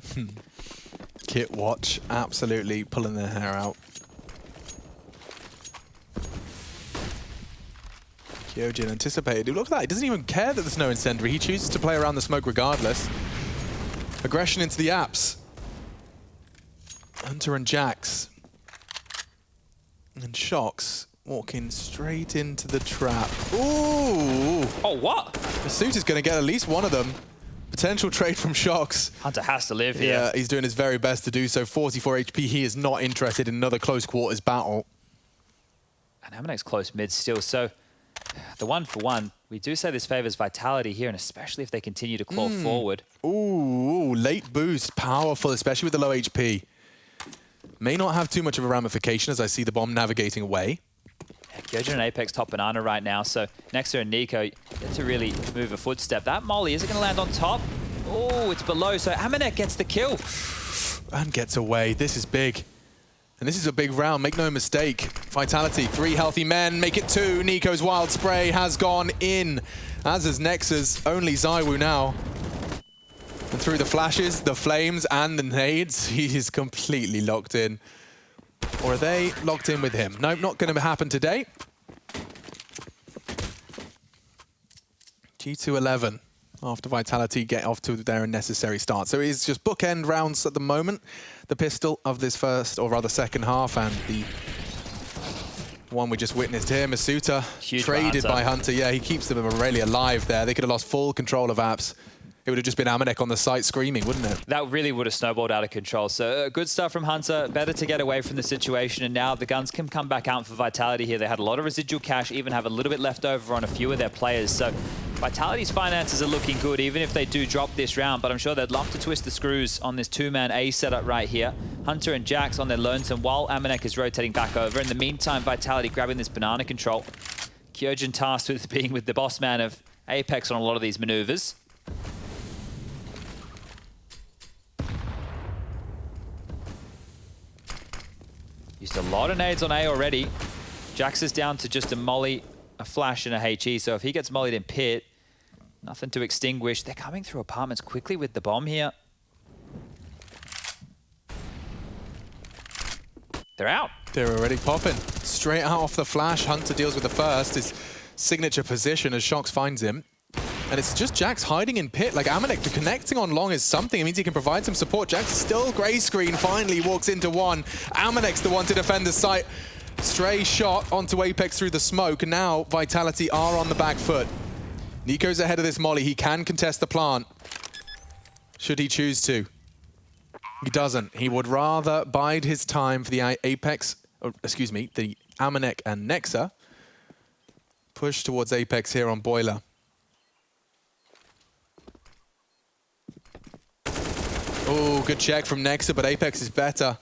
Kit watch, absolutely pulling their hair out. Kyojin anticipated. It looks like he doesn't even care that there's no incendiary. He chooses to play around the smoke regardless. Aggression into the apps. Hunter and Jax. And Shocks walking straight into the trap. Ooh! Oh, what? The suit is going to get at least one of them. Potential trade from Shocks. Hunter has to live here. Yeah, he's doing his very best to do so. 44 HP. He is not interested in another close quarters battle. And NXZT close mid still. So the 1-for-1, we do say this favors Vitality here, and especially if they continue to claw forward. Ooh, late boost. Powerful, especially with the low HP. May not have too much of a ramification as I see the bomb navigating away. Yeah, Kyojin and Apex top banana right now, so Nexer and Nico get to really move a footstep. That molly, is it going to land on top? Oh, it's below, so NXZT gets the kill. And gets away. This is big. And this is a big round, make no mistake. Vitality, 3 healthy men, make it 2. Nico's wild spray has gone in, as is Nex's. Only Zowie now. And through the flashes, the flames, and the nades, he is completely locked in. Or are they locked in with him? Nope, not going to happen today. G2 11 after Vitality get off to their unnecessary start. So it's just bookend rounds at the moment. The pistol of this first, or rather second half, and the one we just witnessed here, Masuta, traded by Hunter. Yeah, he keeps them really alive there. They could have lost full control of apps. It would have just been NXZT on the site screaming, wouldn't it? That really would have snowballed out of control. So good stuff from Hunter. Better to get away from the situation. And now the guns can come back out for Vitality here. They had a lot of residual cash, even have a little bit left over on a few of their players. So Vitality's finances are looking good, even if they do drop this round. But I'm sure they'd love to twist the screws on this 2-man A setup right here. Hunter and Jax on their lonesome while NXZT is rotating back over. In the meantime, Vitality grabbing this banana control. Kyojin tasked with being with the boss man of Apex on a lot of these maneuvers. Used a lot of nades on A already. Jax is down to just a molly, a flash, and a HE. So if he gets mollied in pit, nothing to extinguish. They're coming through apartments quickly with the bomb here. They're out. They're already popping. Straight out off the flash. Hunter deals with the first. His signature position as Shox finds him. And it's just Jax hiding in pit. Like, Amanek connecting on long is something. It means he can provide some support. Jax is still gray screen. Finally walks into one. Amanek's the one to defend the site. Stray shot onto Apex through the smoke. And now Vitality are on the back foot. Nico's ahead of this molly. He can contest the plant. Should he choose to? He doesn't. He would rather bide his time for the Apex, or excuse me, the Amanek and Nexa. Push towards Apex here on Boiler. Oh, good check from Nexa, but Apex is better.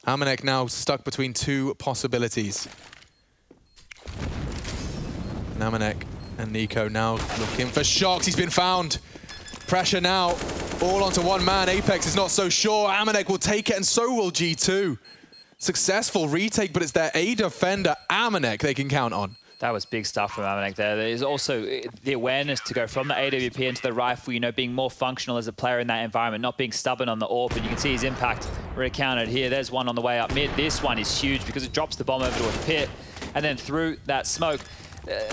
Amanek now stuck between two possibilities. And Amanek and Nico now looking for Shox. He's been found. Pressure now all onto one man. Apex is not so sure. Amanek will take it, and so will G2. Successful retake, but it's their A defender, Amanek, they can count on. That was big stuff from Amanek there. There's also the awareness to go from the AWP into the rifle, you know, being more functional as a player in that environment, not being stubborn on the AWP, and you can see his impact recounted here. There's one on the way up mid. This one is huge because it drops the bomb over to a pit, and then through that smoke.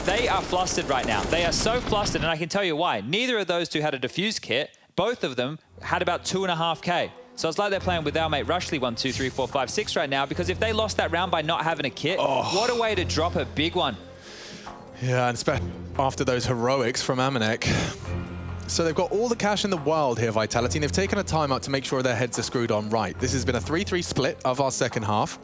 They are flustered right now. They are so flustered, and I can tell you why. Neither of those two had a defuse kit. Both of them had about 2.5K. So it's like they're playing with our mate Rushley 1, 2, 3, 4, 5, 6 right now, because if they lost that round by not having a kit, what a way to drop a big one. Yeah, and especially after those heroics from Amanek. So they've got all the cash in the world here, Vitality, and they've taken a timeout to make sure their heads are screwed on right. This has been a 3-3 split of our second half.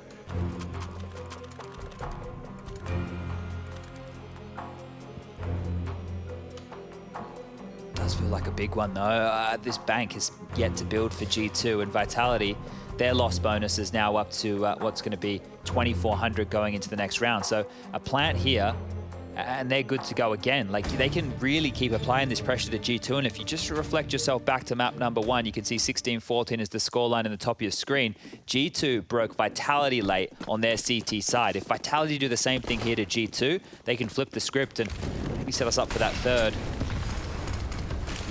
Does feel like a big one though. This Benq is yet to build for G2, and Vitality, their loss bonus is now up to what's going to be 2,400 going into the next round. So a plant here, and they're good to go again. Like, they can really keep applying this pressure to G2, and if you just reflect yourself back to map number 1, you can see 16-14 is the scoreline in the top of your screen. G2 broke Vitality late on their CT side. If Vitality do the same thing here to G2, they can flip the script and maybe set us up for that third.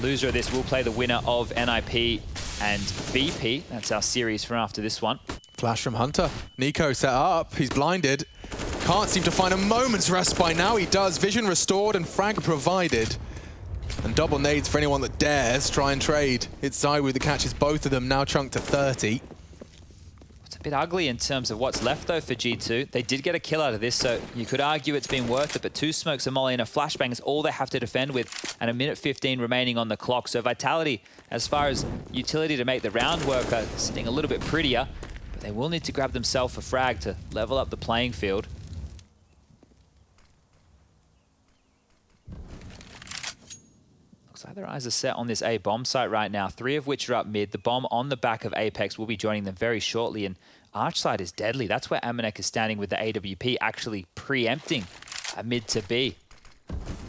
Loser of this will play the winner of NIP and VP. That's our series from after this one. Flash from Hunter. Nico set up. He's blinded. Can't seem to find a moment's rest by now. He does. Vision restored and frag provided. And double nades for anyone that dares try and trade. It's Zowie that catches both of them, now chunked to 30. It's a bit ugly in terms of what's left, though, for G2. They did get a kill out of this, so you could argue it's been worth it, but 2 smokes, a molly, and a flashbang is all they have to defend with, and a minute 15 remaining on the clock. So Vitality, as far as utility to make the round work, are sitting a little bit prettier, but they will need to grab themselves a frag to level up the playing field. Looks like their eyes are set on this A bomb site right now, 3 of which are up mid. The bomb on the back of Apex will be joining them very shortly, and Arch side is deadly. That's where Amanek is standing with the AWP, actually preempting a mid to B.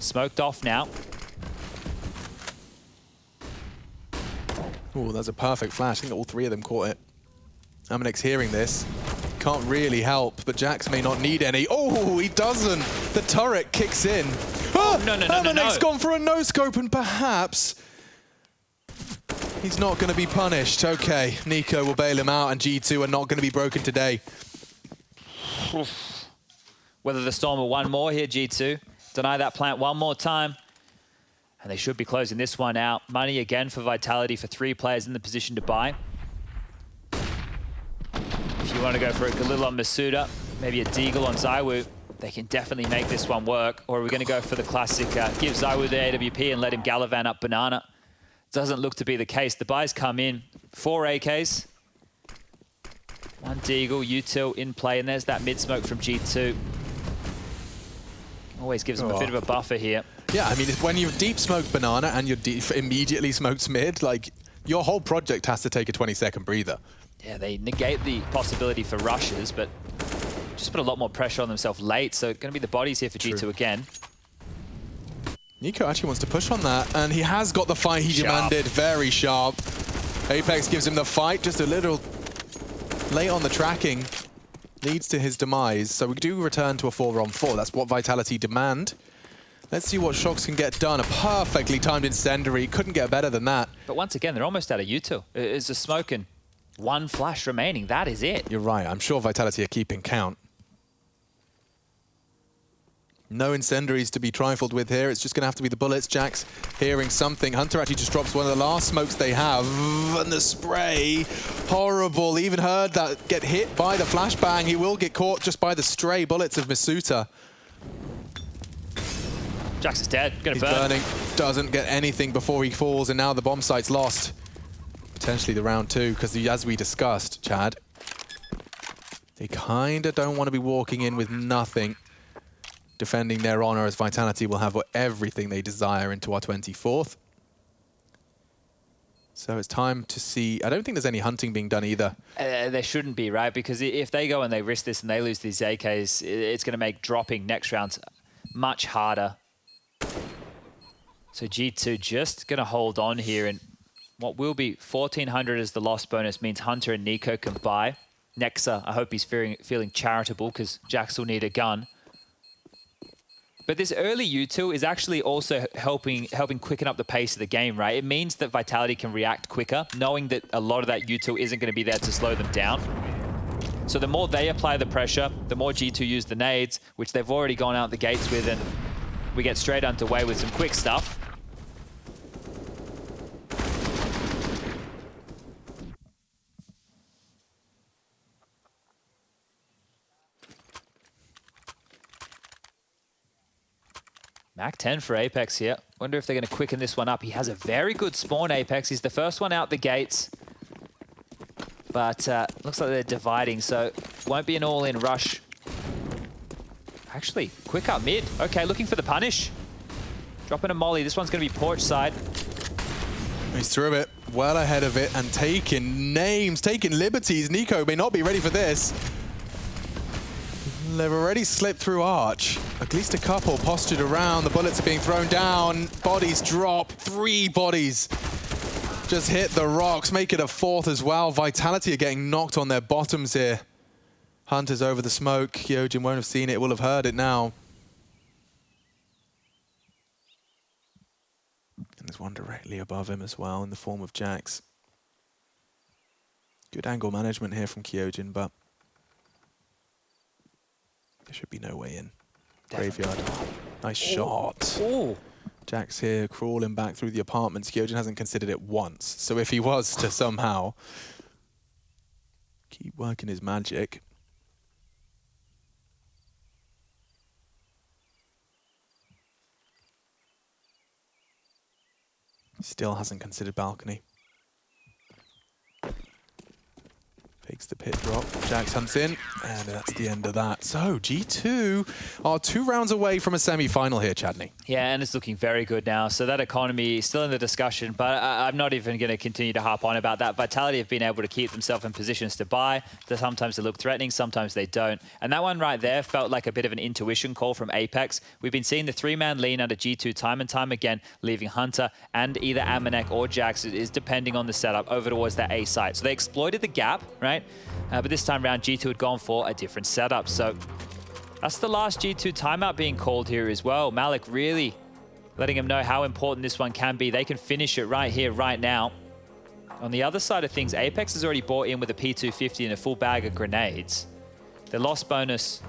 Smoked off now. Oh, that's a perfect flash. I think all 3 of them caught it. Amanek's hearing this. Can't really help, but Jax may not need any. Oh, he doesn't. The turret kicks in. Oh, no. Amanek's gone for a no-scope, and perhaps he's not going to be punished. Okay, Nico will bail him out, and G2 are not going to be broken today. Whether the Storm will one more here, G2. Deny that plant one more time. And they should be closing this one out. Money again for Vitality for 3 players in the position to buy. If you want to go for a Galil on Masuda, maybe a Deagle on Zowie, they can definitely make this one work. Or are we going to go for the classic, give Zowie the AWP and let him Galavan up Banana? Doesn't look to be the case. The buys come in. 4 AKs. 1 Deagle, Util in play, and there's that mid-smoke from G2. Always gives them a bit of a buffer here. Yeah, I mean, when you've deep smoked Banana and you're immediately smoked mid, like, your whole project has to take a 20-second breather. Yeah, they negate the possibility for rushes, but just put a lot more pressure on themselves late, so going to be the bodies here for G2 again. Nico actually wants to push on that, and he has got the fight he demanded. Very sharp. Apex gives him the fight, just a little late on the tracking. leads to his demise. So we do return to a 4-on-4. That's what Vitality demand. Let's see what Shox can get done. A perfectly timed incendiary. Couldn't get better than that. But once again, they're almost out of util. It's a smoke and one flash remaining. That is it. You're right. I'm sure Vitality are keeping count. No incendiaries to be trifled with here. It's just going to have to be the bullets. Jack's hearing something. Hunter actually just drops one of the last smokes they have. And the spray, horrible. Even heard that get hit by the flashbang. He will get caught just by the stray bullets of Misuta. Jax is dead. Gonna He's burn. burning. Doesn't get anything before he falls. And now the bomb site's lost. Potentially the round 2, because as we discussed, Chad, they kind of don't want to be walking in with nothing, defending their honor, as Vitality will have everything they desire into our 24th. So it's time to see. I don't think there's any hunting being done either. There shouldn't be, right? Because if they go and they risk this and they lose these AKs, it's going to make dropping next round much harder. So G2 just going to hold on here, and what will be 1,400 as the loss bonus means Hunter and Nico can buy. Nexa, I hope he's feeling charitable, because Jax will need a gun. But this early util is actually also helping quicken up the pace of the game, right? It means that Vitality can react quicker, knowing that a lot of that util isn't going to be there to slow them down. So the more they apply the pressure, the more G2 use the nades, which they've already gone out the gates with, and we get straight underway with some quick stuff. Mac 10 for Apex here. Wonder if they're going to quicken this one up. He has a very good spawn, Apex. He's the first one out the gates. But looks like they're dividing, so won't be an all-in rush. Actually, quick up mid. Okay, looking for the punish. Dropping a molly. This one's going to be porch side. He's through it, well ahead of it, and taking names, taking liberties. Nico may not be ready for this. They've already slipped through arch. At least a couple postured around. The bullets are being thrown down. Bodies drop. 3 bodies just hit the rocks. Make it a 4th as well. Vitality are getting knocked on their bottoms here. Hunter's over the smoke. Kyojin won't have seen it. Will have heard it now. And there's one directly above him as well in the form of Jax. Good angle management here from Kyojin, but there should be no way in. Graveyard. Nice shot. Ooh. Jack's here crawling back through the apartments. Kyojin hasn't considered it once. So if he was to somehow keep working his magic. Still hasn't considered balcony. Takes the pit drop. Jax hunts in, and that's the end of that. So G2 are 2 rounds away from a semi-final here, Chadney. Yeah, and it's looking very good now. So that economy is still in the discussion, but I'm not even going to continue to harp on about that. Vitality have been able to keep themselves in positions to buy. Sometimes they look threatening, sometimes they don't. And that one right there felt like a bit of an intuition call from Apex. We've been seeing the 3-man lean under G2 time and time again, leaving Hunter and either Amanek or Jax, is depending on the setup, over towards that A site. So they exploited the gap, right? But this time around, G2 had gone for a different setup. So that's the last G2 timeout being called here as well. Malik really letting him know how important this one can be. They can finish it right here, right now. On the other side of things, Apex has already bought in with a P250 and a full bag of grenades. The loss bonus,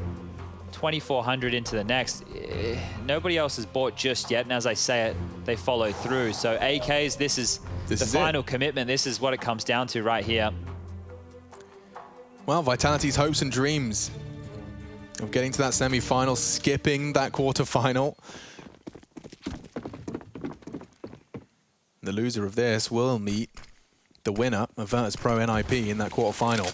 2,400 into the next. Nobody else has bought just yet, and as I say it, they follow through. So AKs, this is the final commitment. This is what it comes down to right here. Well, Vitality's hopes and dreams of getting to that semi-final, skipping that quarter-final. The loser of this will meet the winner of Virtus Pro NIP in that quarter-final.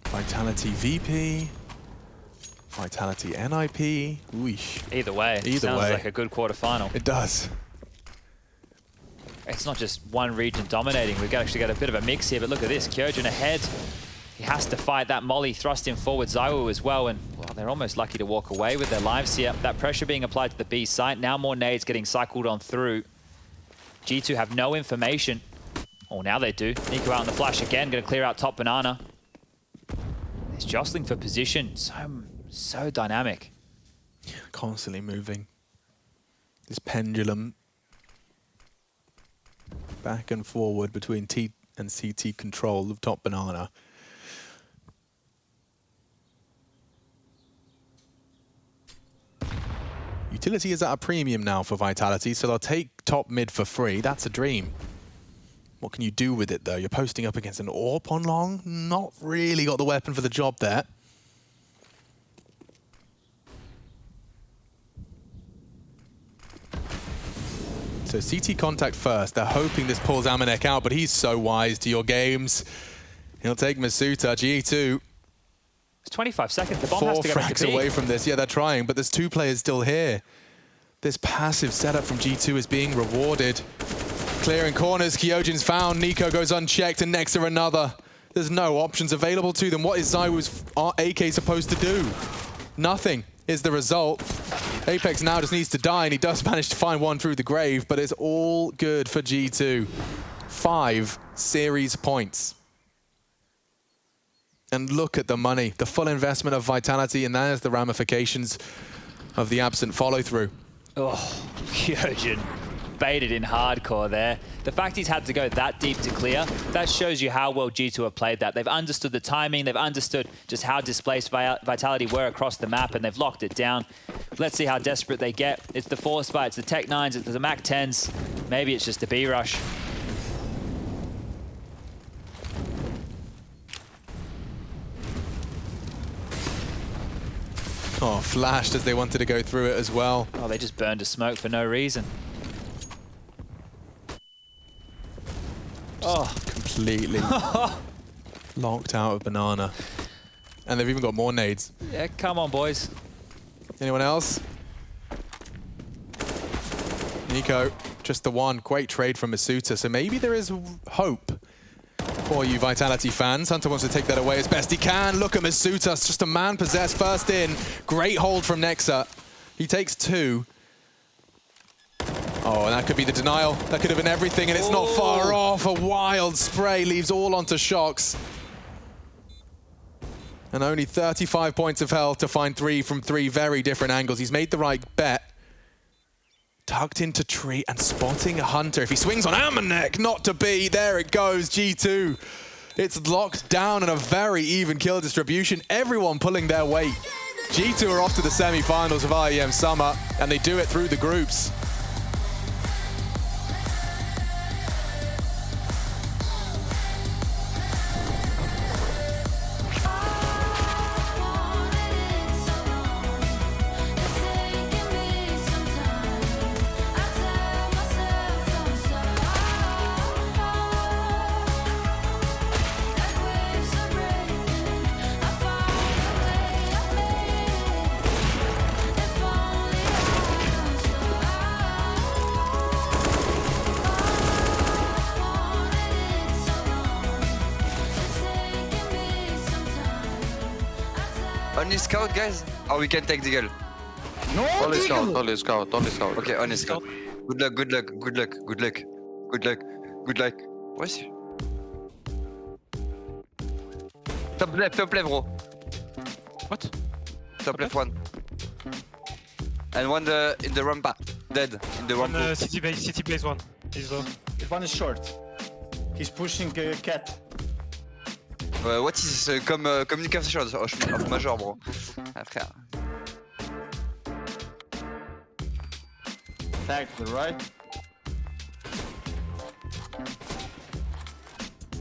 Vitality VP, Vitality NIP. Ooish. Either way, sounds like a good quarter-final. It does. It's not just one region dominating. We've actually got a bit of a mix here, but look at this. Kyojin ahead. He has to fight that molly, thrust him forward. Zowie as well, and well, they're almost lucky to walk away with their lives here. That pressure being applied to the B site. Now more nades getting cycled on through. G2 have no information Oh, now they do. Nico out on the flash again, going to clear out top banana. It's jostling for position. So dynamic. Constantly moving. This pendulum back and forward between T and CT control of top banana. Utility is at a premium now for Vitality, so they'll take top mid for free. That's a dream. What can you do with it, though? You're posting up against an AWP on long. Not really got the weapon for the job there. So CT contact first. They're hoping this pulls Amanek out, but he's so wise to your games. He'll take Masuta, G2. It's 25 seconds. The bomb has to go back to B. 4 frags away from this. Yeah, they're trying, but there's 2 players still here. This passive setup from G2 is being rewarded. Clearing corners, Kyojin's found. Nico goes unchecked, and Nexa another. There's no options available to them. What is Zywoo's AK supposed to do? Nothing is the result. Apex now just needs to die, and he does manage to find one through the grave, but it's all good for G2. 5 series points. And look at the money, the full investment of Vitality, and there's the ramifications of the absent follow-through. Oh, Kyojin baited in hardcore there. The fact he's had to go that deep to clear, that shows you how well G2 have played that. They've understood the timing, they've understood just how displaced Vitality were across the map, and they've locked it down. Let's see how desperate they get. It's the Force Fight, it's the Tech 9s, it's the Mac 10s. Maybe it's just a B rush. Oh, flashed as they wanted to go through it as well. Oh, they just burned a smoke for no reason. Oh, completely locked out of banana. And they've even got more nades. Yeah, come on, boys. Anyone else? Nico, just the one. Great trade from Masuta. So maybe there is hope for you Vitality fans. Hunter wants to take that away as best he can. Look at Masuta, it's just a man possessed first in. Great hold from Nexa. He takes 2. Oh, and that could be the denial. That could have been everything, and it's not far off. A wild spray leaves all onto Shocks. And only 35 points of health to find 3 from 3 very different angles. He's made the right bet. Tucked into tree and spotting Hunter. If he swings on Amanek, not to be. There it goes, G2. It's locked down in a very even kill distribution. Everyone pulling their weight. G2 are off to the semi-finals of IEM Summer, and they do it through the groups. Only scout, guys? Or we can take the girl? No, only scout, only scout, only scout. Okay, only scout. Good luck, good luck, good luck, good luck, good luck, good luck. What's top left, bro. What? Top left one. And one in the rampa. Dead in the rampa. City base one. He's low. One is short. He's pushing cat. What is communication of major, bro? Ah, frère. Tag to the right.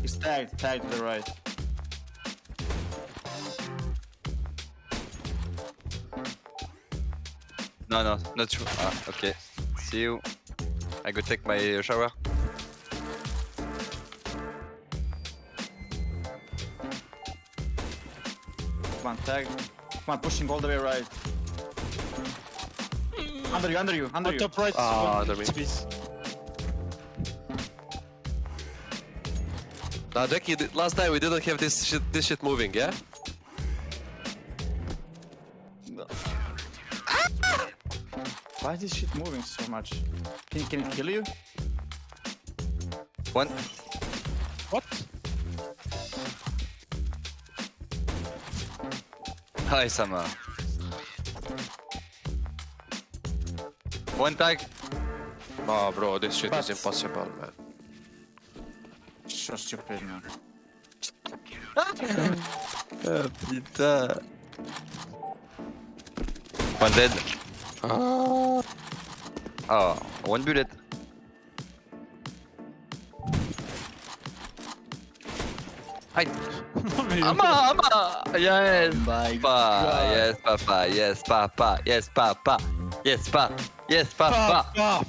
He's tagged to the right. No, not true. Ah, okay. See you. I go take my shower. Come on, tag. Come on, pushing all the way right. Under you. Top right. Ah, under me. Now, Jackie, last time we didn't have this shit moving, yeah? No. Why is this shit moving so much? Can it kill you? One. What? Hi, Summer. One tag. Oh, bro, this shit is impossible, man. So stupid, man. Putain. One dead. Oh, one bullet. Hi. Ama! Yes, papa. Yes, papa. Yes, papa. Yes, papa. Yes, papa. Yes, papa.